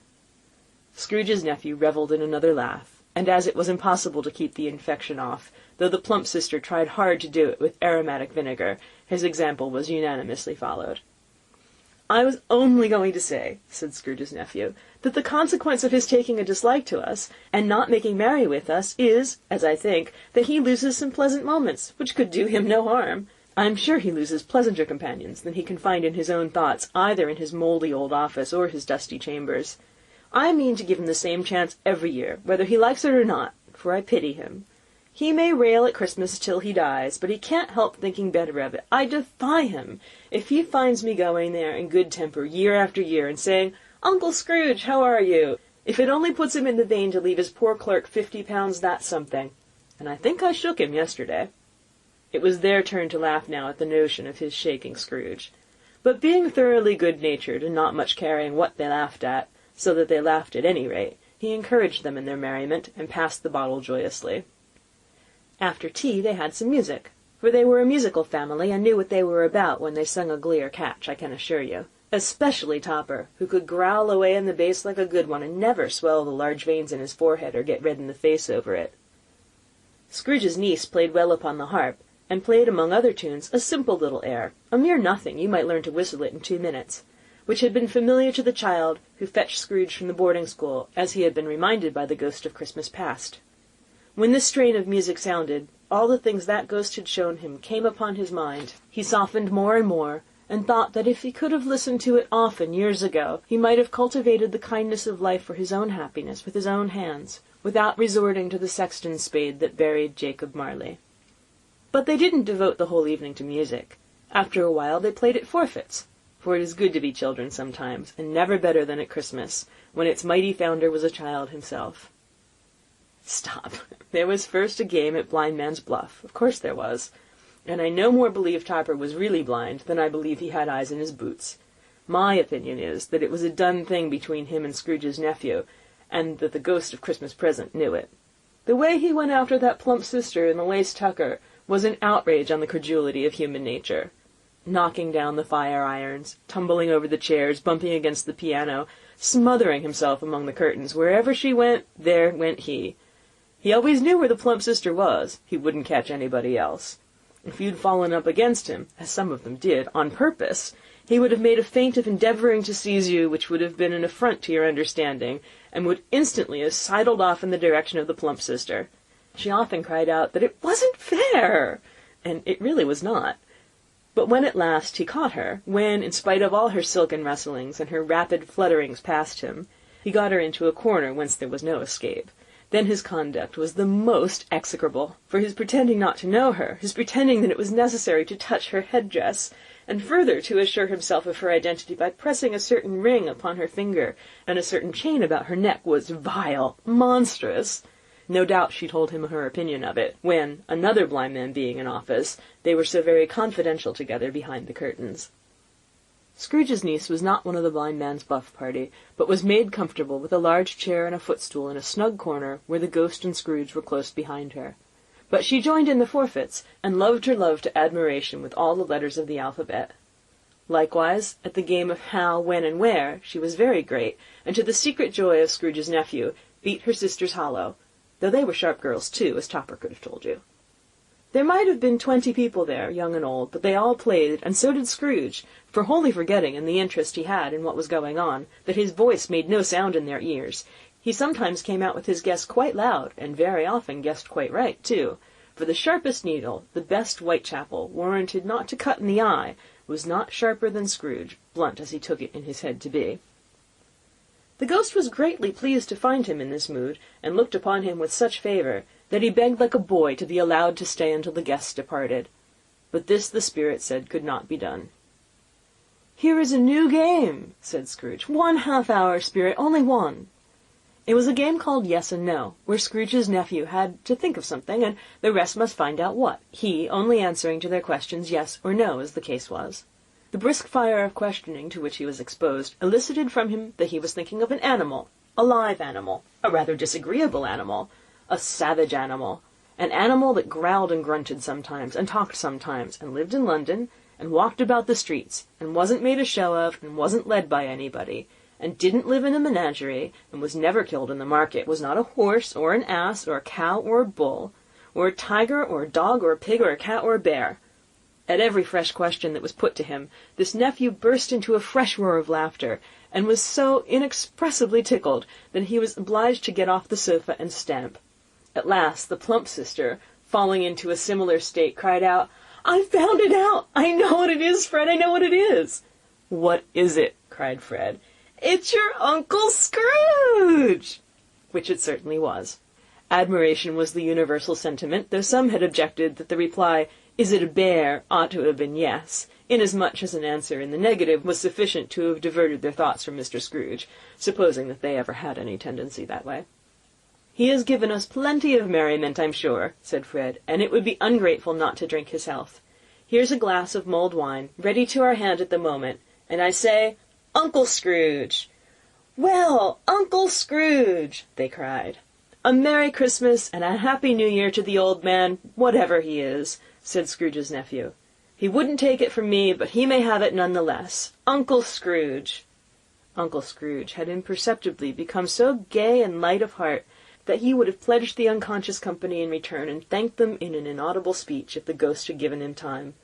Scrooge's nephew revelled in another laugh, and as it was impossible to keep the infection off, though the plump sister tried hard to do it with aromatic vinegar, his example was unanimously followed. "I was only going to say," said Scrooge's nephew, "that the consequence of his taking a dislike to us, and not making merry with us, is, as I think, that he loses some pleasant moments, which could do him no harm. I am sure he loses pleasanter companions than he can find in his own thoughts, either in his mouldy old office or his dusty chambers. I mean to give him the same chance every year, whether he likes it or not, for I pity him. He may rail at Christmas till he dies, but he can't help thinking better of it. I defy him. If he finds me going there in good temper year after year, and saying, 'Uncle Scrooge, how are you?' if it only puts him in the vein to leave his poor clerk £50, that's something. And I think I shook him yesterday." It was their turn to laugh now at the notion of his shaking Scrooge. But being thoroughly good-natured, and not much caring what they laughed at, so that they laughed at any rate, he encouraged them in their merriment, and passed the bottle joyously. After tea they had some music, for they were a musical family, and knew what they were about when they sung a glee or catch, I can assure you. Especially Topper, who could growl away in the bass like a good one, and never swell the large veins in his forehead or get red in the face over it. Scrooge's niece played well upon the harp, and played among other tunes a simple little air, a mere nothing, you might learn to whistle it in 2 minutes, which had been familiar to the child who fetched Scrooge from the boarding-school, as he had been reminded by the ghost of Christmas past. When this strain of music sounded, all the things that ghost had shown him came upon his mind. He softened more and more, and thought that if he could have listened to it often years ago, he might have cultivated the kindness of life for his own happiness with his own hands, without resorting to the sexton's spade that buried Jacob Marley. But they didn't devote the whole evening to music. After a while they played at forfeits, for it is good to be children sometimes, and never better than at Christmas, when its mighty founder was a child himself. Stop. There was first a game at Blind Man's Bluff. Of course there was. And I no more believe Topper was really blind than I believe he had eyes in his boots. My opinion is that it was a done thing between him and Scrooge's nephew, and that the ghost of Christmas Present knew it. The way he went after that plump sister in the lace tucker was an outrage on the credulity of human nature. Knocking down the fire-irons, tumbling over the chairs, bumping against the piano, smothering himself among the curtains. Wherever she went, there went he. He always knew where the plump sister was. He wouldn't catch anybody else. If you'd fallen up against him, as some of them did, on purpose, he would have made a feint of endeavouring to seize you, which would have been an affront to your understanding, and would instantly have sidled off in the direction of the plump sister. She often cried out that it wasn't fair, and it really was not. But when at last he caught her, when, in spite of all her silken rustlings and her rapid flutterings past him, he got her into a corner whence there was no escape, then his conduct was the most execrable, for his pretending not to know her, his pretending that it was necessary to touch her head-dress, and further to assure himself of her identity by pressing a certain ring upon her finger and a certain chain about her neck, was vile, monstrous. No doubt she told him her opinion of it, when, another blind man being in office, they were so very confidential together behind the curtains. Scrooge's niece was not one of the blind man's buff party, but was made comfortable with a large chair and a footstool in a snug corner where the ghost and Scrooge were close behind her. But she joined in the forfeits, and loved her love to admiration with all the letters of the alphabet. Likewise, at the game of how, when, and where, she was very great, and to the secret joy of Scrooge's nephew, beat her sisters hollow, though they were sharp girls too, as Topper could have told you. There might have been 20 people there, young and old, but they all played, and so did Scrooge, for wholly forgetting, in the interest he had in what was going on, that his voice made no sound in their ears. He sometimes came out with his guess quite loud, and very often guessed quite right, too, for the sharpest needle, the best Whitechapel, warranted not to cut in the eye, was not sharper than Scrooge, blunt as he took it in his head to be. The ghost was greatly pleased to find him in this mood, and looked upon him with such favour, that he begged like a boy to be allowed to stay until the guests departed. But this the spirit said could not be done. "Here is a new game," said Scrooge. "1 half-hour, spirit, only one." It was a game called Yes and No, where Scrooge's nephew had to think of something, and the rest must find out what, he only answering to their questions yes or no, as the case was. The brisk fire of questioning to which he was exposed elicited from him that he was thinking of an animal, a live animal, a rather disagreeable animal, a savage animal, an animal that growled and grunted sometimes, and talked sometimes, and lived in London, and walked about the streets, and wasn't made a show of, and wasn't led by anybody, and didn't live in a menagerie, and was never killed in the market, was not a horse, or an ass, or a cow, or a bull, or a tiger, or a dog, or a pig, or a cat, or a bear. At every fresh question that was put to him, this nephew burst into a fresh roar of laughter, and was so inexpressibly tickled that he was obliged to get off the sofa and stamp. At last the plump sister, falling into a similar state, cried out, "I've found it out! I know what it is, Fred, I know what it is!" "What is it?" cried Fred. "It's your Uncle Scrooge!" Which it certainly was. Admiration was the universal sentiment, though some had objected that the reply, "Is it a bear?" ought to have been yes, inasmuch as an answer in the negative was sufficient to have diverted their thoughts from Mr. Scrooge, supposing that they ever had any tendency that way. "He has given us plenty of merriment, I'm sure," said Fred, "and it would be ungrateful not to drink his health. Here's a glass of mulled wine, ready to our hand at the moment, and I say, Uncle Scrooge!" "Well, Uncle Scrooge!" they cried. "A Merry Christmas and a Happy New Year to the old man, whatever he is," said Scrooge's nephew. "He wouldn't take it from me, but he may have it none the less. Uncle Scrooge!" Uncle Scrooge had imperceptibly become so gay and light of heart that he would have pledged the unconscious company in return, and thanked them in an inaudible speech if the ghost had given him time.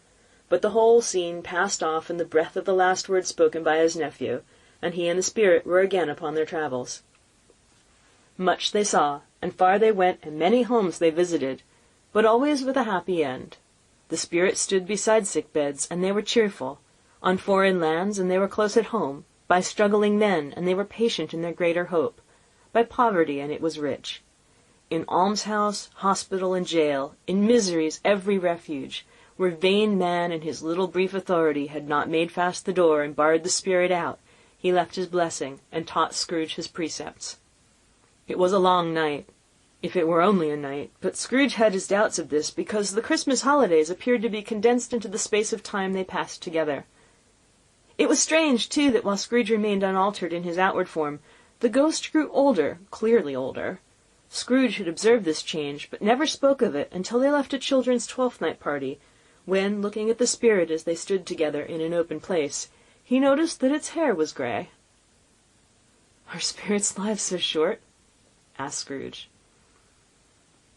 But the whole scene passed off in the breath of the last words spoken by his nephew, and he and the spirit were again upon their travels. Much they saw, and far they went, and many homes they visited, but always with a happy end. The spirit stood beside sick beds, and they were cheerful; on foreign lands, and they were close at home; by struggling men, and they were patient in their greater hope; by poverty, and it was rich. In almshouse, hospital, and jail, in misery's every refuge, where vain man in his little brief authority had not made fast the door and barred the spirit out, he left his blessing, and taught Scrooge his precepts. It was a long night, if it were only a night, but Scrooge had his doubts of this, because the Christmas holidays appeared to be condensed into the space of time they passed together. It was strange, too, that while Scrooge remained unaltered in his outward form, the ghost grew older, clearly older. Scrooge had observed this change, but never spoke of it until they left a children's Twelfth Night party, when, looking at the spirit as they stood together in an open place, he noticed that its hair was grey. "Are spirits' lives so short?" asked Scrooge.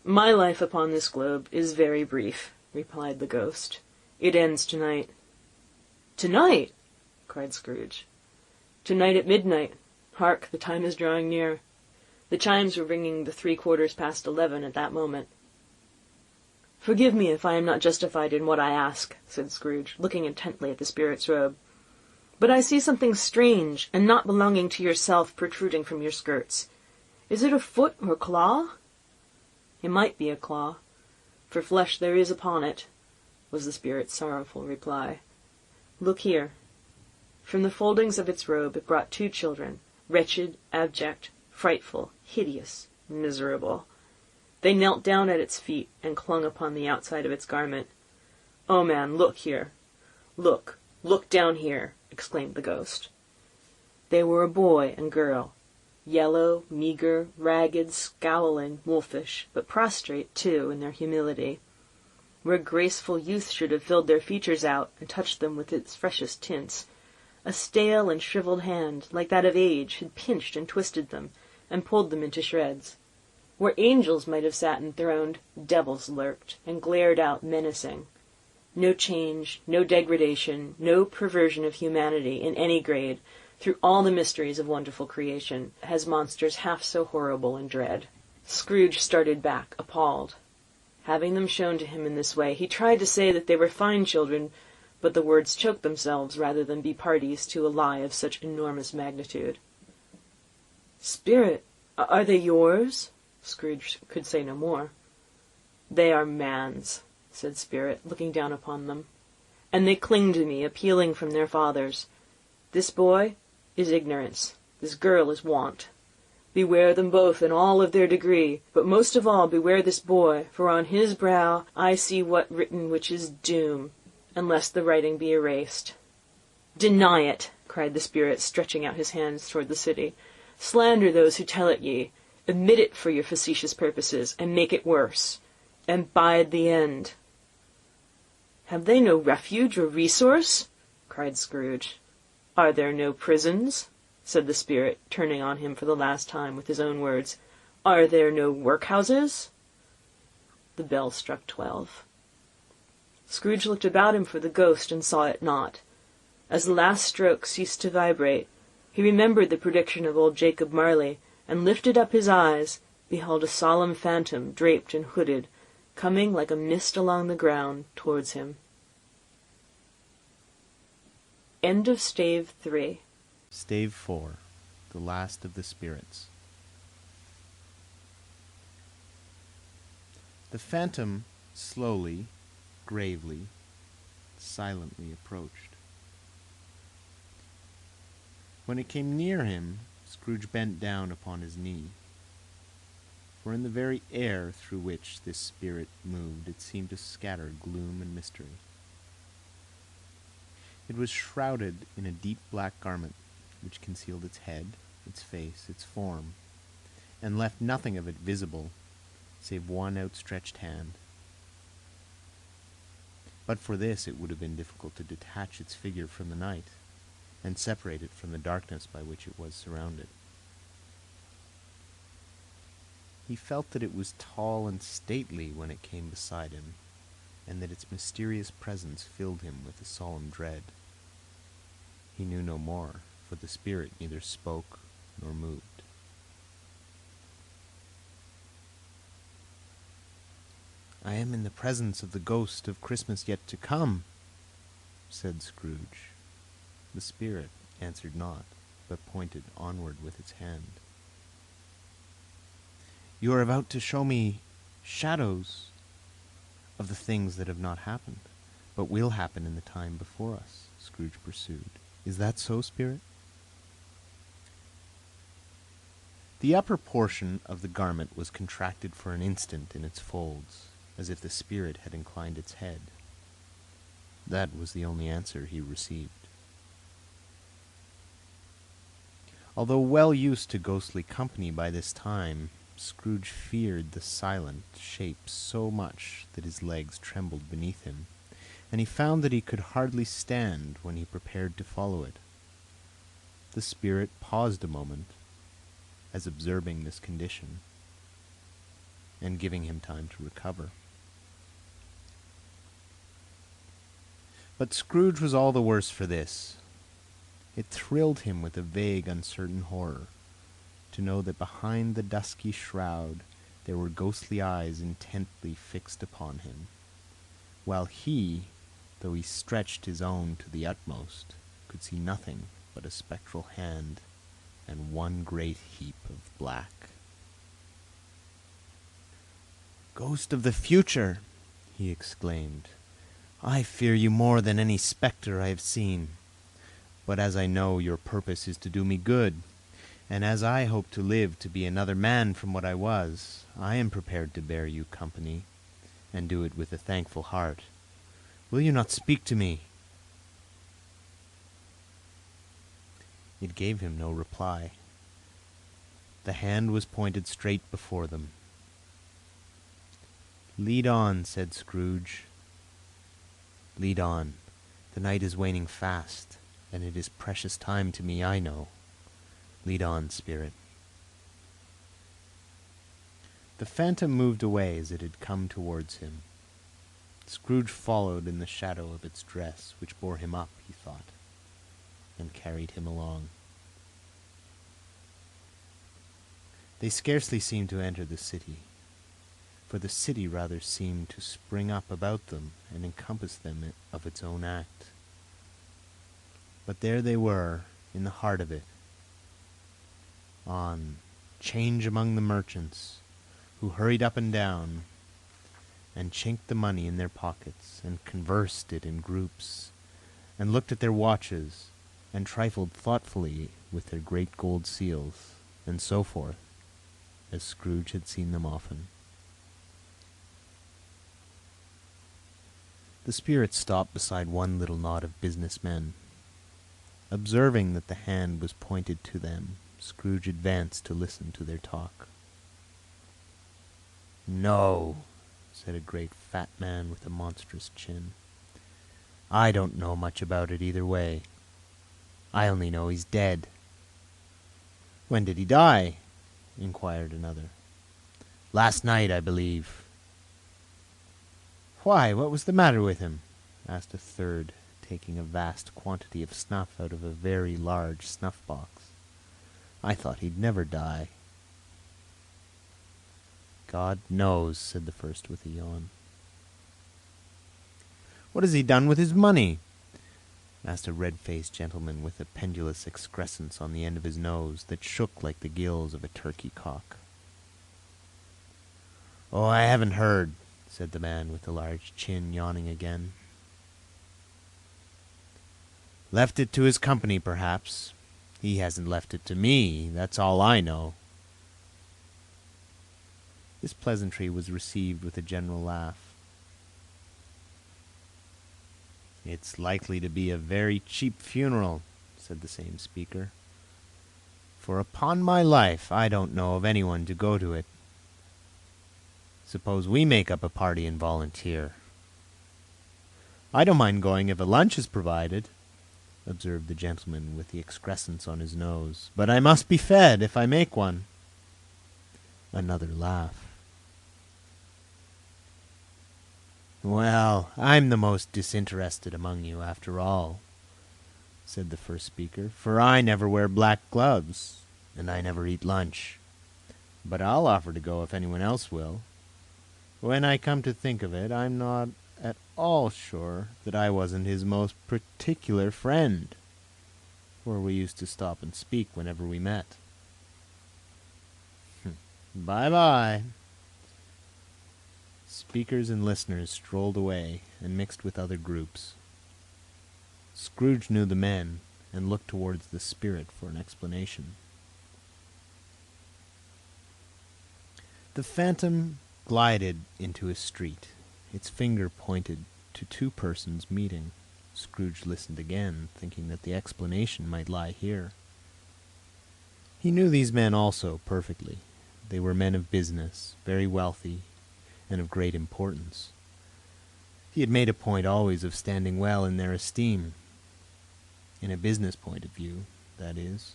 "My life upon this globe is very brief," replied the ghost. "It ends tonight." "Tonight!" cried Scrooge. "Tonight at midnight. Hark, the time is drawing near." The chimes were ringing the 11:15 at that moment. "Forgive me if I am not justified in what I ask," said Scrooge, looking intently at the spirit's robe. "But I see something strange and not belonging to yourself protruding from your skirts. Is it a foot or claw?" "It might be a claw, for flesh there is upon it," was the spirit's sorrowful reply. "Look here." From the foldings of its robe it brought 2 children, wretched, abject, frightful, hideous, miserable. They knelt down at its feet and clung upon the outside of its garment. "Oh, man, look here. Look down here," exclaimed the ghost. They were a boy and girl, yellow, meagre, ragged, scowling, wolfish, but prostrate, too, in their humility. Where graceful youth should have filled their features out and touched them with its freshest tints, a stale and shriveled hand, like that of age, had pinched and twisted them, and pulled them into shreds. Where angels might have sat enthroned, devils lurked, and glared out menacing. No change, no degradation, no perversion of humanity in any grade, through all the mysteries of wonderful creation, has monsters half so horrible and dread. Scrooge started back, appalled. Having them shown to him in this way, he tried to say that they were fine children, but the words choked themselves rather than be parties to a lie of such enormous magnitude. "Spirit, are they yours?" Scrooge could say no more. "They are man's," said Spirit, looking down upon them. "And they cling to me, appealing from their fathers. This boy is ignorance, this girl is want. Beware them both in all of their degree, but most of all beware this boy, for on his brow I see what written which is doom, unless the writing be erased." "Deny it," cried the spirit, stretching out his hands toward the city. "Slander those who tell it ye. Admit it for your facetious purposes, and make it worse. And bide the end." "Have they no refuge or resource?" cried Scrooge. "Are there no prisons?" said the spirit, turning on him for the last time with his own words. "Are there no workhouses?" The bell struck 12. Scrooge looked about him for the ghost and saw it not. As the last stroke ceased to vibrate, he remembered the prediction of old Jacob Marley, and lifted up his eyes, beheld a solemn phantom, draped and hooded, coming like a mist along the ground towards him. End of Stave 3. Stave 4. The Last of the Spirits. The phantom slowly, gravely, silently approached. When it came near him, Scrooge bent down upon his knee, for in the very air through which this spirit moved it seemed to scatter gloom and mystery. It was shrouded in a deep black garment, which concealed its head, its face, its form, and left nothing of it visible save one outstretched hand. But for this it would have been difficult to detach its figure from the night, and separate it from the darkness by which it was surrounded. He felt that it was tall and stately when it came beside him, and that its mysterious presence filled him with a solemn dread. He knew no more, for the spirit neither spoke nor moved. "I am in the presence of the ghost of Christmas yet to come," said Scrooge. The spirit answered not, but pointed onward with its hand. "You are about to show me shadows of the things that have not happened, but will happen in the time before us," Scrooge pursued. "Is that so, spirit?" The upper portion of the garment was contracted for an instant in its folds, as if the spirit had inclined its head. That was the only answer he received. Although well used to ghostly company by this time, Scrooge feared the silent shape so much that his legs trembled beneath him, and he found that he could hardly stand when he prepared to follow it. The spirit paused a moment, as observing this condition, and giving him time to recover. But Scrooge was all the worse for this. It thrilled him with a vague, uncertain horror to know that behind the dusky shroud there were ghostly eyes intently fixed upon him, while he, though he stretched his own to the utmost, could see nothing but a spectral hand and one great heap of black. "Ghost of the future!" he exclaimed, "I fear you more than any spectre I have seen. But as I know your purpose is to do me good, and as I hope to live to be another man from what I was, I am prepared to bear you company, and do it with a thankful heart. Will you not speak to me?" It gave him no reply. The hand was pointed straight before them. "Lead on," said Scrooge. "Lead on. The night is waning fast, and it is precious time to me, I know. Lead on, spirit." The phantom moved away as it had come towards him. Scrooge followed in the shadow of its dress, which bore him up, he thought, and carried him along. They scarcely seemed to enter the city, for the city rather seemed to spring up about them and encompass them of its own act. But there they were, in the heart of it. On, change among the merchants, who hurried up and down, and chinked the money in their pockets, and conversed it in groups, and looked at their watches, and trifled thoughtfully with their great gold seals, and so forth, as Scrooge had seen them often. The spirit stopped beside one little knot of business men. Observing that the hand was pointed to them, Scrooge advanced to listen to their talk. "No," said a great fat man with a monstrous chin. "I don't know much about it either way. I only know he's dead." "When did he die?" inquired another. "Last night, I believe." "Why, what was the matter with him?" asked a third, taking a vast quantity of snuff out of a very large snuff-box. "I thought he'd never die." "God knows," said the first with a yawn. "What has he done with his money?" asked a red-faced gentleman with a pendulous excrescence on the end of his nose that shook like the gills of a turkey-cock. "Oh, I haven't heard," said the man with the large chin, yawning again. "Left it to his company, perhaps. He hasn't left it to me, that's all I know." This pleasantry was received with a general laugh. "It's likely to be a very cheap funeral," said the same speaker, "for upon my life I don't know of anyone to go to it. Suppose we make up a party and volunteer?" "I don't mind going if a lunch is provided," observed the gentleman with the excrescence on his nose, "but I must be fed if I make one." Another laugh. "Well, I'm the most disinterested among you, after all," said the first speaker, "for I never wear black gloves, and I never eat lunch. But I'll offer to go if anyone else will. When I come to think of it, I'm not at all sure that I wasn't his most particular friend, for we used to stop and speak whenever we met. Bye-bye." Speakers and listeners strolled away and mixed with other groups. Scrooge knew the men and looked towards the spirit for an explanation. The phantom glided into a street. Its finger pointed to two persons meeting. Scrooge listened again, thinking that the explanation might lie here. He knew these men also perfectly. They were men of business, very wealthy, and of great importance. He had made a point always of standing well in their esteem. In a business point of view, that is,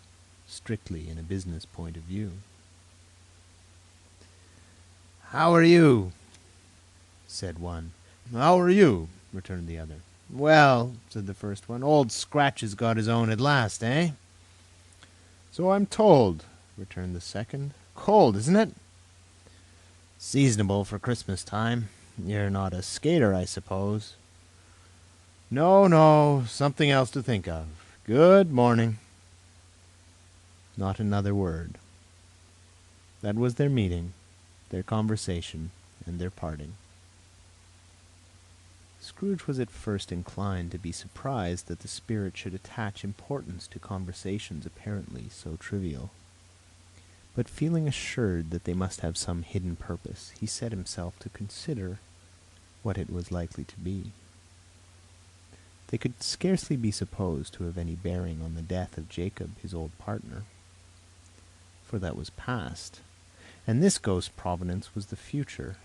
strictly in a business point of view. "How are you?" said one. "How are you?" returned the other. "Well," said the first one, "Old Scratch has got his own at last, eh?" "So I'm told," returned the second. "Cold, isn't it?" "Seasonable for Christmas time. You're not a skater, I suppose?" "No, no, something else to think of. Good morning." Not another word. That was their meeting, their conversation, and their parting. Scrooge was at first inclined to be surprised that the spirit should attach importance to conversations apparently so trivial. But feeling assured that they must have some hidden purpose, he set himself to consider what it was likely to be. They could scarcely be supposed to have any bearing on the death of Jacob, his old partner, for that was past, and this ghost providence was the future.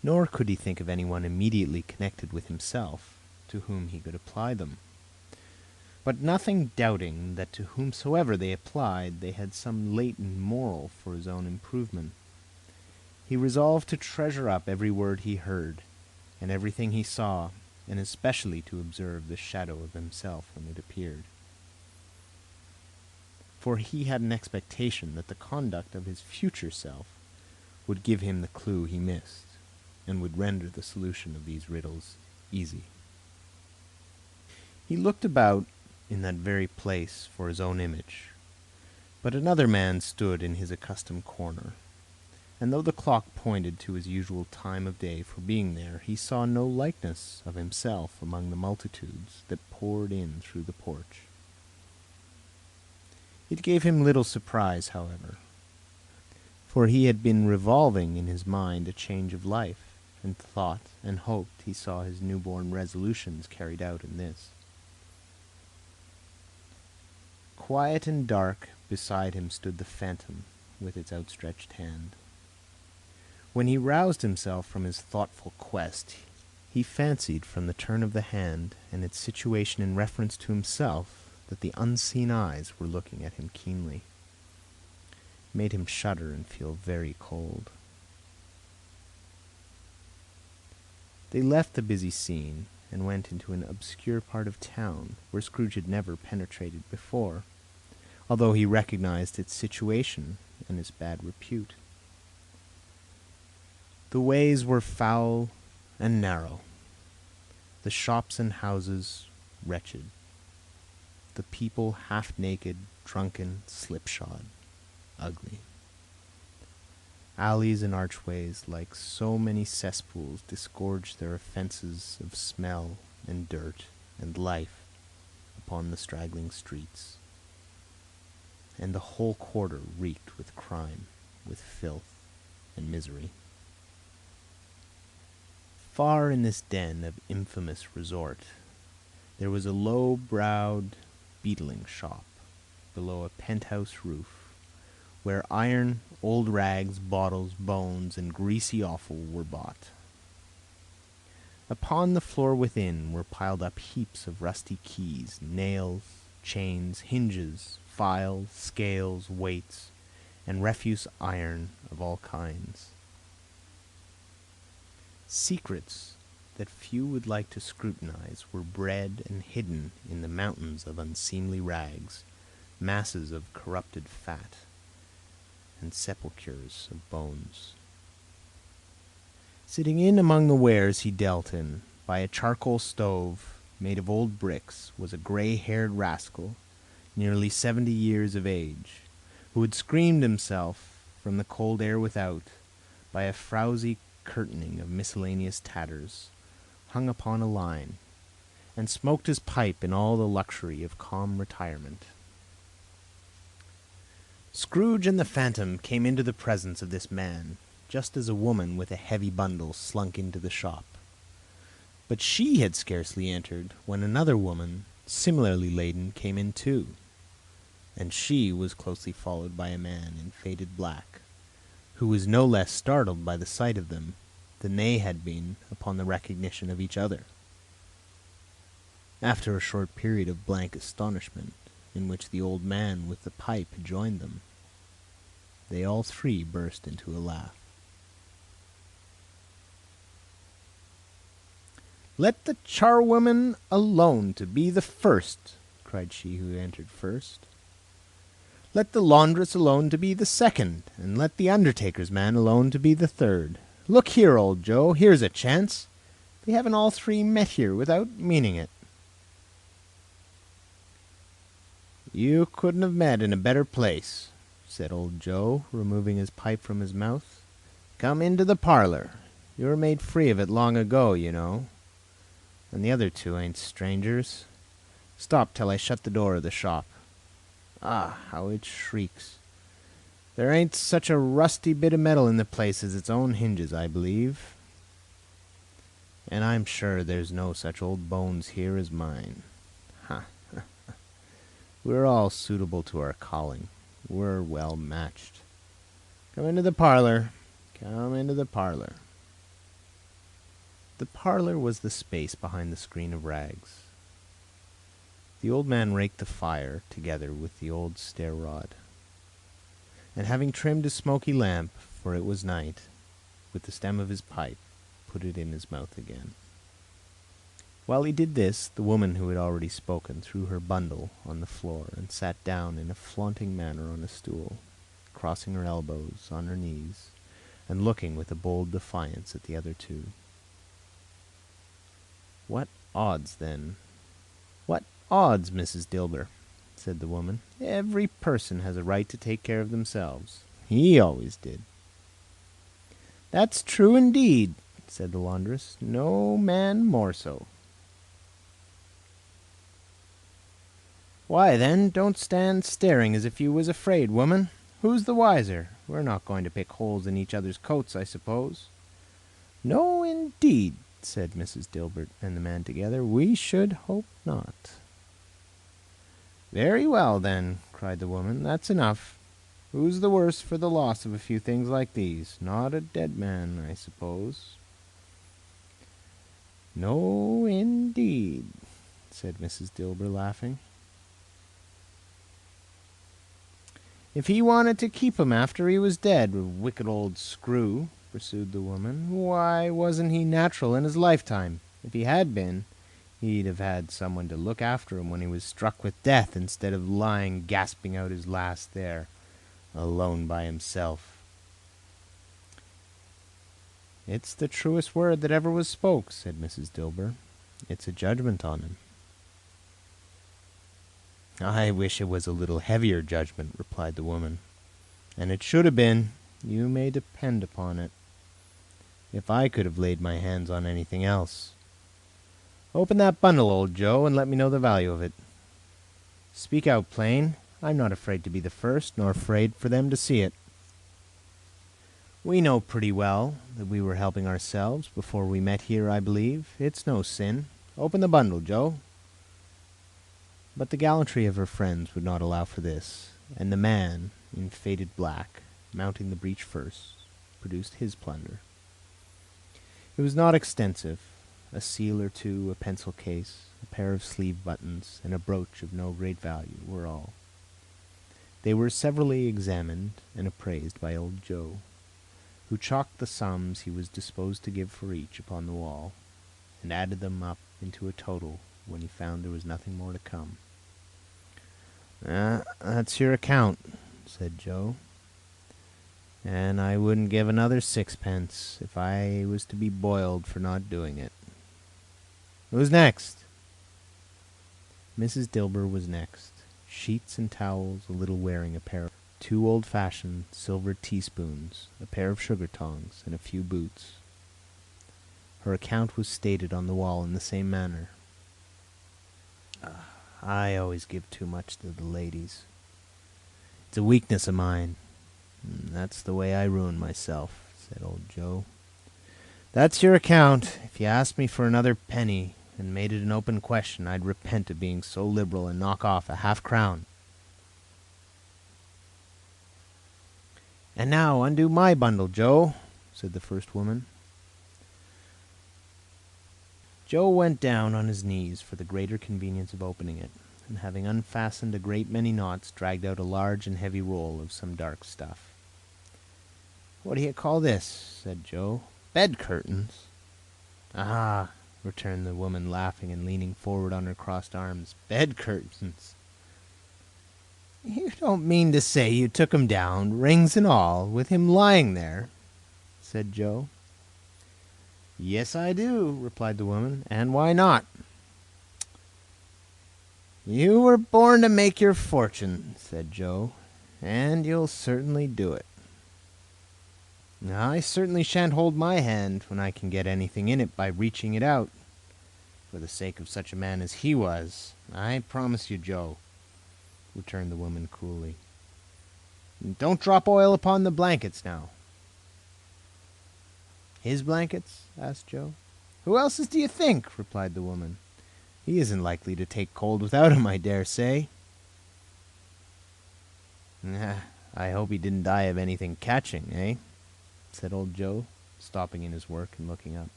Nor could he think of anyone immediately connected with himself, to whom he could apply them. But nothing doubting that to whomsoever they applied, they had some latent moral for his own improvement, he resolved to treasure up every word he heard, and everything he saw, and especially to observe the shadow of himself when it appeared. For he had an expectation that the conduct of his future self would give him the clue he missed, and would render the solution of these riddles easy. He looked about in that very place for his own image, but another man stood in his accustomed corner, and though the clock pointed to his usual time of day for being there, he saw no likeness of himself among the multitudes that poured in through the porch. It gave him little surprise, however, for he had been revolving in his mind a change of life, and thought and hoped he saw his newborn resolutions carried out in this. Quiet and dark beside him stood the phantom with its outstretched hand. When he roused himself from his thoughtful quest, he fancied from the turn of the hand and its situation in reference to himself that the unseen eyes were looking at him keenly. It made him shudder and feel very cold. They left the busy scene and went into an obscure part of town where Scrooge had never penetrated before, although he recognized its situation and its bad repute. The ways were foul and narrow, the shops and houses wretched, the people half-naked, drunken, slipshod, ugly. Alleys and archways, like so many cesspools, disgorged their offences of smell and dirt and life upon the straggling streets, and the whole quarter reeked with crime, with filth and misery. Far in this den of infamous resort, there was a low-browed beetling shop below a penthouse roof, where iron, old rags, bottles, bones, and greasy offal were bought. Upon the floor within were piled up heaps of rusty keys, nails, chains, hinges, files, scales, weights, and refuse iron of all kinds. Secrets that few would like to scrutinize were bred and hidden in the mountains of unseemly rags, masses of corrupted fat, and sepulchres of bones. Sitting in among the wares he dealt in, by a charcoal stove made of old bricks, was a gray-haired rascal, nearly 70 years of age, who had screened himself from the cold air without by a frowsy curtaining of miscellaneous tatters hung upon a line, and smoked his pipe in all the luxury of calm retirement. Scrooge and the Phantom came into the presence of this man, just as a woman with a heavy bundle slunk into the shop. But she had scarcely entered when another woman, similarly laden, came in too. and she was closely followed by a man in faded black, who was no less startled by the sight of them than they had been upon the recognition of each other. After a short period of blank astonishment, in which the old man with the pipe had joined them, they all three burst into a laugh. "Let the charwoman alone to be the first," cried she who entered first. "Let the laundress alone to be the second, and let the undertaker's man alone to be the third. Look here, old Joe, here's a chance. We haven't all three met here without meaning it." "You couldn't have met in a better place," said old Joe, removing his pipe from his mouth. "Come into the parlor. You were made free of it long ago, you know. And the other two ain't strangers. Stop till I shut the door of the shop. Ah, how it shrieks! There ain't such a rusty bit of metal in the place as its own hinges, I believe. And I'm sure there's no such old bones here as mine. Ha! We're all suitable to our calling. We're well matched. Come into the parlor. Come into the parlor." The parlor was the space behind the screen of rags. The old man raked the fire together with the old stair rod, and having trimmed his smoky lamp, for it was night, with the stem of his pipe, put it in his mouth again. While he did this, the woman who had already spoken threw her bundle on the floor and sat down in a flaunting manner on a stool, crossing her elbows on her knees, and looking with a bold defiance at the other two. "What odds, then? What odds, Mrs. Dilber?" said the woman. "Every person has a right to take care of themselves. He always did." "That's true indeed," said the laundress. "No man more so." "Why, then, don't stand staring as if you was afraid, woman. Who's the wiser? We're not going to pick holes in each other's coats, I suppose." "No, indeed," said Mrs. Dilbert and the man together. "We should hope not." "Very well, then," cried the woman. "That's enough. Who's the worse for the loss of a few things like these? Not a dead man, I suppose." "No, indeed," said Mrs. Dilber, laughing. "If he wanted to keep 'em after he was dead, a wicked old screw," pursued the woman, "why wasn't he natural in his lifetime? If he had been, he'd have had someone to look after him when he was struck with death, instead of lying gasping out his last there, alone by himself." "It's the truest word that ever was spoke," said Mrs. Dilber. "It's a judgment on him." "I wish it was a little heavier judgment," replied the woman. "And it should have been, you may depend upon it, if I could have laid my hands on anything else. Open that bundle, old Joe, and let me know the value of it. Speak out plain. I'm not afraid to be the first, nor afraid for them to see it. We know pretty well that we were helping ourselves before we met here, I believe. It's no sin. Open the bundle, Joe." But the gallantry of her friends would not allow for this, and the man, in faded black, mounting the breech first, produced his plunder. It was not extensive. A seal or two, a pencil case, a pair of sleeve buttons, and a brooch of no great value were all. They were severally examined and appraised by old Joe, who chalked the sums he was disposed to give for each upon the wall, and added them up into a total when he found there was nothing more to come. "That's your account," said Joe, "and I wouldn't give another sixpence if I was to be boiled for not doing it. Who's next?" Mrs. Dilber was next. Sheets and towels, a little wearing apparel, 2 old-fashioned silver teaspoons, a pair of sugar tongs, and a few boots. Her account was stated on the wall in the same manner. I always give too much to the ladies. It's a weakness of mine. That's the way I ruin myself," said old Joe. "That's your account. If you asked me for another penny and made it an open question, I'd repent of being so liberal and knock off a half-crown." "And now undo my bundle, Joe," said the first woman. Joe went down on his knees for the greater convenience of opening it, and having unfastened a great many knots, dragged out a large and heavy roll of some dark stuff. "What do you call this?" said Joe. "Bed curtains." "Ah," returned the woman, laughing and leaning forward on her crossed arms. "Bed curtains! You don't mean to say you took 'em down, rings and all, with him lying there?" said Joe. "Yes, I do," replied the woman, "and why not?" "You were born to make your fortune," said Joe, "and you'll certainly do it." "I certainly shan't hold my hand when I can get anything in it by reaching it out, for the sake of such a man as he was, I promise you, Joe," returned the woman coolly. "Don't drop oil upon the blankets now." "His blankets?" asked Joe. "Who else's do you think?" replied the woman. "He isn't likely to take cold without 'em, I dare say." "I hope he didn't die of anything catching, eh?" said old Joe, stopping in his work and looking up.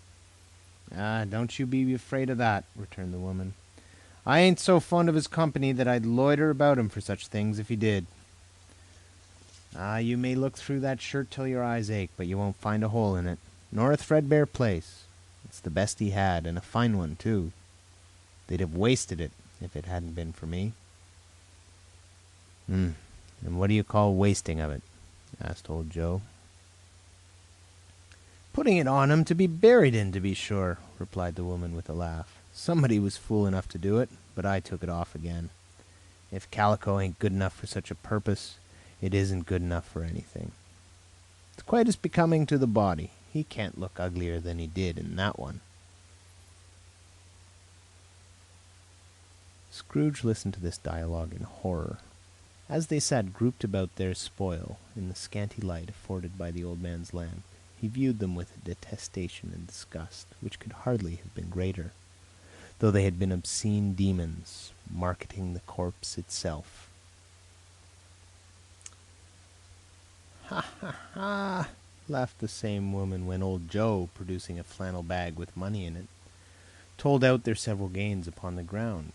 "Don't you be afraid of that," returned the woman. "I ain't so fond of his company that I'd loiter about him for such things if he did. You may look through that shirt till your eyes ache, but you won't find a hole in it, nor a threadbare place. It's the best he had, and a fine one, too. They'd have wasted it if it hadn't been for me." "And what do you call wasting of it?" asked old Joe. "Putting it on him to be buried in, to be sure," replied the woman with a laugh. "Somebody was fool enough to do it, but I took it off again. If calico ain't good enough for such a purpose, it isn't good enough for anything. It's quite as becoming to the body. He can't look uglier than he did in that one." Scrooge listened to this dialogue in horror. As they sat grouped about their spoil, in the scanty light afforded by the old man's lamp, he viewed them with a detestation and disgust which could hardly have been greater, though they had been obscene demons, marketing the corpse itself. "Ha, ha, ha!" laughed the same woman when old Joe, producing a flannel bag with money in it, told out their several gains upon the ground.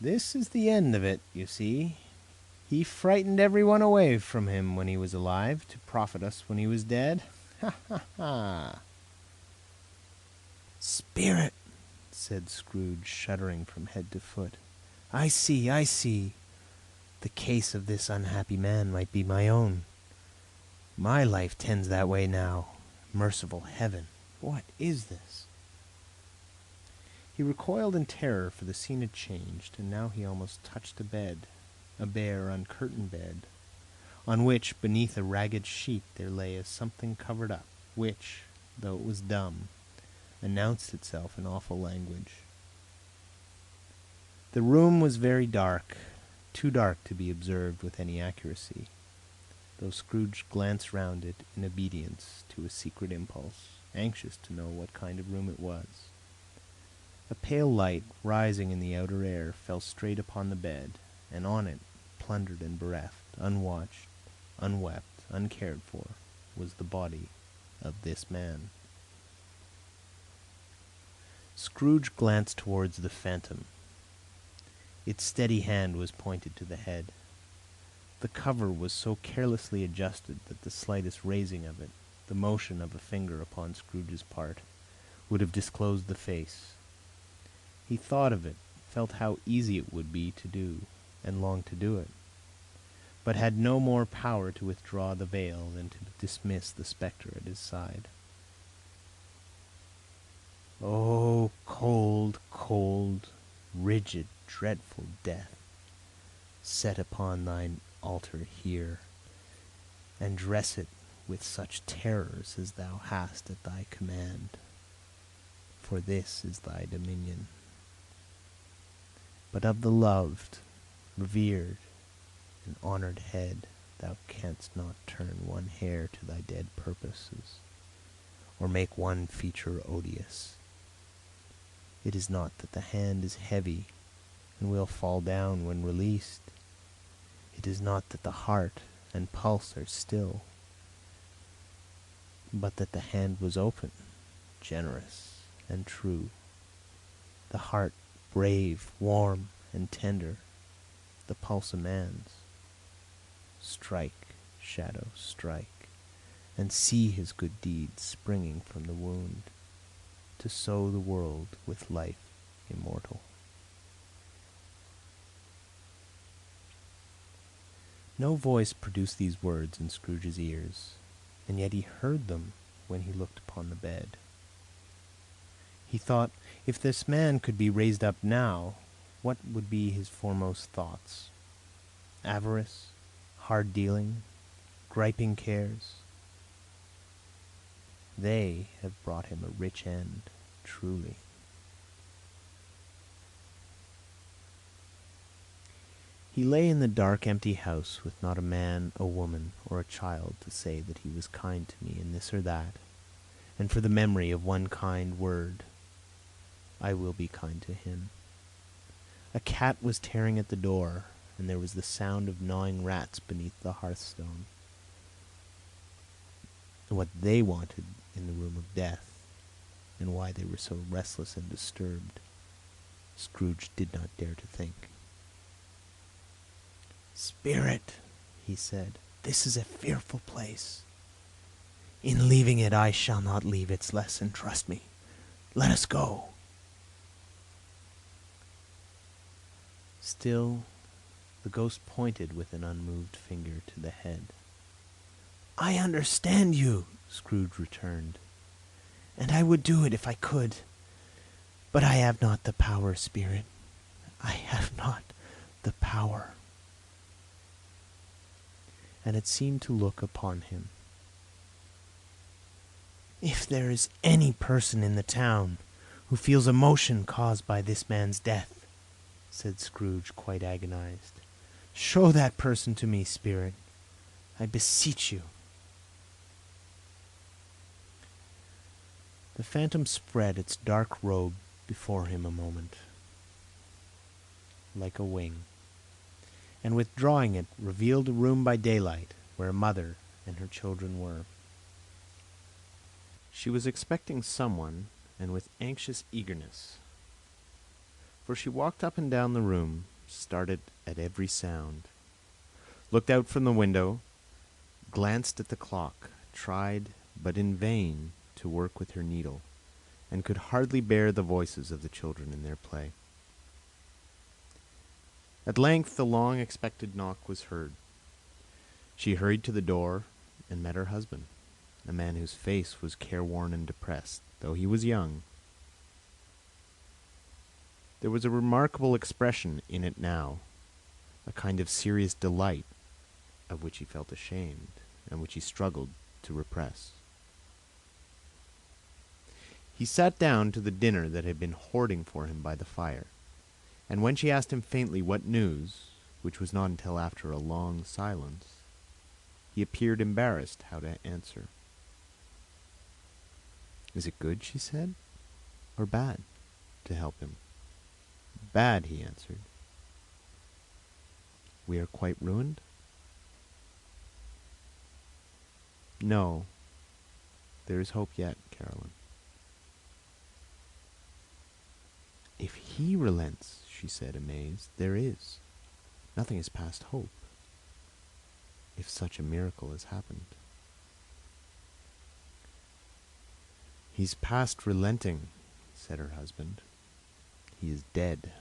"This is the end of it, you see. He frightened everyone away from him when he was alive, to profit us when he was dead. Ha, ha, ha!" "Spirit!" said Scrooge, shuddering from head to foot. I see. The case of this unhappy man might be my own. My life tends that way now. Merciful Heaven, what is this?" He recoiled in terror, for the scene had changed, and now he almost touched a bed, a bare, uncurtained bed, on which, beneath a ragged sheet, there lay a something covered up, which, though it was dumb, announced itself in awful language. The room was very dark, too dark to be observed with any accuracy, though Scrooge glanced round it in obedience to a secret impulse, anxious to know what kind of room it was. A pale light, rising in the outer air, fell straight upon the bed, and on it, plundered and bereft, unwatched, unwept, uncared for, was the body of this man. Scrooge glanced towards the phantom. Its steady hand was pointed to the head. The cover was so carelessly adjusted that the slightest raising of it, the motion of a finger upon Scrooge's part, would have disclosed the face. He thought of it, felt how easy it would be to do, and longed to do it, but had no more power to withdraw the veil than to dismiss the spectre at his side. Oh, cold, cold, rigid, dreadful death, set upon thine altar here, and dress it with such terrors as thou hast at thy command, for this is thy dominion. But of the loved, revered, and honored head thou canst not turn one hair to thy dead purposes, or make one feature odious. It is not that the hand is heavy, and will fall down when released. It is not that the heart and pulse are still, but that the hand was open, generous and true, the heart brave, warm, and tender, the pulse a man's. Strike, shadow, strike, and see his good deeds springing from the wound, to sow the world with life immortal. No voice produced these words in Scrooge's ears, and yet he heard them when he looked upon the bed. He thought, if this man could be raised up now, what would be his foremost thoughts? Avarice, hard dealing, griping cares? They have brought him a rich end, truly. He lay in the dark, empty house with not a man, a woman, or a child to say that he was kind to me in this or that, and for the memory of one kind word, I will be kind to him. A cat was tearing at the door, and there was the sound of gnawing rats beneath the hearthstone. What they wanted in the room of death, and why they were so restless and disturbed, Scrooge did not dare to think. "Spirit," he said, "this is a fearful place. In leaving it, I shall not leave its lesson, trust me. Let us go." Still, the ghost pointed with an unmoved finger to the head. "I understand you," Scrooge returned, "and I would do it if I could. But I have not the power, Spirit. I have not the power." And it seemed to look upon him. "If there is any person in the town who feels emotion caused by this man's death," said Scrooge, quite agonized, "show that person to me, Spirit. I beseech you." The phantom spread its dark robe before him a moment, like a wing, and withdrawing it, revealed a room by daylight where a mother and her children were. She was expecting someone, and with anxious eagerness, for she walked up and down the room, started at every sound, looked out from the window, glanced at the clock, tried, but in vain, to work with her needle, and could hardly bear the voices of the children in their play. At length the long-expected knock was heard. She hurried to the door and met her husband, a man whose face was careworn and depressed, though he was young. There was a remarkable expression in it now, a kind of serious delight, of which he felt ashamed, and which he struggled to repress. He sat down to the dinner that had been hoarding for him by the fire, and when she asked him faintly what news, which was not until after a long silence, he appeared embarrassed how to answer. "Is it good," she said, "or bad?" to help him. "Bad," he answered. "We are quite ruined?" "No, there is hope yet, Caroline." "If he relents," she said, amazed, "there is. Nothing is past hope, if such a miracle has happened." "He's past relenting," said her husband. "He is dead."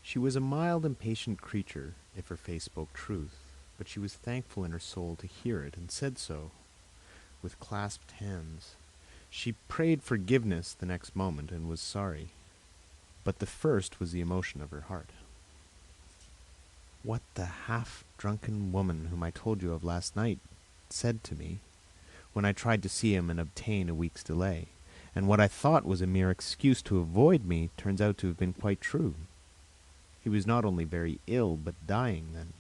She was a mild and patient creature, if her face spoke truth, but she was thankful in her soul to hear it, and said so, with clasped hands. She prayed forgiveness the next moment, and was sorry, but the first was the emotion of her heart. "What the half-drunken woman whom I told you of last night said to me, when I tried to see him and obtain a week's delay, and what I thought was a mere excuse to avoid me, turns out to have been quite true. He was not only very ill, but dying then.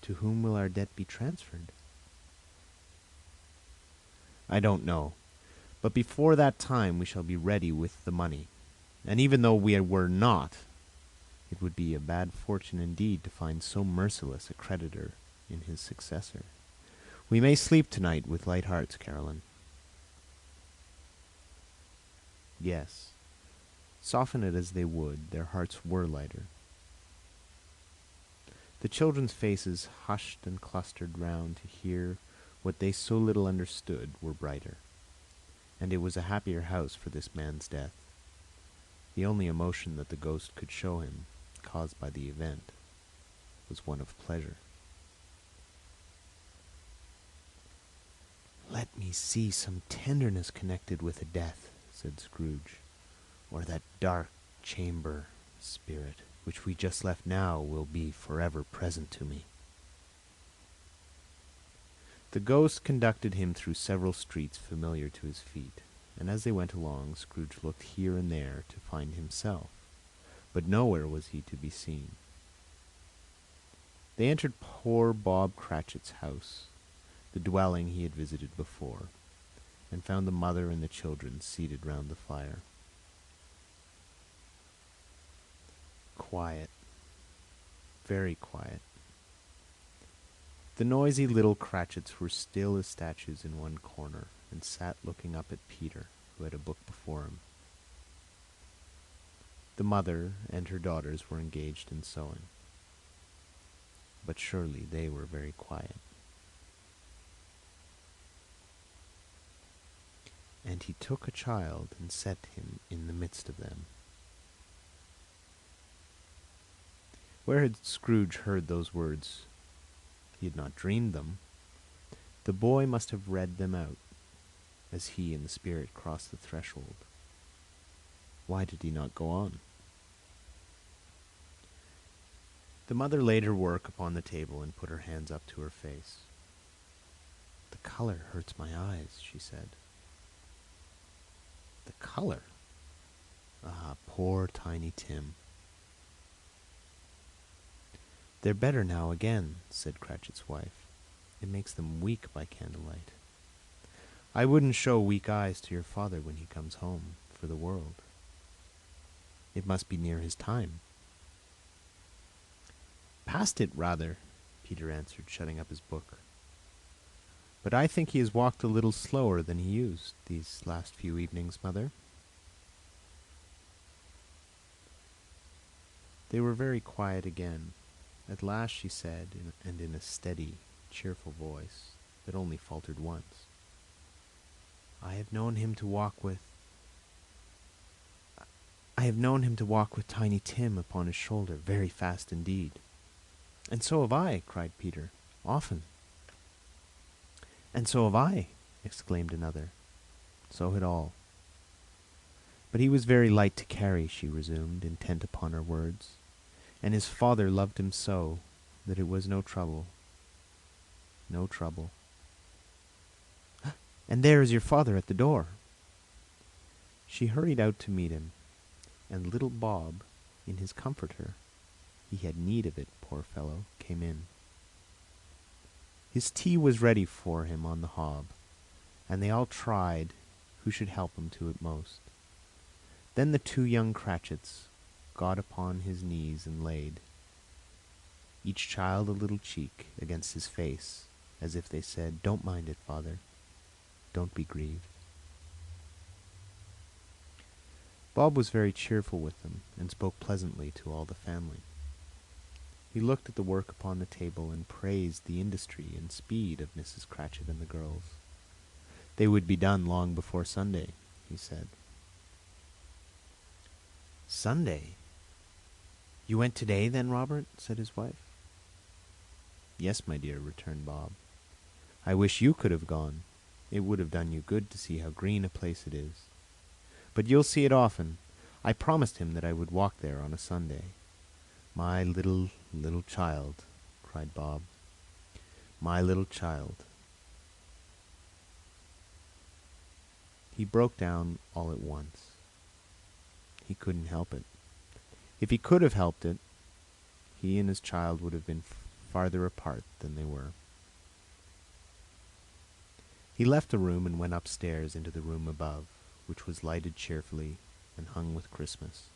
To whom will our debt be transferred?" "I don't know, but before that time we shall be ready with the money. and even though we were not, it would be a bad fortune indeed to find so merciless a creditor in his successor. We may sleep tonight with light hearts, Caroline. Yes, soften it as they would, their hearts were lighter. The children's faces, hushed and clustered round to hear what they so little understood, were brighter, and it was a happier house for this man's death. The only emotion that the ghost could show him, caused by the event, was one of pleasure. "Let me see some tenderness connected with a death," said Scrooge, "or that dark chamber spirit which we just left now will be forever present to me." The ghost conducted him through several streets familiar to his feet, and as they went along, Scrooge looked here and there to find himself, but nowhere was he to be seen. They entered poor Bob Cratchit's house, the dwelling he had visited before, and found the mother and the children seated round the fire. Quiet, very quiet. The noisy little Cratchits were still as statues in one corner, and sat looking up at Peter, who had a book before him. The mother and her daughters were engaged in sewing, but surely they were very quiet. And he took a child and set him in the midst of them. Where had Scrooge heard those words? He had not dreamed them. The boy must have read them out, as he and the spirit crossed the threshold. Why did he not go on? The mother laid her work upon the table and put her hands up to her face. "The color hurts my eyes," she said. "The color? Ah, poor Tiny Tim." "They're better now again," said Cratchit's wife. "It makes them weak by candlelight. I wouldn't show weak eyes to your father when he comes home, for the world. It must be near his time." "Past it, rather," Peter answered, shutting up his book. "But I think he has walked a little slower than he used these last few evenings, mother." They were very quiet again. At last she said, and in a steady, cheerful voice that only faltered once, I have known him to walk with Tiny Tim upon his shoulder, very fast indeed." "And so have I," cried Peter, "often." "And so have I," exclaimed another. So had all. "But he was very light to carry," she resumed, intent upon her words, "and his father loved him so that it was no trouble. No trouble. And there is your father at the door." She hurried out to meet him, and little Bob, in his comforter, he had need of it, poor fellow, came in. His tea was ready for him on the hob, and they all tried who should help him to it most. Then the two young Cratchits got upon his knees and laid, each child a little cheek against his face, as if they said, "Don't mind it, father. Don't be grieved." Bob was very cheerful with them, and spoke pleasantly to all the family. He looked at the work upon the table, and praised the industry and speed of Mrs. Cratchit and the girls. They would be done long before Sunday, he said. "Sunday? You went today, then, Robert?" said his wife. "Yes, my dear," returned Bob. "I wish you could have gone. It would have done you good to see how green a place it is. But you'll see it often. I promised him that I would walk there on a Sunday." "My little child," cried Bob. "My little child." He broke down all at once. He couldn't help it. If he could have helped it, he and his child would have been farther apart than they were. He left the room and went upstairs into the room above, which was lighted cheerfully, and hung with Christmas.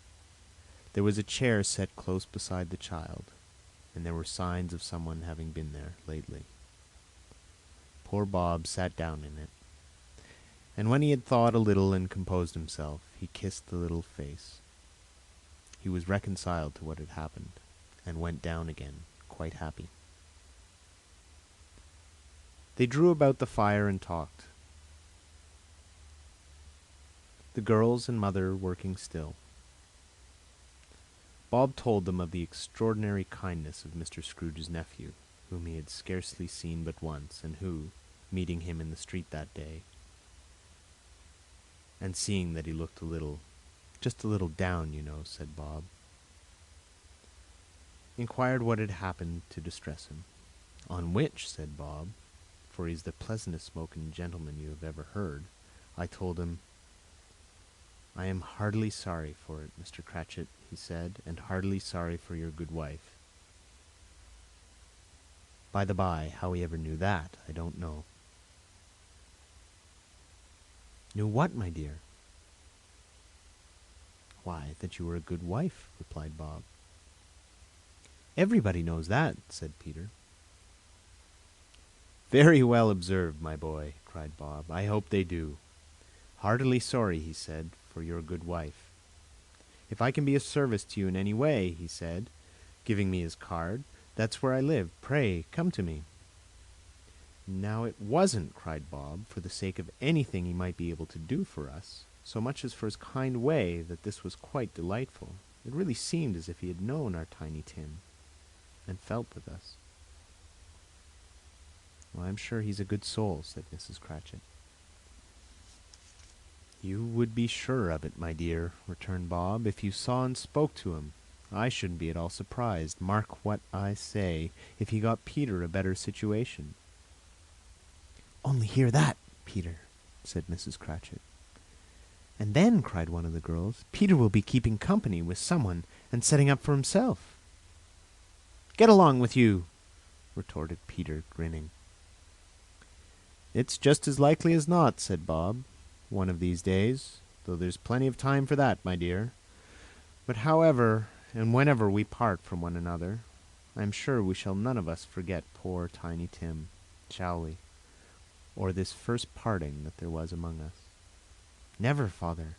There was a chair set close beside the child, and there were signs of someone having been there lately. Poor Bob sat down in it, and when he had thought a little and composed himself, he kissed the little face. He was reconciled to what had happened, and went down again, quite happy. They drew about the fire and talked, the girls and mother working still. Bob told them of the extraordinary kindness of Mr. Scrooge's nephew, whom he had scarcely seen but once, and who, meeting him in the street that day, and seeing that he looked just a little down, you know, said Bob, inquired what had happened to distress him. On which, said Bob, for he's the pleasantest spoken gentleman you have ever heard, I told him, I am heartily sorry for it, Mr. Cratchit, he said, and heartily sorry for your good wife. By the by, how he ever knew that, I don't know. Knew what, my dear? Why, that you were a good wife, replied Bob. Everybody knows that, said Peter. Very well observed, my boy, cried Bob. I hope they do. Heartily sorry, he said, for your good wife. If I can be of service to you in any way, he said, giving me his card, that's where I live. Pray, come to me. Now it wasn't, cried Bob, for the sake of anything he might be able to do for us, so much as for his kind way, that this was quite delightful. It really seemed as if he had known our Tiny Tim, and felt with us. Well, I'm sure he's a good soul, said Mrs. Cratchit. You would be sure of it, my dear, returned Bob, if you saw and spoke to him. I shouldn't be at all surprised, mark what I say, if he got Peter a better situation. Only hear that, Peter, said Mrs. Cratchit. And then, cried one of the girls, Peter will be keeping company with someone and setting up for himself. Get along with you, retorted Peter, grinning. It's just as likely as not, said Bob, one of these days, though there's plenty of time for that, my dear. But however and whenever we part from one another, I am sure we shall none of us forget poor Tiny Tim, shall we? Or this first parting that there was among us. Never, father,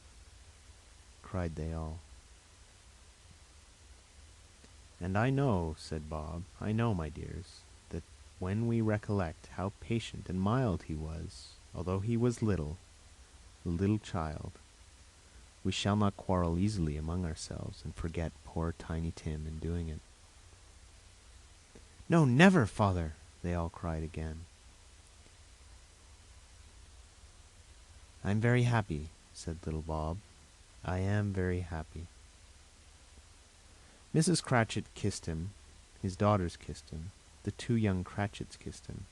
cried they all. And I know, said Bob, I know, my dears, that when we recollect how patient and mild he was, although he was little, a little child, we shall not quarrel easily among ourselves and forget poor Tiny Tim in doing it. No, never, father, they all cried again. I'm very happy, said little Bob. I am very happy. Mrs. Cratchit kissed him, his daughters kissed him, the two young Cratchits kissed him,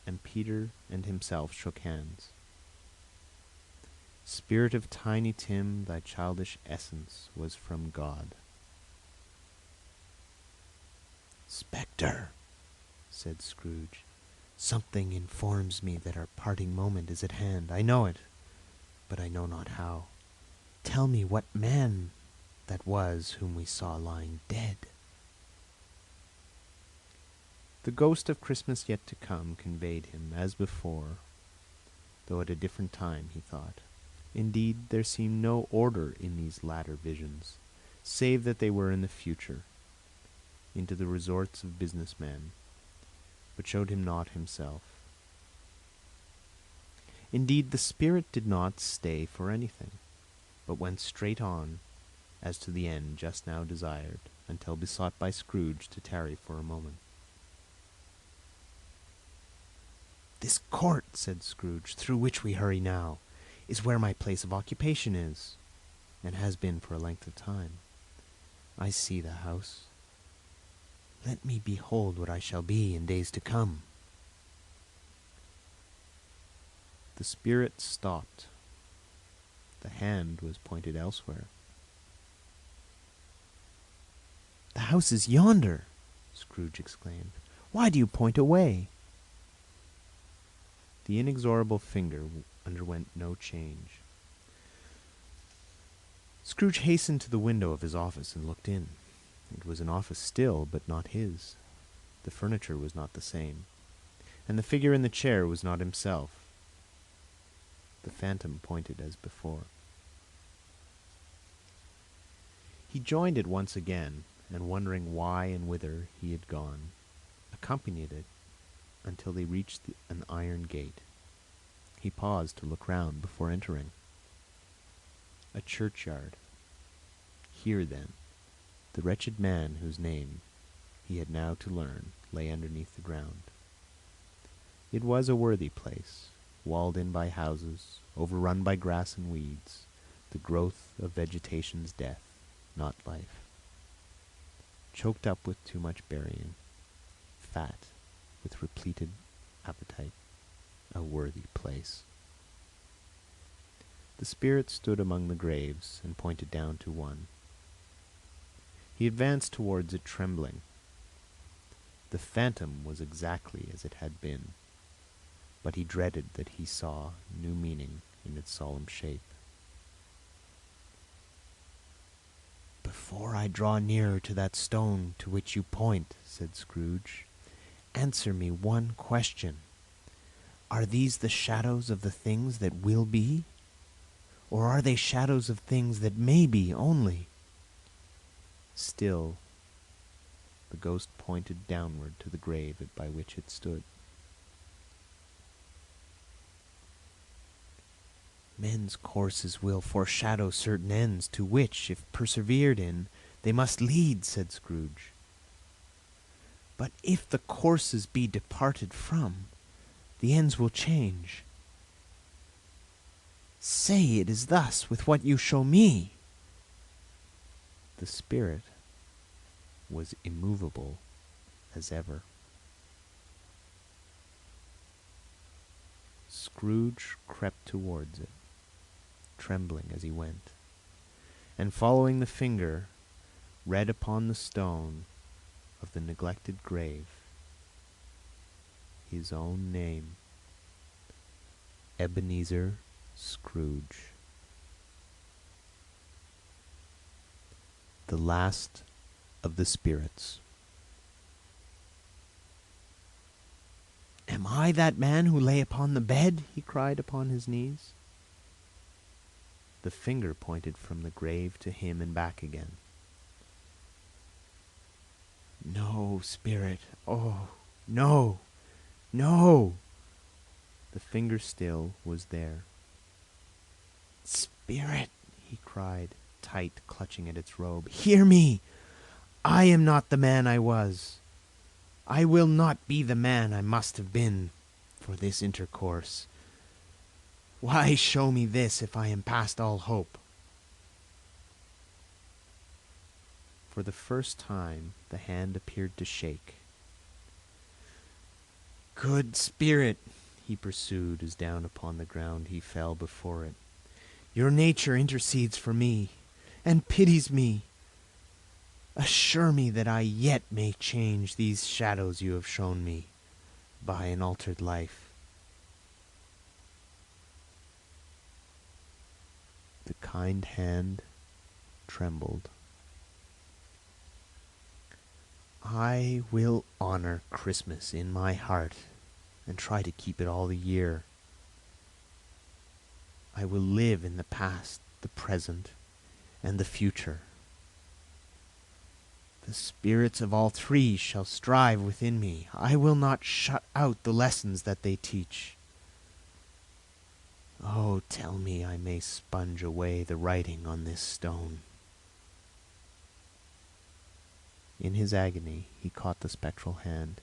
and Peter and himself shook hands. Spirit of Tiny Tim, thy childish essence was from God. Spectre, said Scrooge, something informs me that our parting moment is at hand. I know it, but I know not how. Tell me what man that was whom we saw lying dead. The ghost of Christmas yet to come conveyed him, as before, though at a different time, he thought. Indeed, there seemed no order in these latter visions, save that they were in the future, into the resorts of business men, but showed him not himself. Indeed, the spirit did not stay for anything, but went straight on, as to the end just now desired, until besought by Scrooge to tarry for a moment. This court, said Scrooge, through which we hurry now, is where my place of occupation is, and has been for a length of time. I see the house. Let me behold what I shall be in days to come. The spirit stopped. The hand was pointed elsewhere. The house is yonder, Scrooge exclaimed. Why do you point away? The inexorable finger underwent no change. Scrooge hastened to the window of his office and looked in. It was an office still, but not his. The furniture was not the same, and the figure in the chair was not himself. The phantom pointed as before. He joined it once again, and wondering why and whither he had gone, accompanied it until they reached an iron gate. He paused to look round before entering. A churchyard. Here, then, the wretched man whose name he had now to learn lay underneath the ground. It was a worthy place, walled in by houses, overrun by grass and weeds, the growth of vegetation's death, not life. Choked up with too much burying, fat with repleted appetite, a worthy place. The spirit stood among the graves and pointed down to one. He advanced towards it trembling. The phantom was exactly as it had been, but he dreaded that he saw new meaning in its solemn shape. "Before I draw nearer to that stone to which you point," said Scrooge, "answer me one question. Are these the shadows of the things that will be? Or are they shadows of things that may be only?" Still, the ghost pointed downward to the grave by which it stood. "Men's courses will foreshadow certain ends, to which, if persevered in, they must lead," said Scrooge. "But if the courses be departed from, the ends will change. Say it is thus with what you show me." The spirit was immovable as ever. Scrooge crept towards it, trembling as he went, and following the finger, read upon the stone of the neglected grave his own name, Ebenezer Scrooge. The last of the spirits. "Am I that man who lay upon the bed?" he cried upon his knees. The finger pointed from the grave to him and back again. "No, spirit, oh, no, no!" The finger still was there. "Spirit," he cried, tight clutching at its robe, "hear me! I am not the man I was. I will not be the man I must have been for this intercourse. Why show me this if I am past all hope?" For the first time the hand appeared to shake. "Good spirit," he pursued, as down upon the ground he fell before it, "your nature intercedes for me, and pities me. Assure me that I yet may change these shadows you have shown me, by an altered life." The kind hand trembled. "I will honor Christmas in my heart, and try to keep it all the year. I will live in the past, the present, and the future. The spirits of all three shall strive within me. I will not shut out the lessons that they teach. Oh, tell me I may sponge away the writing on this stone." In his agony he caught the spectral hand.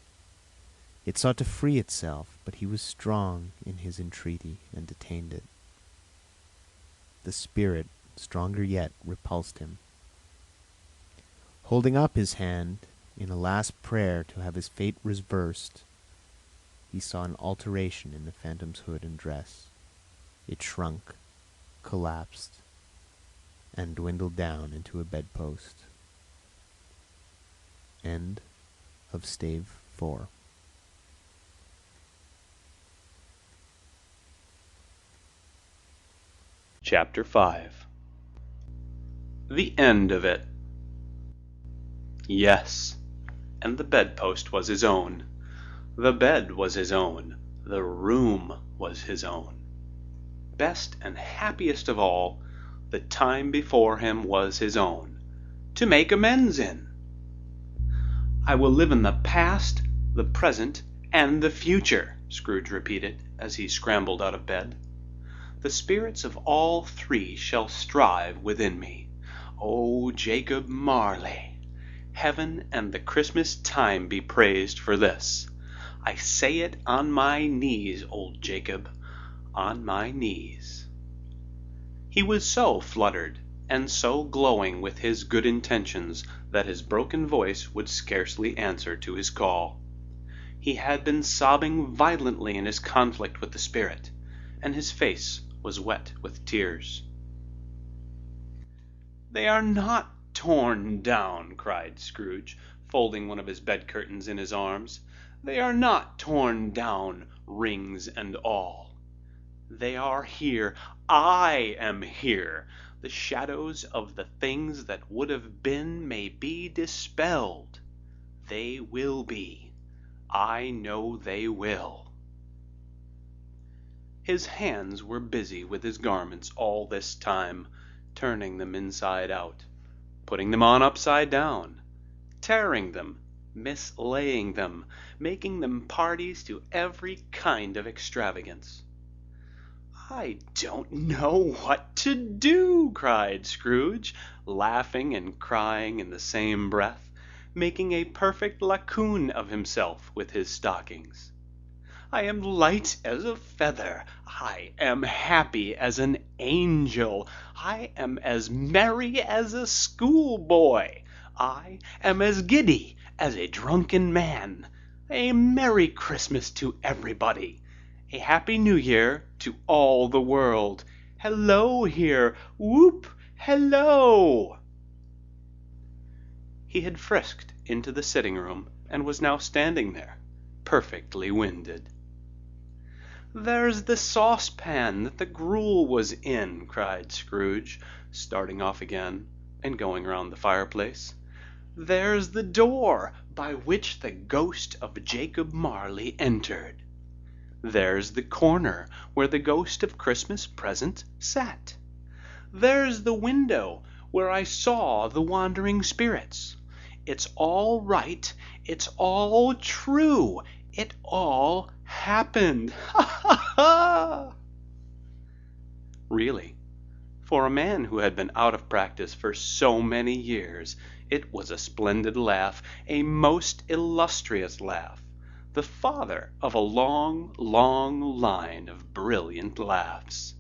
It sought to free itself, but he was strong in his entreaty and detained it. The spirit, stronger yet, repulsed him. Holding up his hand in a last prayer to have his fate reversed, he saw an alteration in the phantom's hood and dress. It shrunk, collapsed, and dwindled down into a bedpost. End of Stave 4. Chapter 5. The end of it. Yes, and the bedpost was his own. The bed was his own. The room was his own. Best and happiest of all, the time before him was his own, to make amends in. I will live in the past, the present, and the future, Scrooge repeated, as he scrambled out of bed. The spirits of all three shall strive within me. O Jacob Marley! Heaven and the Christmas time be praised for this. I say it on my knees, old Jacob, on my knees. He was so fluttered and so glowing with his good intentions that his broken voice would scarcely answer to his call. He had been sobbing violently in his conflict with the spirit, and his face was wet with tears. "They are not torn down," cried Scrooge, folding one of his bed curtains in his arms. "They are not torn down, rings and all. They are here. I am here. The shadows of the things that would have been may be dispelled. They will be. I know they will." His hands were busy with his garments all this time, turning them inside out, putting them on upside down, tearing them, mislaying them, making them parties to every kind of extravagance. "I don't know what to do," cried Scrooge, laughing and crying in the same breath, making a perfect raccoon of himself with his stockings. "I am light as a feather. I am happy as an angel. I am as merry as a schoolboy. I am as giddy as a drunken man. A Merry Christmas to everybody. A Happy New Year to all the world. Hello here! Whoop! Hello!" He had frisked into the sitting-room and was now standing there, perfectly winded. "There's the saucepan that the gruel was in," cried Scrooge, starting off again and going round the fireplace. "There's the door by which the ghost of Jacob Marley entered. There's the corner where the ghost of Christmas Present sat. There's the window where I saw the wandering spirits. It's all right. It's all true. It all happened. Ha ha ha!" Really, for a man who had been out of practice for so many years, it was a splendid laugh, a most illustrious laugh, the father of a long, long line of brilliant laughs.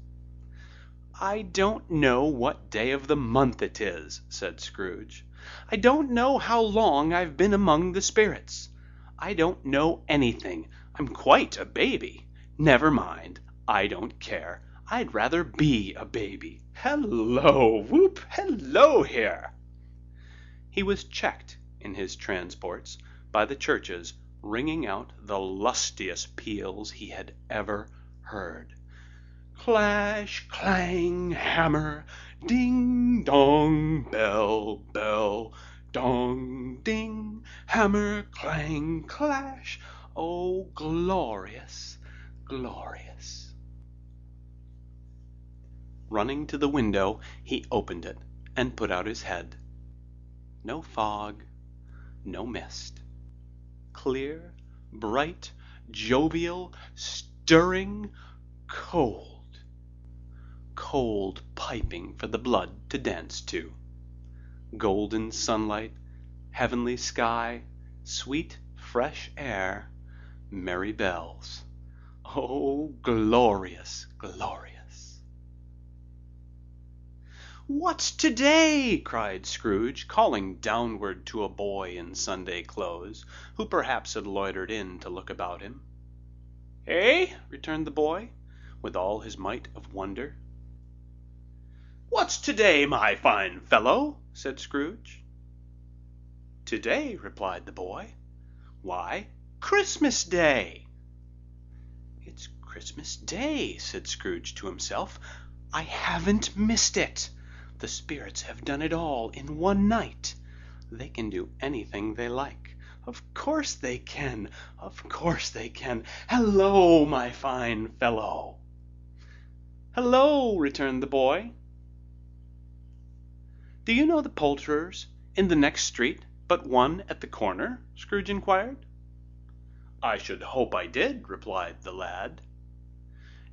"I don't know what day of the month it is," said Scrooge. "I don't know how long I've been among the spirits. I don't know anything. I'm quite a baby. Never mind. I don't care. I'd rather be a baby. Hello! Whoop! Hello here!" He was checked in his transports by the churches ringing out the lustiest peals he had ever heard. Clash, clang, hammer, ding, dong, bell, bell, dong, ding, hammer, clang, clash. Oh, glorious, glorious. Running to the window, he opened it and put out his head. No fog, no mist. Clear, bright, jovial, stirring, cold. Cold piping for the blood to dance to. Golden sunlight, heavenly sky, sweet fresh air, merry bells. Oh, glorious, glorious. "What's today?" cried Scrooge, calling downward to a boy in Sunday clothes, who perhaps had loitered in to look about him. "Eh?" returned the boy, with all his might of wonder. "What's today, my fine fellow?" said Scrooge. "Today," replied the boy. "Why, Christmas Day." "It's Christmas Day," said Scrooge to himself. "I haven't missed it. The spirits have done it all in one night. They can do anything they like. Of course they can. Of course they can. Hello, my fine fellow." "Hello," returned the boy. "Do you know the poulterers in the next street but one at the corner?" Scrooge inquired. "I should hope I did," replied the lad.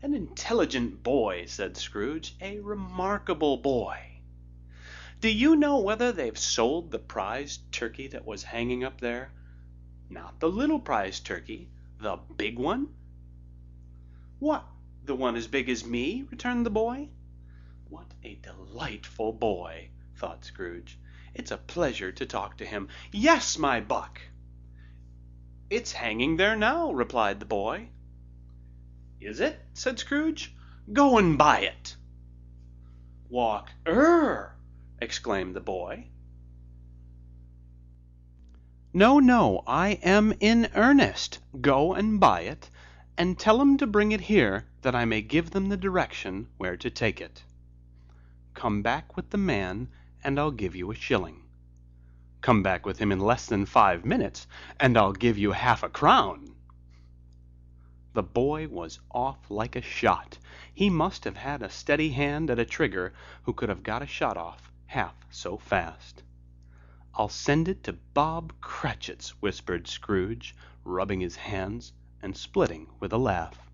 "An intelligent boy," said Scrooge. "A remarkable boy. Do you know whether they've sold the prize turkey that was hanging up there? Not the little prize turkey, the big one?" "What, the one as big as me?" returned the boy. "What a delightful boy," thought Scrooge. "It's a pleasure to talk to him. Yes, my buck!" "It's hanging there now," replied the boy. "Is it?" said Scrooge. "Go and buy it." "Walk exclaimed the boy. "No, no, I am in earnest. Go and buy it, and tell 'em to bring it here that I may give them the direction where to take it. Come back with the man, and I'll give you a shilling. Come back with him in less than 5 minutes, and I'll give you half a crown." The boy was off like a shot. He must have had a steady hand at a trigger who could have got a shot off half so fast. "I'll send it to Bob Cratchit's," whispered Scrooge, rubbing his hands and splitting with a laugh.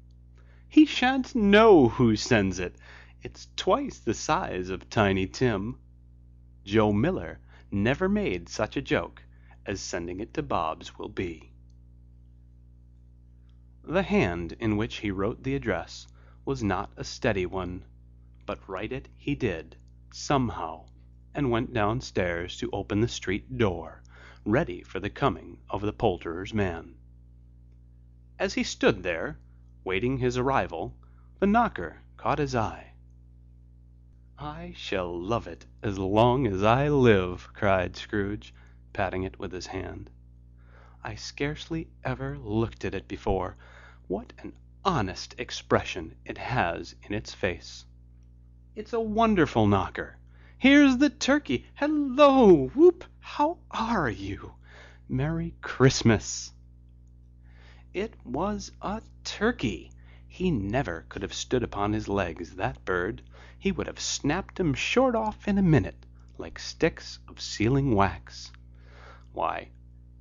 "He shan't know who sends it. It's twice the size of Tiny Tim. Joe Miller never made such a joke as sending it to Bob's will be." The hand in which he wrote the address was not a steady one, but write it he did, somehow, and went downstairs to open the street door, ready for the coming of the poulterer's man. As he stood there, waiting his arrival, the knocker caught his eye. "I shall love it as long as I live," cried Scrooge, patting it with his hand. "I scarcely ever looked at it before. What an honest expression it has in its face! It's a wonderful knocker. Here's the turkey. Hello! Whoop! How are you? Merry Christmas!" It was a turkey. He never could have stood upon his legs, that bird. He would have snapped 'em short off in a minute, like sticks of sealing wax. "Why,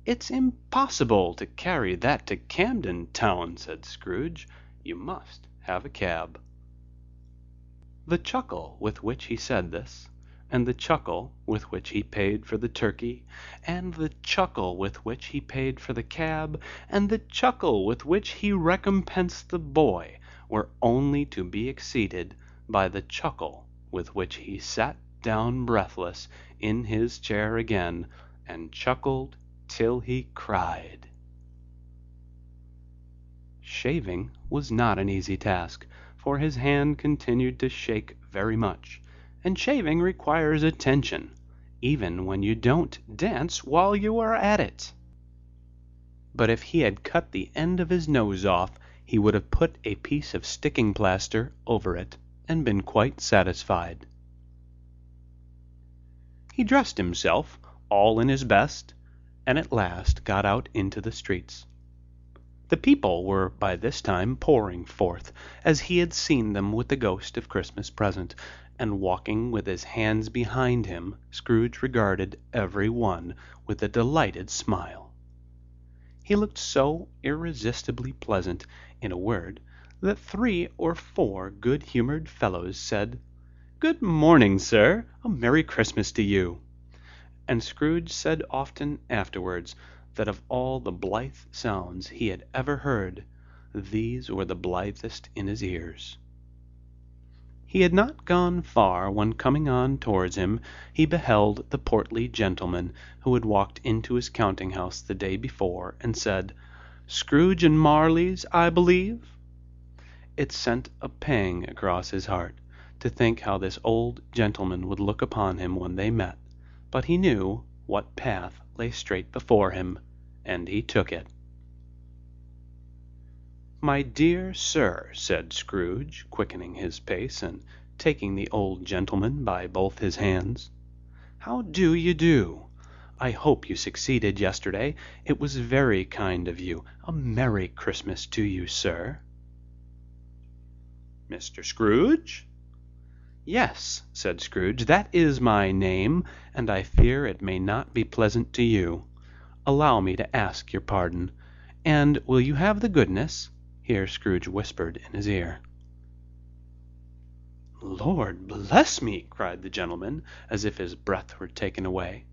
it's impossible to carry that to Camden Town," said Scrooge. "You must have a cab." The chuckle with which he said this, and the chuckle with which he paid for the turkey, and the chuckle with which he paid for the cab, and the chuckle with which he recompensed the boy, were only to be exceeded by the chuckle with which he sat down breathless in his chair again, and chuckled till he cried. Shaving was not an easy task, for his hand continued to shake very much, and shaving requires attention, even when you don't dance while you are at it. But if he had cut the end of his nose off, he would have put a piece of sticking plaster over it, and been quite satisfied. He dressed himself, all in his best, and at last got out into the streets. The people were by this time pouring forth, as he had seen them with the ghost of Christmas present, and walking with his hands behind him, Scrooge regarded every one with a delighted smile. He looked so irresistibly pleasant, in a word, that 3 or 4 good-humored fellows said, "Good morning, sir. A Merry Christmas to you." And Scrooge said often afterwards that of all the blithe sounds he had ever heard, these were the blithest in his ears. He had not gone far when, coming on towards him, he beheld the portly gentleman who had walked into his counting-house the day before, and said, "Scrooge and Marley's, I believe?" It sent a pang across his heart to think how this old gentleman would look upon him when they met, but he knew what path lay straight before him, and he took it. "My dear sir," said Scrooge, quickening his pace and taking the old gentleman by both his hands. "How do you do? I hope you succeeded yesterday. It was very kind of you. A Merry Christmas to you, sir." "Mr. Scrooge?" "Yes," said Scrooge, "that is my name, and I fear it may not be pleasant to you. Allow me to ask your pardon. And will you have the goodness—" here Scrooge whispered in his ear. "Lord bless me!" cried the gentleman, as if his breath were taken away.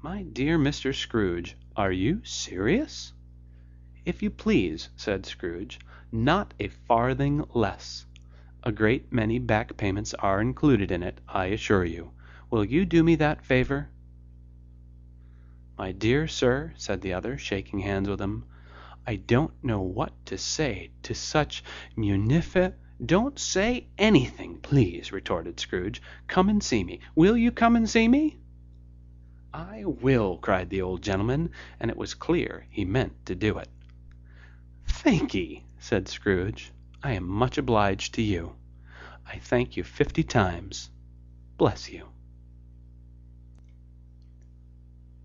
"My dear Mr. Scrooge, are you serious?" "If you please," said Scrooge, "not a farthing less. A great many back payments are included in it, I assure you. Will you do me that favor?" "My dear sir," said the other, shaking hands with him, "I don't know what to say to such "Don't say anything, please," retorted Scrooge. "Come and see me. Will you come and see me?" "I will," cried the old gentleman, and it was clear he meant to do it. "Thank'ee," said Scrooge. "I am much obliged to you. I thank you 50 times. Bless you."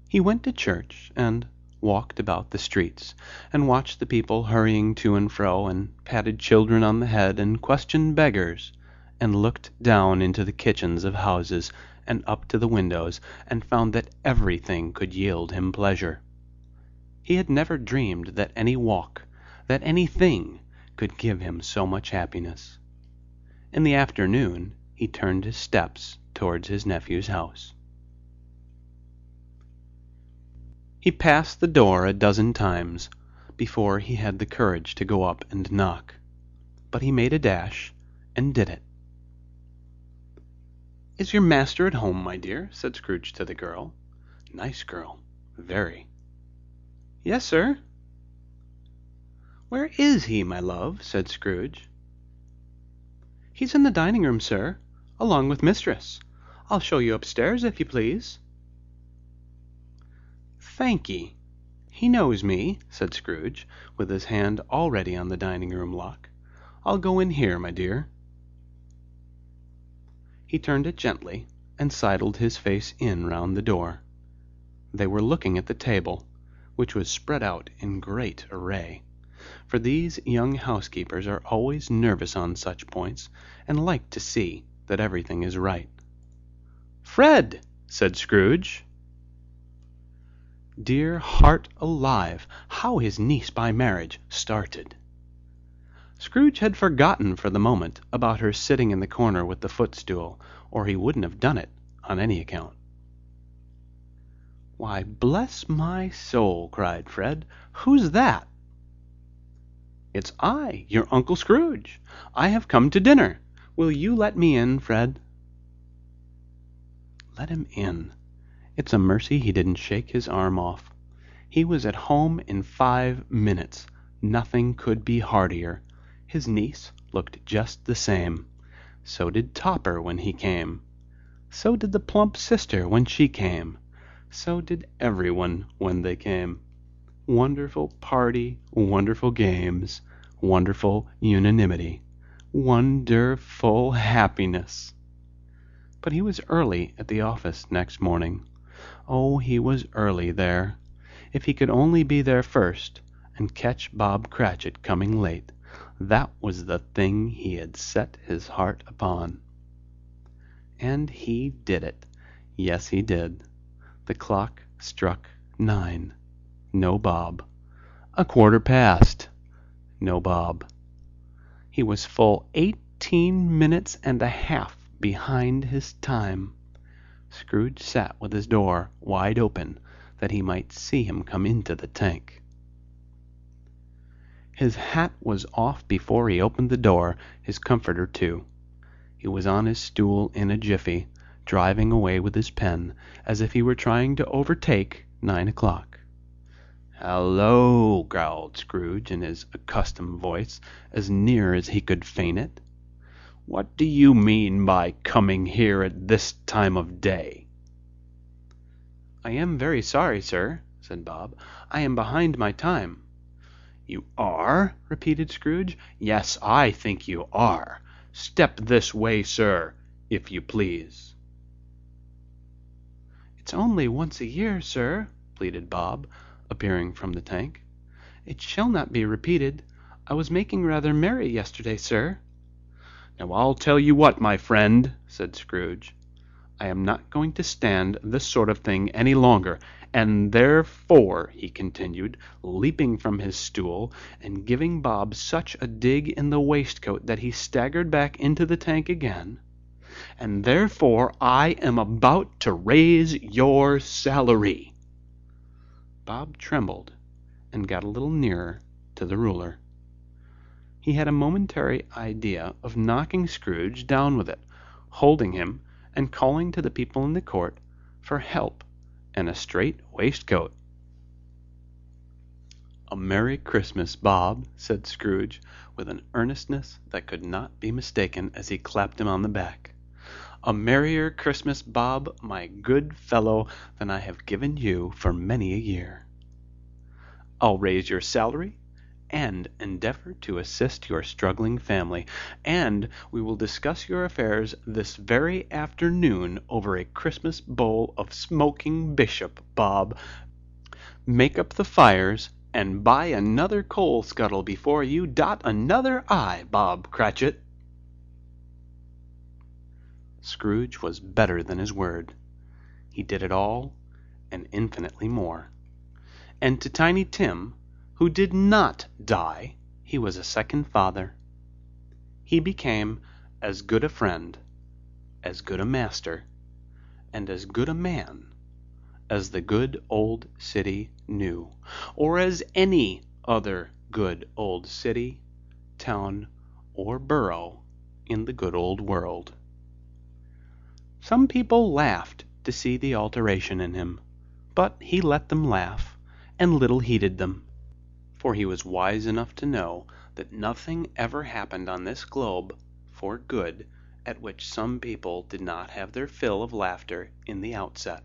He went to church, and walked about the streets, and watched the people hurrying to and fro, and patted children on the head, and questioned beggars, and looked down into the kitchens of houses, and up to the windows, and found that everything could yield him pleasure. He had never dreamed that any walk, that anything, could give him so much happiness. In the afternoon he turned his steps towards his nephew's house. He passed the door a dozen times before he had the courage to go up and knock, but he made a dash and did it. "Is your master at home, my dear?" said Scrooge to the girl. Nice girl, very. "Yes, sir." "Where is he, my love?" said Scrooge. "He's in the dining room, sir, along with mistress. I'll show you upstairs, if you please." "Thank'ee. He knows me," said Scrooge, with his hand already on the dining room lock. "I'll go in here, my dear." He turned it gently, and sidled his face in round the door. They were looking at the table, which was spread out in great array, for these young housekeepers are always nervous on such points, and like to see that everything is right. "Fred!" said Scrooge. Dear heart alive, how his niece by marriage started! Scrooge had forgotten for the moment about her sitting in the corner with the footstool, or he wouldn't have done it on any account. "Why, bless my soul!" cried Fred. "Who's that?" "It's I, your Uncle Scrooge. I have come to dinner. Will you let me in, Fred?" Let him in. It's a mercy he didn't shake his arm off. He was at home in 5 minutes. Nothing could be heartier. His niece looked just the same. So did Topper when he came. So did the plump sister when she came. So did everyone when they came. Wonderful party, wonderful games, wonderful unanimity, wonderful happiness. But he was early at the office next morning. Oh, he was early there. If he could only be there first, and catch Bob Cratchit coming late, that was the thing he had set his heart upon. And he did it. Yes, he did. The clock struck 9. No Bob. 1/4 past. No Bob. He was full 18 minutes and a half behind his time. Scrooge sat with his door wide open, that he might see him come into the tank. His hat was off before he opened the door, his comforter too. He was on his stool in a jiffy, driving away with his pen, as if he were trying to overtake 9 o'clock. "Hello!" growled Scrooge in his accustomed voice, as near as he could feign it. "What do you mean by coming here at this time of day?" "I am very sorry, sir," said Bob. "I am behind my time." "You are?" repeated Scrooge. "Yes, I think you are. Step this way, sir, if you please." "It's only once a year, sir," pleaded Bob, appearing from the tank. "It shall not be repeated. I was making rather merry yesterday, sir." "Now I'll tell you what, my friend," said Scrooge. "I am not going to stand this sort of thing any longer, and therefore," he continued, leaping from his stool, and giving Bob such a dig in the waistcoat that he staggered back into the tank again, "and therefore I am about to raise your salary." Bob trembled, and got a little nearer to the ruler. He had a momentary idea of knocking Scrooge down with it, holding him, and calling to the people in the court for help and a strait waistcoat. "A Merry Christmas, Bob," said Scrooge, with an earnestness that could not be mistaken, as he clapped him on the back. "A merrier Christmas, Bob, my good fellow, than I have given you for many a year. I'll raise your salary, and endeavor to assist your struggling family, and we will discuss your affairs this very afternoon over a Christmas bowl of smoking bishop, Bob. Make up the fires, and buy another coal scuttle before you dot another I, Bob Cratchit." Scrooge was better than his word. He did it all, and infinitely more. And to Tiny Tim, who did not die, he was a second father. He became as good a friend, as good a master, and as good a man as the good old city knew, or as any other good old city, town, or borough in the good old world. Some people laughed to see the alteration in him, but he let them laugh, and little heeded them. For he was wise enough to know that nothing ever happened on this globe for good at which some people did not have their fill of laughter in the outset.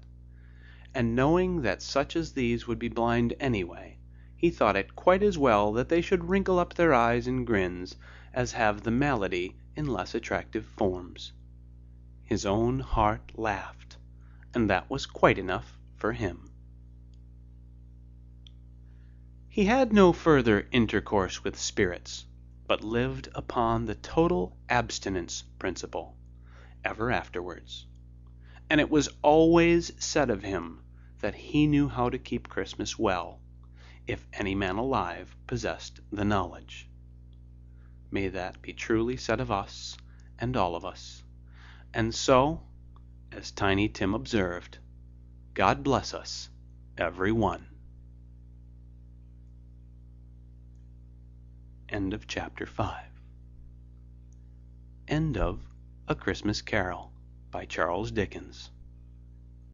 And knowing that such as these would be blind anyway, he thought it quite as well that they should wrinkle up their eyes in grins as have the malady in less attractive forms. His own heart laughed, and that was quite enough for him. He had no further intercourse with spirits, but lived upon the total abstinence principle ever afterwards. And it was always said of him that he knew how to keep Christmas well, if any man alive possessed the knowledge. May that be truly said of us, and all of us. And so, as Tiny Tim observed, God bless us, every one. End of chapter 5. End of A Christmas Carol by Charles Dickens.